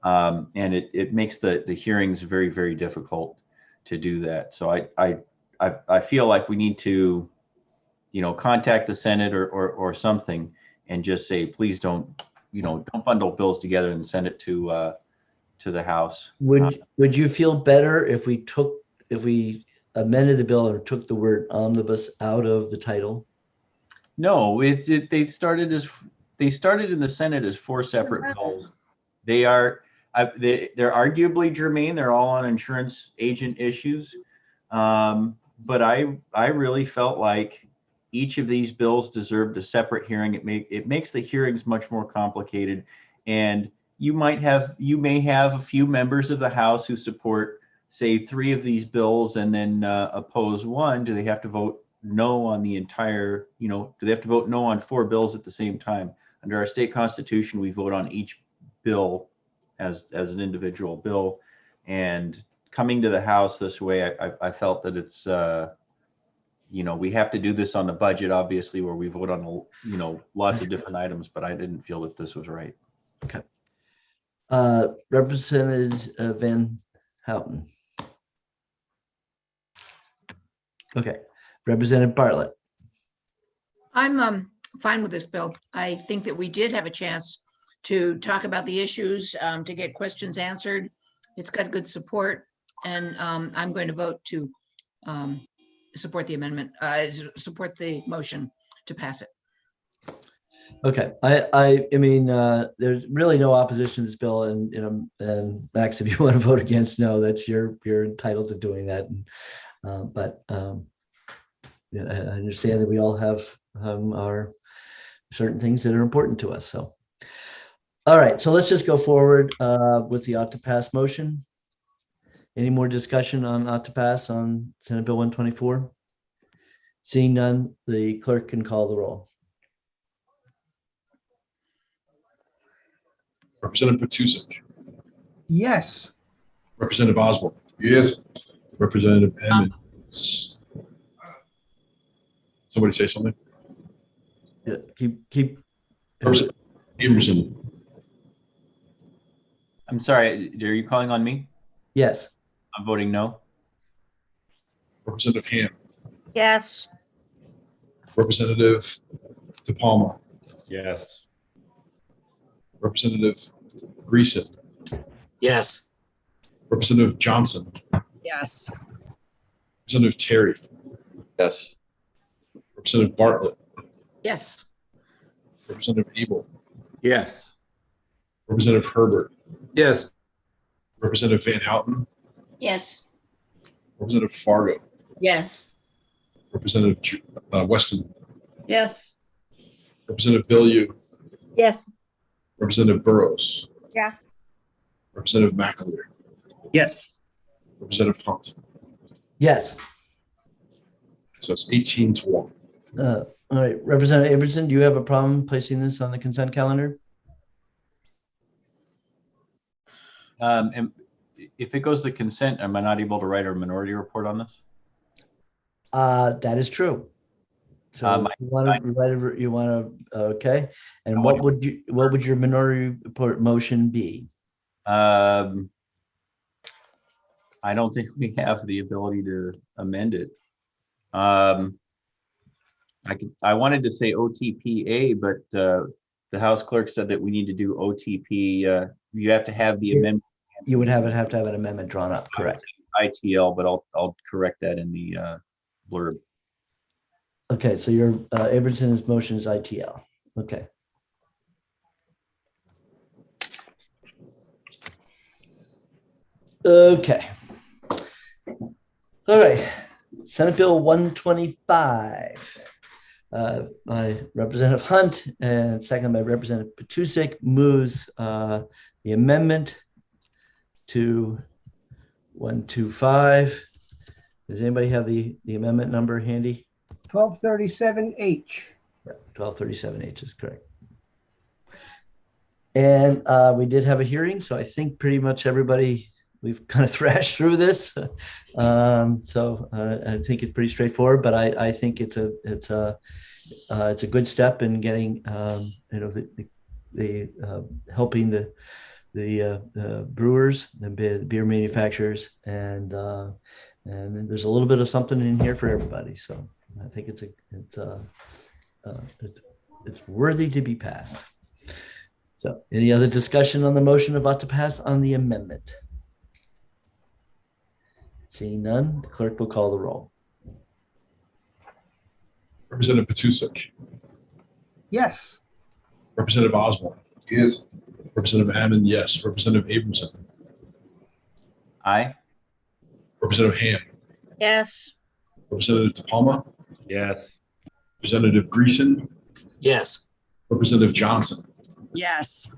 And it makes the hearings very, very difficult to do that. So I feel like we need to, contact the Senate or something and just say, please don't bundle bills together and send it to the House. Would you feel better if we amended the bill and took the word omnibus out of the title? No, they started in the Senate as 4 separate bills. They're arguably germane. They're all on insurance agent issues. But I really felt like each of these bills deserved a separate hearing. It makes the hearings much more complicated. And you may have a few members of the House who support, say, 3 of these bills and then oppose 1. Do they have to vote no on the entire, do they have to vote no on 4 bills at the same time? Under our state constitution, we vote on each bill as an individual bill. And coming to the House this way, I felt that it's, we have to do this on the budget, obviously, where we vote on, lots of different items, but I didn't feel that this was right. Okay. Representative Van Houten. Okay. Representative Bartlett. I'm fine with this bill. I think that we did have a chance to talk about the issues, to get questions answered. It's got good support, and I'm going to vote to support the amendment, support the motion to pass it. Okay, I mean, there's really no opposition to this bill, and Max, if you want to vote against, no, that's you're entitled to doing that. But yeah, I understand that we all have our certain things that are important to us. So, all right, so let's just go forward with the ought to pass motion. Any more discussion on ought to pass on Senate Bill 124? Seeing none, the clerk can call the roll. Representative Petusik. Yes. Representative Oswald. Yes. Representative Emmons. Somebody say something? Yeah, keep. Representative Amerson. I'm sorry, are you calling on me? Yes. I'm voting no. Representative Ham. Yes. Representative DePalma. Yes. Representative Greason. Yes. Representative Johnson. Yes. Representative Terry. Yes. Representative Bartlett. Yes. Representative Abel. Yes. Representative Herbert. Yes. Representative Van Houten. Yes. Representative Fargo. Yes. Representative Weston. Yes. Representative Bilyeu. Yes. Representative Burrows. Yeah. Representative McAleer. Yes. Representative Hunt. Yes. So it's 18-1. All right, Representative Aberson, do you have a problem placing this on the consent calendar? And if it goes to consent, am I not able to write a minority report on this? That is true. So you want to okay. And what would your minority report motion be? I don't think we have the ability to amend it. I wanted to say OTPA, but the House clerk said that we need to do OTP. You have to have the amendment. You would have to have an amendment drawn up, correct? ITL, but I'll correct that in the blurb. Okay, so your Aberson's motion is ITL. Okay. Okay. All right. Senate Bill 125. By Representative Hunt and second by Representative Petusik moves the amendment to 125. Does anybody have the amendment number handy? 1237H. 1237H is correct. And we did have a hearing, so I think pretty much everybody, we've kind of thrashed through this. So I think it's pretty straightforward, but I think it's a good step in getting the helping the brewers, the beer manufacturers, and there's a little bit of something in here for everybody. So I think it's worthy to be passed. So any other discussion on the motion about to pass on the amendment? Seeing none, the clerk will call the roll. Representative Petusik. Yes. Representative Osborne. Yes. Representative Hammond, yes. Representative Abramson. Aye. Representative Ham. Yes. Representative De Palma. Yes. Representative Greason. Yes. Representative Johnson. Yes.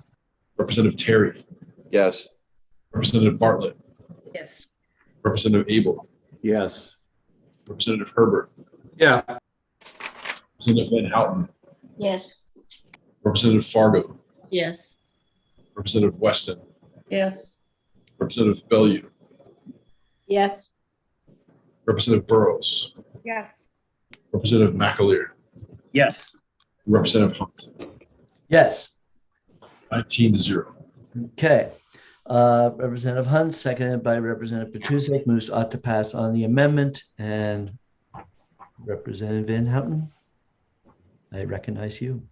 Representative Terry. Yes. Representative Bartlett. Yes. Representative Abel. Yes. Representative Herbert. Yeah. Representative Van Houten. Yes. Representative Fargo. Yes. Representative Weston. Yes. Representative Bellew. Yes. Representative Burrows. Yes. Representative McAleer. Yes. Representative Hunt. Yes. 19-0. Okay. Representative Hunt, seconded by Representative Petusik, moves ought to pass on the amendment. And Representative Van Houten, I recognize you.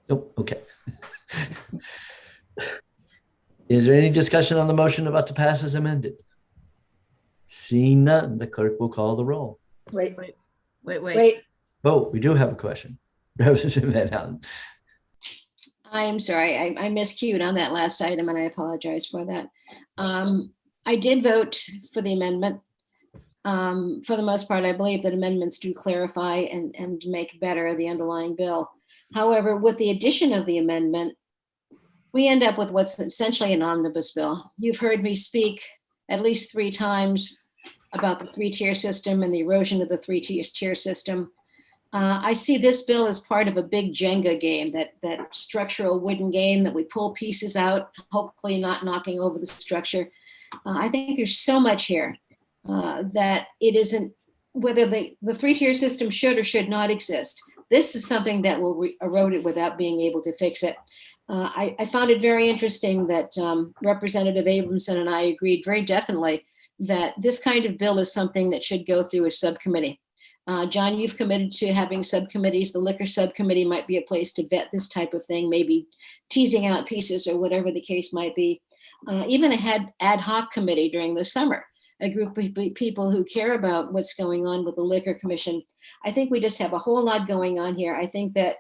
Oh, okay. Is there any discussion on the motion about to pass as amended? Seeing none, the clerk will call the roll. Wait. Wait. Oh, we do have a question. Representative Van Houten. I'm sorry, I miscued on that last item and I apologize for that. I did vote for the amendment. For the most part, I believe that amendments do clarify and make better the underlying bill. However, with the addition of the amendment, we end up with what's essentially an omnibus bill. You've heard me speak at least 3 times about the 3-tier system and the erosion of the 3-tier system. I see this bill as part of a big Jenga game, that structural wooden game that we pull pieces out, hopefully not knocking over the structure. I think there's so much here that it isn't, whether the 3-tier system should or should not exist. This is something that will erode it without being able to fix it. I found it very interesting that Representative Abramson and I agreed very definitely that this kind of bill is something that should go through a subcommittee. John, you've committed to having subcommittees. The liquor subcommittee might be a place to vet this type of thing, maybe teasing out pieces or whatever the case might be. Even a ad hoc committee during the summer, a group of people who care about what's going on with the Liquor Commission. I think we just have a whole lot going on here. I think that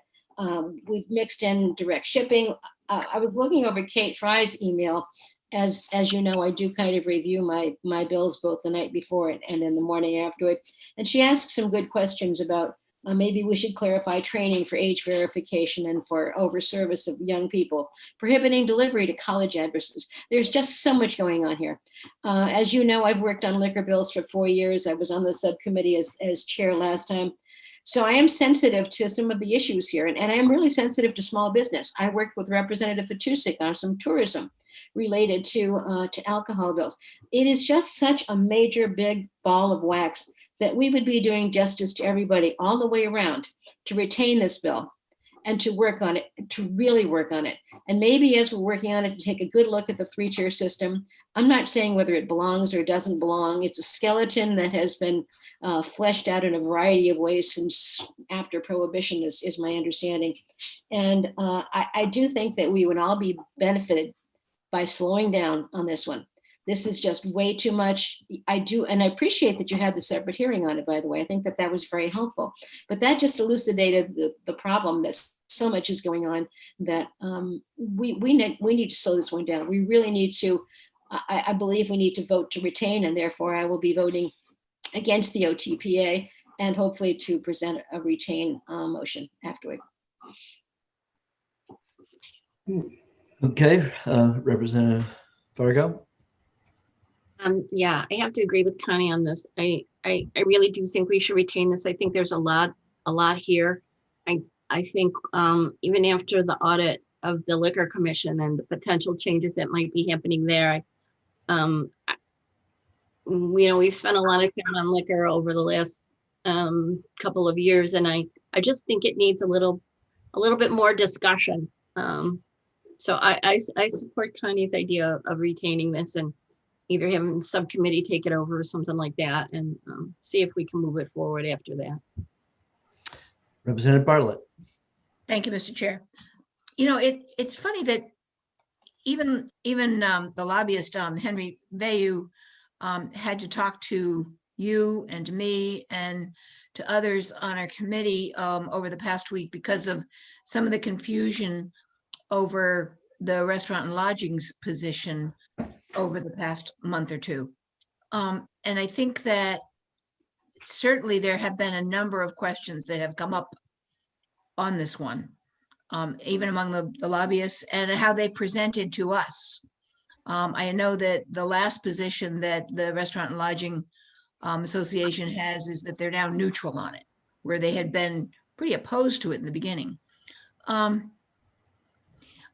we've mixed in direct shipping. I was looking over Kate Fry's email. As you know, I do kind of review my bills both the night before and in the morning afterward. And she asked some good questions about maybe we should clarify training for age verification and for over-service of young people, prohibiting delivery to college addresses. There's just so much going on here. As you know, I've worked on liquor bills for 4 years. I was on the subcommittee as chair last time. So I am sensitive to some of the issues here, and I am really sensitive to small business. I worked with Representative Petusik on some tourism related to alcohol bills. It is just such a major, big ball of wax that we would be doing justice to everybody all the way around to retain this bill and to work on it, to really work on it. And maybe as we're working on it, to take a good look at the 3-tier system. I'm not saying whether it belongs or doesn't belong. It's a skeleton that has been fleshed out in a variety of ways since after Prohibition is my understanding. And I do think that we would all be benefited by slowing down on this one. This is just way too much. I do, and I appreciate that you had the separate hearing on it, by the way. I think that was very helpful. But that just elucidated the problem that so much is going on that we need to slow this one down. We really need to, I believe we need to vote to retain, and therefore I will be voting against the OTPA and hopefully to present a retain motion afterward. Okay, Representative Fargo. Yeah, I have to agree with Connie on this. I really do think we should retain this. I think there's a lot here. I think even after the audit of the Liquor Commission and the potential changes that might be happening there, we've spent a lot of time on liquor over the last couple of years, and I just think it needs a little bit more discussion. So I support Connie's idea of retaining this and either having subcommittee take it over or something like that, and see if we can move it forward after that. Representative Bartlett. Thank you, Mr. Chair. It's funny that even the lobbyist, Henry Vayu, had to talk to you and me and to others on our committee over the past week because of some of the confusion over the restaurant and lodgings position over the past month or two. And I think that certainly there have been a number of questions that have come up on this one, even among the lobbyists and how they presented to us. I know that the last position that the Restaurant and Lodging Association has is that they're now neutral on it, where they had been pretty opposed to it in the beginning. I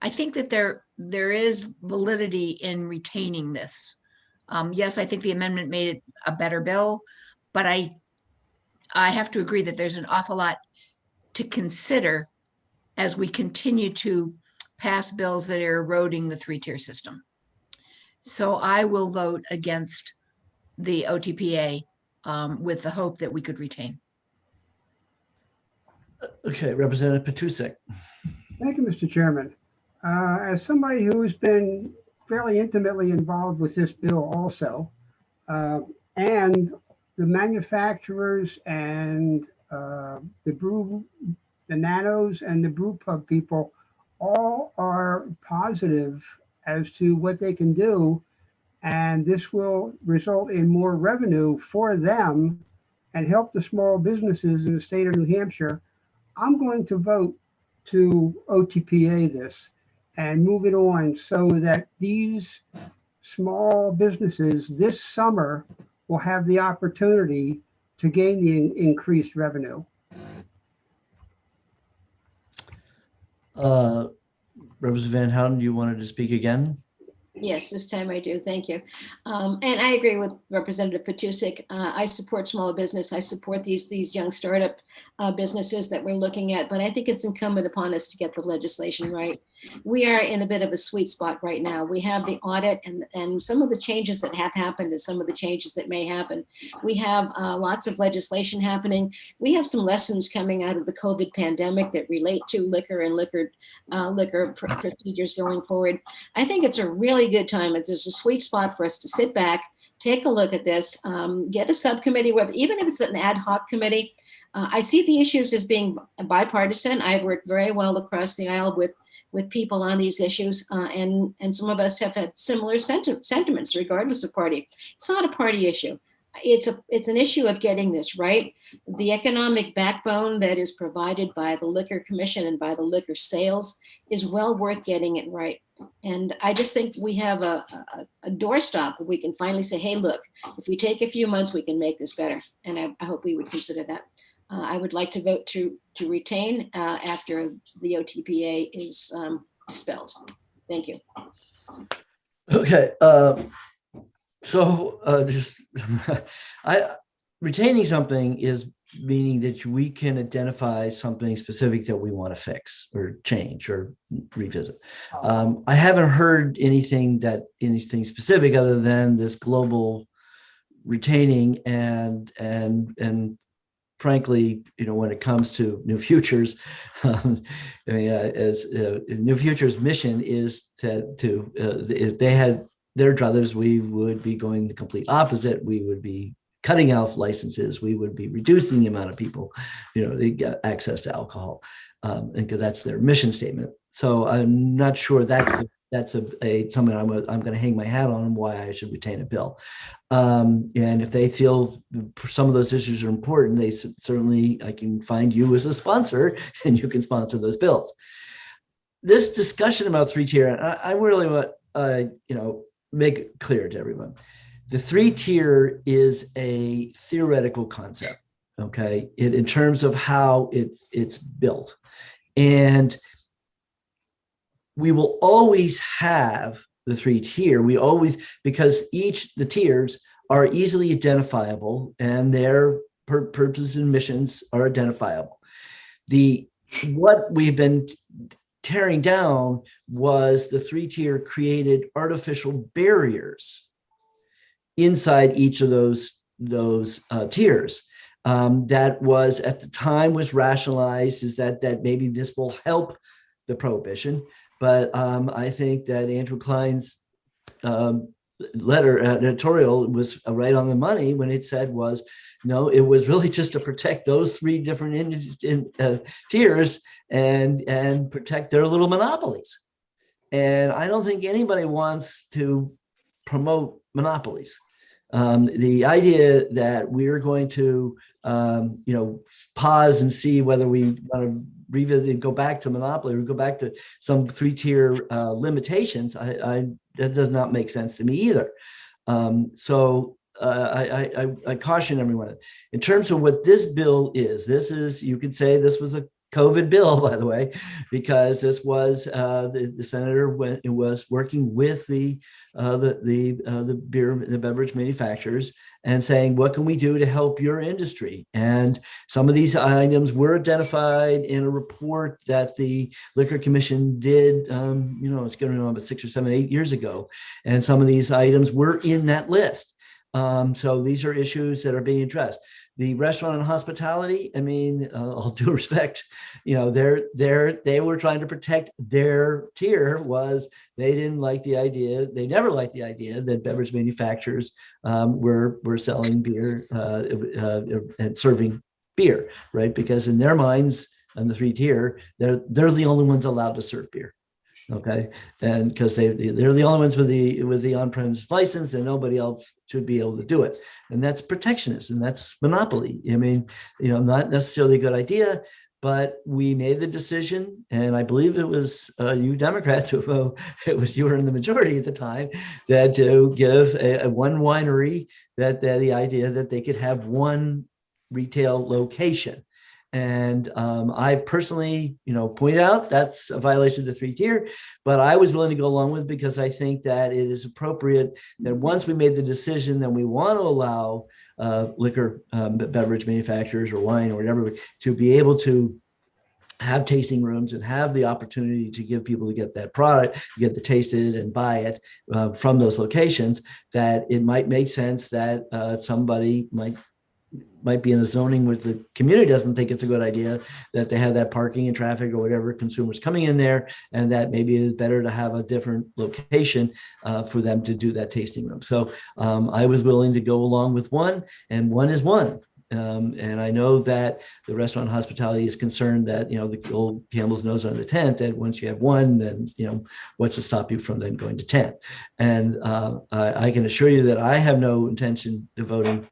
think that there is validity in retaining this. Yes, I think the amendment made it a better bill, but I have to agree that there's an awful lot to consider as we continue to pass bills that are eroding the three-tier system. So I will vote against the OTPA with the hope that we could retain. Okay, Representative Patusek. Thank you, Mr. Chairman. As somebody who's been fairly intimately involved with this bill also, and the manufacturers and the nanos and the brew pub people all are positive as to what they can do, and this will result in more revenue for them and help the small businesses in the state of New Hampshire. I'm going to vote to OTPA this and move it on so that these small businesses this summer will have the opportunity to gain the increased revenue. Representative Van Houten, do you wanted to speak again? Yes, this time I do. Thank you. And I agree with Representative Patusek. I support small business. I support these young startup businesses that we're looking at, but I think it's incumbent upon us to get the legislation right. We are in a bit of a sweet spot right now. We have the audit and some of the changes that have happened and some of the changes that may happen. We have lots of legislation happening. We have some lessons coming out of the COVID pandemic that relate to liquor and liquor procedures going forward. I think it's a really good time. It's a sweet spot for us to sit back, take a look at this, get a subcommittee, even if it's an ad hoc committee. I see the issues as being bipartisan. I've worked very well across the aisle with people on these issues, and some of us have had similar sentiments regardless of party. It's not a party issue. It's an issue of getting this right. The economic backbone that is provided by the Liquor Commission and by the liquor sales is well worth getting it right. And I just think we have a doorstop where we can finally say, hey, look, if we take a few months, we can make this better. And I hope we would consider that. I would like to vote to retain after the OTPA is spelled. Thank you. Okay. Just retaining something is meaning that we can identify something specific that we want to fix or change or revisit. I haven't heard anything specific other than this global retaining and frankly, when it comes to New Futures, New Futures' mission is if they had their druthers, we would be going the complete opposite. We would be cutting off licenses. We would be reducing the amount of people, they get access to alcohol, and because that's their mission statement. So I'm not sure that's something I'm going to hang my hat on and why I should retain a bill. And if they feel some of those issues are important, they certainly, I can find you as a sponsor and you can sponsor those bills. This discussion about three-tier, I really want, make it clear to everyone. The three-tier is a theoretical concept, okay, in terms of how it's built. And we will always have the three-tier. We always, because the tiers are easily identifiable and their purposes and missions are identifiable. What we've been tearing down was the three-tier created artificial barriers inside each of those tiers. That was at the time was rationalized is that maybe this will help the prohibition. But I think that Andrew Klein's editorial was right on the money when it said was, no, it was really just to protect those three different tiers and protect their little monopolies. And I don't think anybody wants to promote monopolies. The idea that we're going to, pause and see whether we want to revisit, go back to monopoly or go back to some three-tier limitations, that does not make sense to me either. So I caution everyone. In terms of what this bill is, you could say this was a COVID bill, by the way, because this was the senator was working with the beverage manufacturers and saying, what can we do to help your industry? And some of these items were identified in a report that the Liquor Commission did, it's going on about 6 or 7, 8 years ago. And some of these items were in that list. So these are issues that are being addressed. The restaurant and hospitality, I mean, all due respect, they were trying to protect their tier. Was they didn't like the idea, they never liked the idea that beverage manufacturers were selling beer and serving beer, right? Because in their minds, on the three-tier, they're the only ones allowed to serve beer. Okay, and because they're the only ones with the on-premise license, and nobody else should be able to do it, and that's protectionist and that's monopoly. I mean, not necessarily a good idea, but we made the decision, and I believe it was you Democrats who you were in the majority at the time, that to give a one winery that the idea that they could have one retail location. And I personally, point out that's a violation of the three-tier, but I was willing to go along with it because I think that it is appropriate that once we made the decision that we want to allow liquor, beverage manufacturers or wine or whatever to be able to have tasting rooms and have the opportunity to give people to get that product, get to taste it and buy it from those locations, that it might make sense that somebody might be in a zoning where the community doesn't think it's a good idea that they have that parking and traffic or whatever consumers coming in there, and that maybe it is better to have a different location for them to do that tasting room. So I was willing to go along with one, and one is one. And I know that the restaurant hospitality is concerned that, the old Campbell's nose on the tent, that once you have one, then, what's to stop you from then going to 10? And I can assure you that I have no intention of voting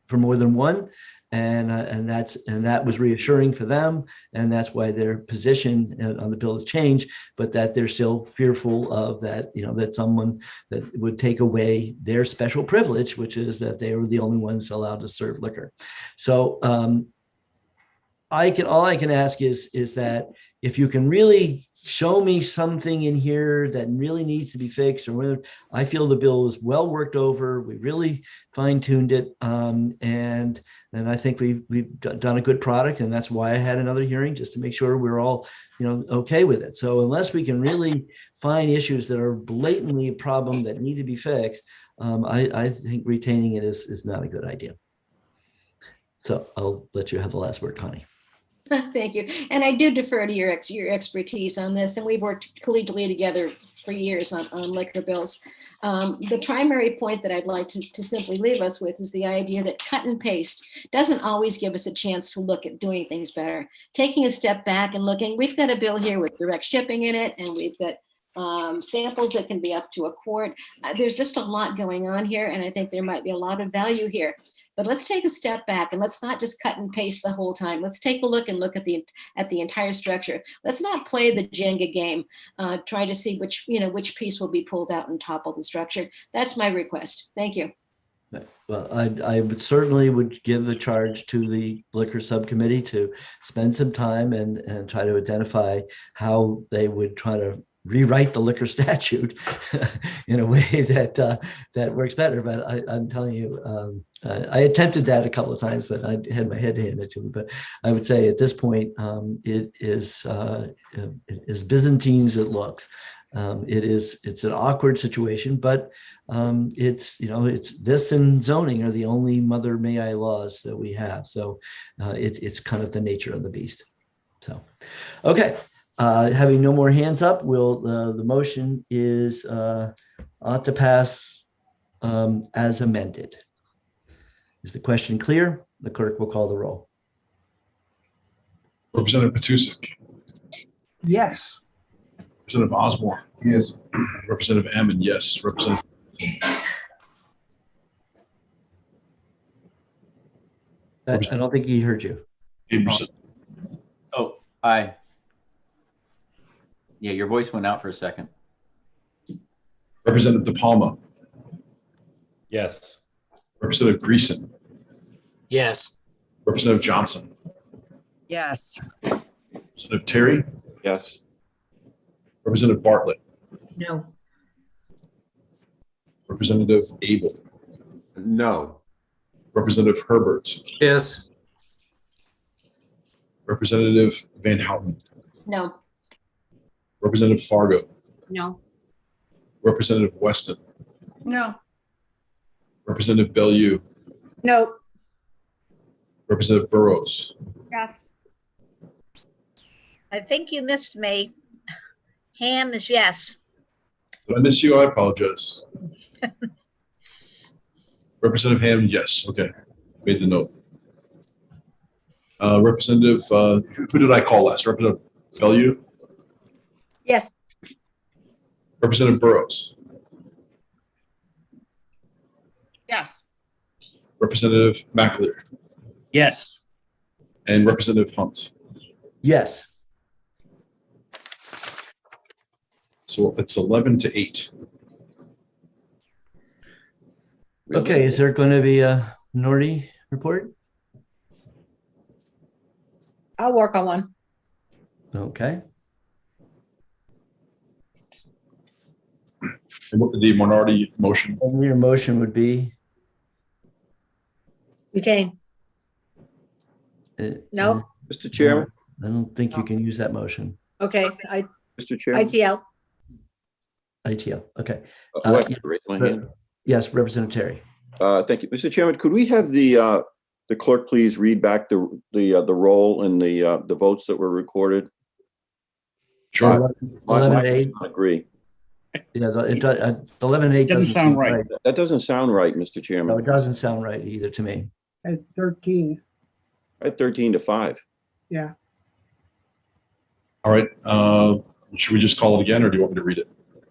for more than one, and that was reassuring for them, and that's why their position on the bill has changed, but that they're still fearful of that, that someone that would take away their special privilege, which is that they were the only ones allowed to serve liquor. So all I can ask is that if you can really show me something in here that really needs to be fixed, or whether I feel the bill is well worked over, we really fine-tuned it, and I think we've done a good product, and that's why I had another hearing, just to make sure we're all okay with it. So unless we can really find issues that are blatantly a problem that need to be fixed, I think retaining it is not a good idea. So I'll let you have the last word, Connie. Thank you. And I do defer to your expertise on this, and we've worked collegially together for years on liquor bills. The primary point that I'd like to simply leave us with is the idea that cut and paste doesn't always give us a chance to look at doing things better. Taking a step back and looking, we've got a bill here with direct shipping in it, and we've got samples that can be up to a quart. There's just a lot going on here, and I think there might be a lot of value here. But let's take a step back, and let's not just cut and paste the whole time. Let's take a look at the entire structure. Let's not play the Jenga game, try to see which piece will be pulled out and topple the structure. That's my request. Thank you. Well, I would certainly would give the charge to the liquor subcommittee to spend some time and try to identify how they would try to rewrite the liquor statute in a way that works better. But I'm telling you, I attempted that a couple of times, but I had my head handed to me. But I would say at this point, it is as Byzantine as it looks. It's an awkward situation, but it's this and zoning are the only mother may I laws that we have. So it's kind of the nature of the beast. So, okay. Having no more hands up, the motion is ought to pass as amended. Is the question clear? The clerk will call the roll. Representative Matusik, Yes. Representative Osborne. Yes. Representative Ammon, yes. Representative. I don't think he heard you. Aberson. Oh, aye. Yeah, your voice went out for a second. Representative De Palma. Yes. Representative Greason. Yes. Representative Johnson. Yes. Representative Terry. Yes. Representative Bartlett. No. Representative Abel. No. Representative Herbert. Yes. Representative Van Houten. No. Representative Fargo. No. Representative Weston. No. Representative Bellew. No. Representative Burrows. Yes. I think you missed me. Ham is yes. Did I miss you? I apologize. Representative Hammond, yes. Okay. Made the note. Representative, who did I call last? Representative Bellew? Yes. Representative Burrows? Yes. Representative McAleer? Yes. And Representative Hunt? Yes. So it's 11-8. Okay, is there going to be a minority report? I'll work on one. Okay. And what the minority motion? Your motion would be? Retain. No. Mr. Chairman? I don't think you can use that motion. Okay. Mr. Chairman? ITL. ITL, okay. Oh, I have to raise my hand. Yes, Representative Terry. Thank you. Mr. Chairman, could we have the clerk please read back the roll and the votes that were recorded? Sure. 11-8. Agree. Yeah, the 11-8 doesn't sound right. That doesn't sound right, Mr. No, Chairman. it doesn't sound right either to me. At 13. At 13-5. Yeah. All right. Should we just call it again, or do you want me to read it?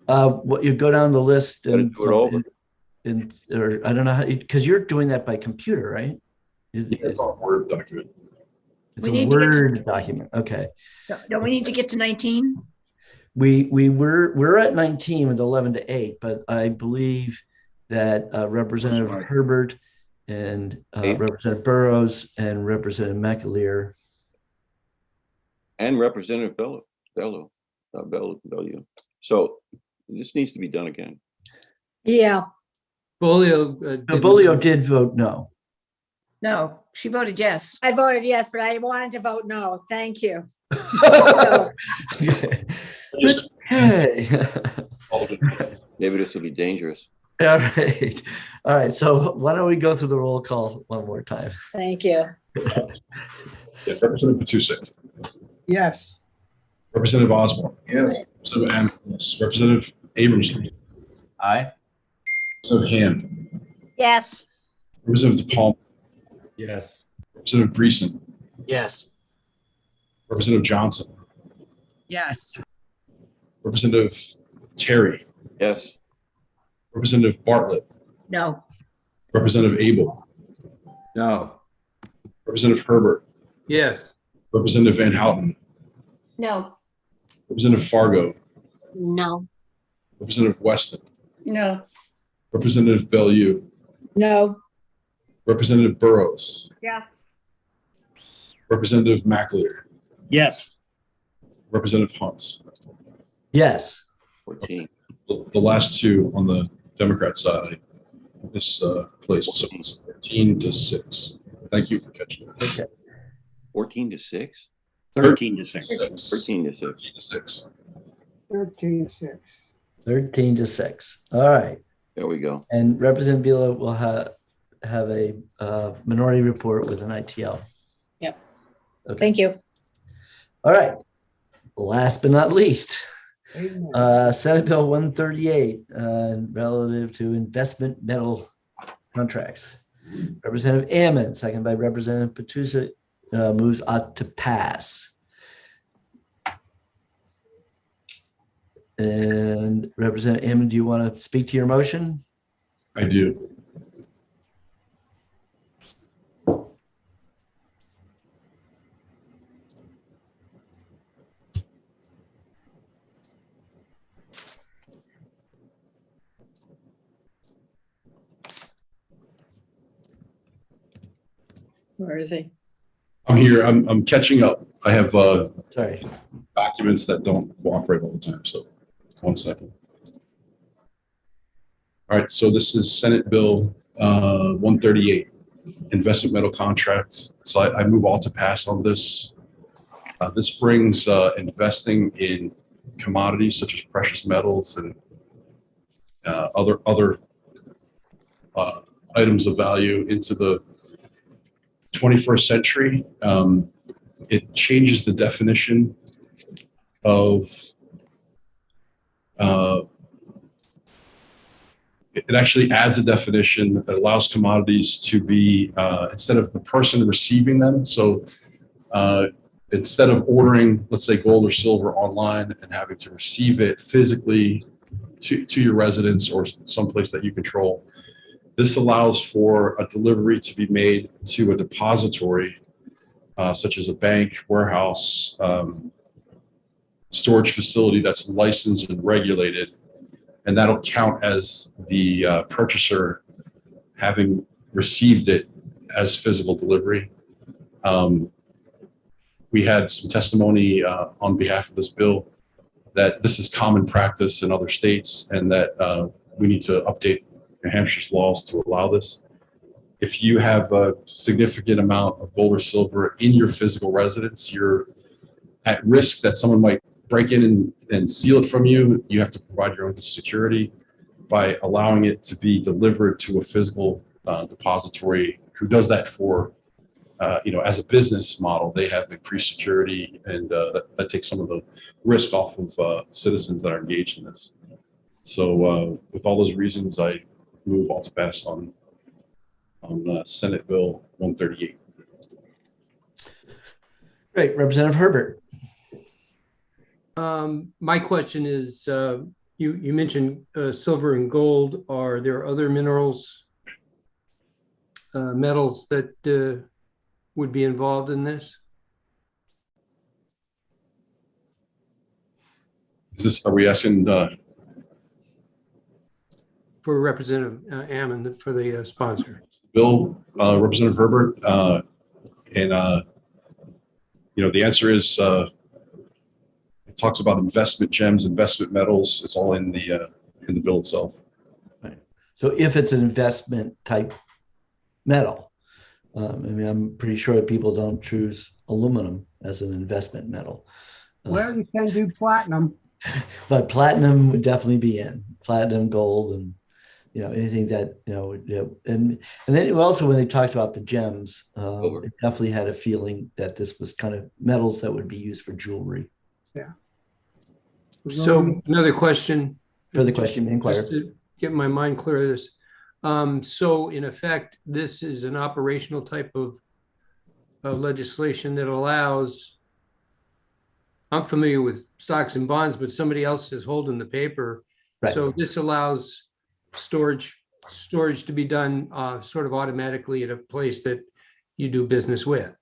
What you go down the list Gotta and do it over. or I don't know how, because you're doing that by computer, right? It's on a Word document. It's We a need to get to- Word document. Okay. Don't we need to get to 19? We're at 19 with 11-8, but I believe that Representative Herbert and Representative Burrows and Representative McAleer And Representative Bellew. So this needs to be done again. Yeah. Bolio did vote no. No, she voted yes. I voted yes, but I wanted to vote no. Thank you. Okay. Maybe this will be dangerous. All right. All right. So why don't we go through the roll call one more time? Thank you. Yeah, Representative Matusik. Yes. Representative Osborne. Yes. Representative Ammon. Yes. Representative Abramson. Aye. Representative Hand. Yes. Representative De Palma. Yes. Representative Greason. Yes. Representative Johnson. Yes. Representative Terry. Yes. Representative Bartlett. No. Representative Abel. No. Representative Herbert. Yes. Representative Van Houten. No. Representative Fargo. No. Representative Weston. No. Representative Bellew. No. Representative Burrows, Yes. Representative McAleer, Yes. Representative Hunt. Yes. 14. The last two on the Democrat side misplaced, so it's 13-6. Thank you for catching that. Okay. 14-6? 13-6. 13-6. 13-6. 13-6. All right. There we go. And Representative Bila will have a minority report with an ITL. Yep. Okay. Thank you. All right. Last but not least, Amen. Senate Bill 138 relative to investment metal contracts. Representative Ammon, second by Representative Patusa, moves ought to pass. And Representative Ammon, do you want to speak to your motion? I do. Where is he? I'm here. I'm catching up. I have Sorry. documents that don't cooperate all the time. So 1 second. All right. So this is Senate Bill 138, investment metal contract. So I move all to pass on this. This brings investing in commodities such as precious metals and other items of value into the 21st century. It changes the definition of it actually adds a definition that allows commodities to be instead of the person receiving them. So instead of ordering, let's say, gold or silver online and having to receive it physically to your residence or someplace that you control, this allows for a delivery to be made to a depository, such as a bank, warehouse, storage facility that's licensed and regulated, and that'll count as the purchaser having received it as physical delivery. We had some testimony on behalf of this bill that this is common practice in other states and that we need to update New Hampshire's laws to allow this. If you have a significant amount of gold or silver in your physical residence, you're at risk that someone might break in and steal it from you. You have to provide your own security. By allowing it to be delivered to a physical depository who does that for, as a business model, they have increased security, and that takes some of the risk off of citizens that are engaged in this. So with all those reasons, I move all to pass on Senate Bill 138. Great. Representative Herbert. My question is, you mentioned silver and gold. Are there other metals that would be involved in this? Are we asking For Representative Ammon, for the sponsor? Bill, Representative Herbert, the answer is it talks about investment gems, investment metals. It's all in the bill itself. Right. So if it's an investment type metal, I'm pretty sure that people don't choose aluminum as an investment metal. Well, you can do platinum. But platinum would definitely be in platinum, gold, and anything that and then also when they talked about the gems, it definitely had a feeling that this was kind of metals that would be used for jewelry. Yeah. So another question. Further question, inquire. Just to get my mind clear of this. So in effect, this is an operational type of legislation that allows, I'm familiar with stocks and bonds, but somebody else is holding the paper. Right. So this allows storage to be done sort of automatically at a place that you do business with.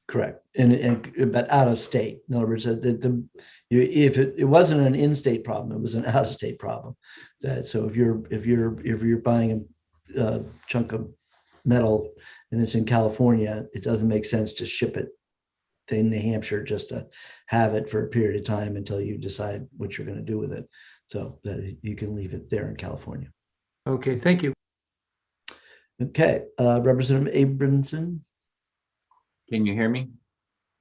Correct. And but out of state. In other words, if it wasn't an in-state problem, it was an out-of-state problem. So if you're buying chunk of metal and it's in California, it doesn't make sense to ship it to New Hampshire just to have it for a period of time until you decide what you're going to do with it. So that you can leave it there in California. Okay, thank you. Okay, Representative Abramson. Can you hear me?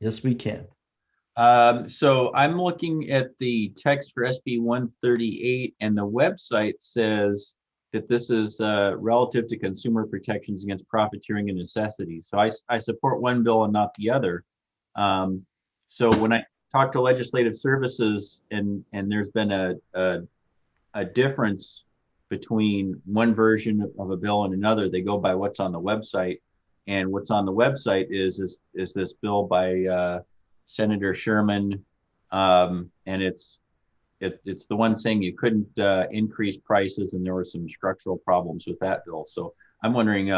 Yes, we can. So I'm looking at the text for SB 138, and the website says that this is relative to consumer protections against profiteering and necessity. So I support one bill and not the other. So when I talk to legislative services, and there's been a difference between one version of a bill and another, they go by what's on the website, and what's on the website is this bill by Senator Sherman, and it's the one saying you couldn't increase prices, and there were some structural problems with that bill. So I'm wondering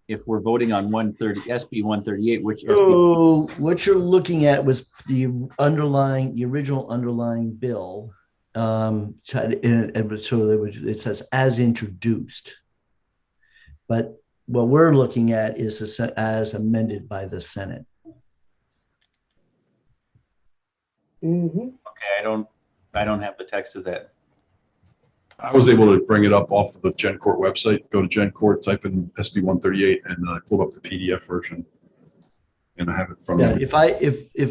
if we're voting on SB 138, which So what you're looking at was the original underlying bill. It says as introduced, but what we're looking at is as amended by the Senate. Okay, I don't have the text of that. I was able to bring it up off of the Gen Court website. Go to Gen Court, type in SB 138, and I pulled up the PDF version, and I have it from. Yeah, if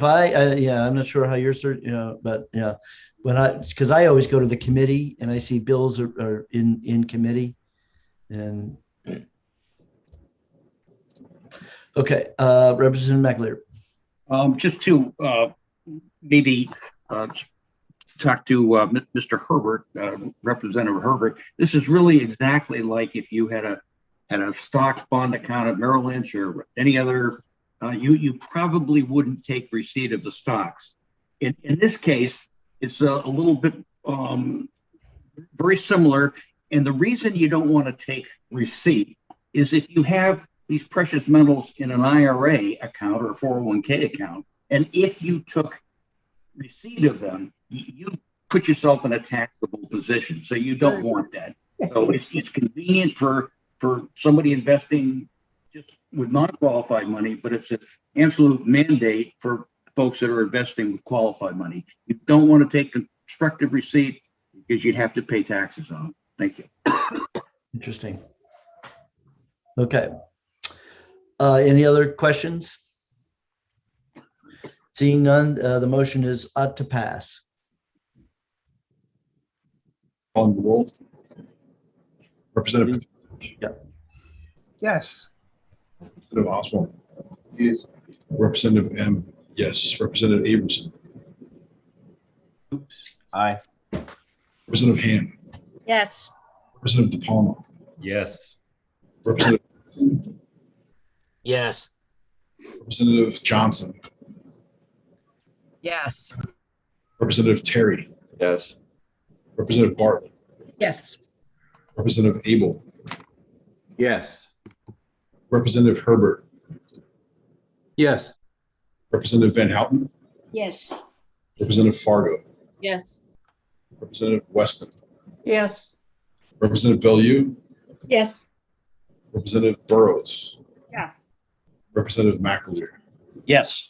I yeah, I'm not sure how you're certain, but yeah, because I always go to the committee and I see bills are in committee, and okay, Representative McAleer. Just to maybe talk to Mr. Herbert, Representative Herbert. This is really exactly like if you had a stock bond account at Merrill Lynch or any other. You probably wouldn't take receipt of the stocks. In this case, it's a little bit very similar. And the reason you don't want to take receipt is if you have these precious metals in an IRA account or a 401k account, and if you took receipt of them, you put yourself in a taxable position. So you don't want that. So it's convenient for somebody investing just with non-qualified money, but it's an absolute mandate for folks that are investing with qualified money. You don't want to take constructive receipt because you'd have to pay taxes on it. Thank you. Interesting. Okay. Any other questions? Seeing none, the motion is ought to pass. On the roll. Representative. Yep. Yes. Representative Oswald. Yes. Representative M. Yes. Representative Abramson. Oops. Aye. Representative Ham. Yes. Representative De Palma. Yes. Representative. Yes. Representative Johnson. Yes. Representative Terry. Yes. Representative Bartlett. Yes. Representative Abel. Yes. Representative Herbert. Yes. Representative Van Houten. Yes. Representative Fargo. Yes. Representative Weston. Yes. Representative Bellew. Yes. Representative Burrows. Yes. Representative McAleer. Yes.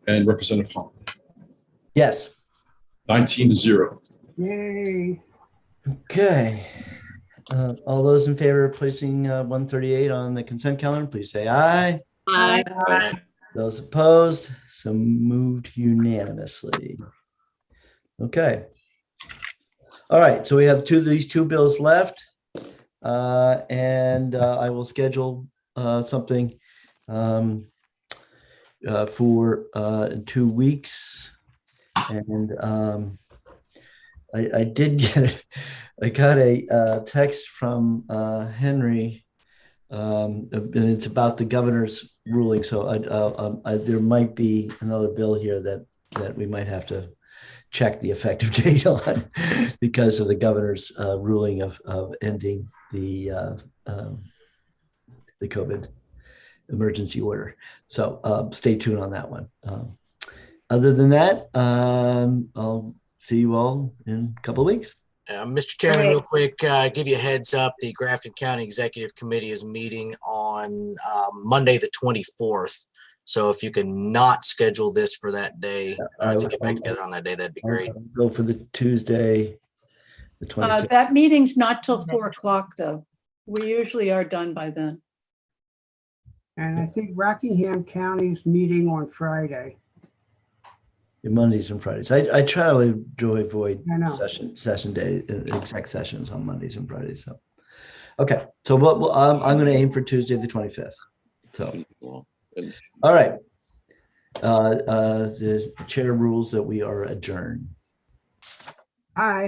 And Representative Hahn. Yes. 19-0. Yay. Okay. All those in favor of placing 138 on the consent calendar, please say aye. Aye. Those opposed, so moved unanimously. Okay. All right, so we have these two bills left. And I will schedule something for 2 weeks. And I did get I got a text from Henry, and it's about the governor's ruling. So there might be another bill here that we might have to check the effective date on because of the governor's ruling of ending the COVID emergency order. So stay tuned on that one. Other than that, I'll see you all in a couple of weeks. Mr. Chairman, Okay. real quick, give you a heads up. The Grafton County Executive Committee is meeting on Monday, the 24th. So if you can not schedule this for that day, to get back together on that day, that'd be great. Go for the Tuesday, the 25th. That meeting's not till 4 o'clock, though. We usually are done by then. And I think Rockingham County's meeting on Friday. Mondays and Fridays. I try to avoid I know. session day, exec sessions on Mondays and Fridays. So, okay. So I'm going to aim for Tuesday, the 25th. So, all right. The chair rules that we are adjourned. Aye.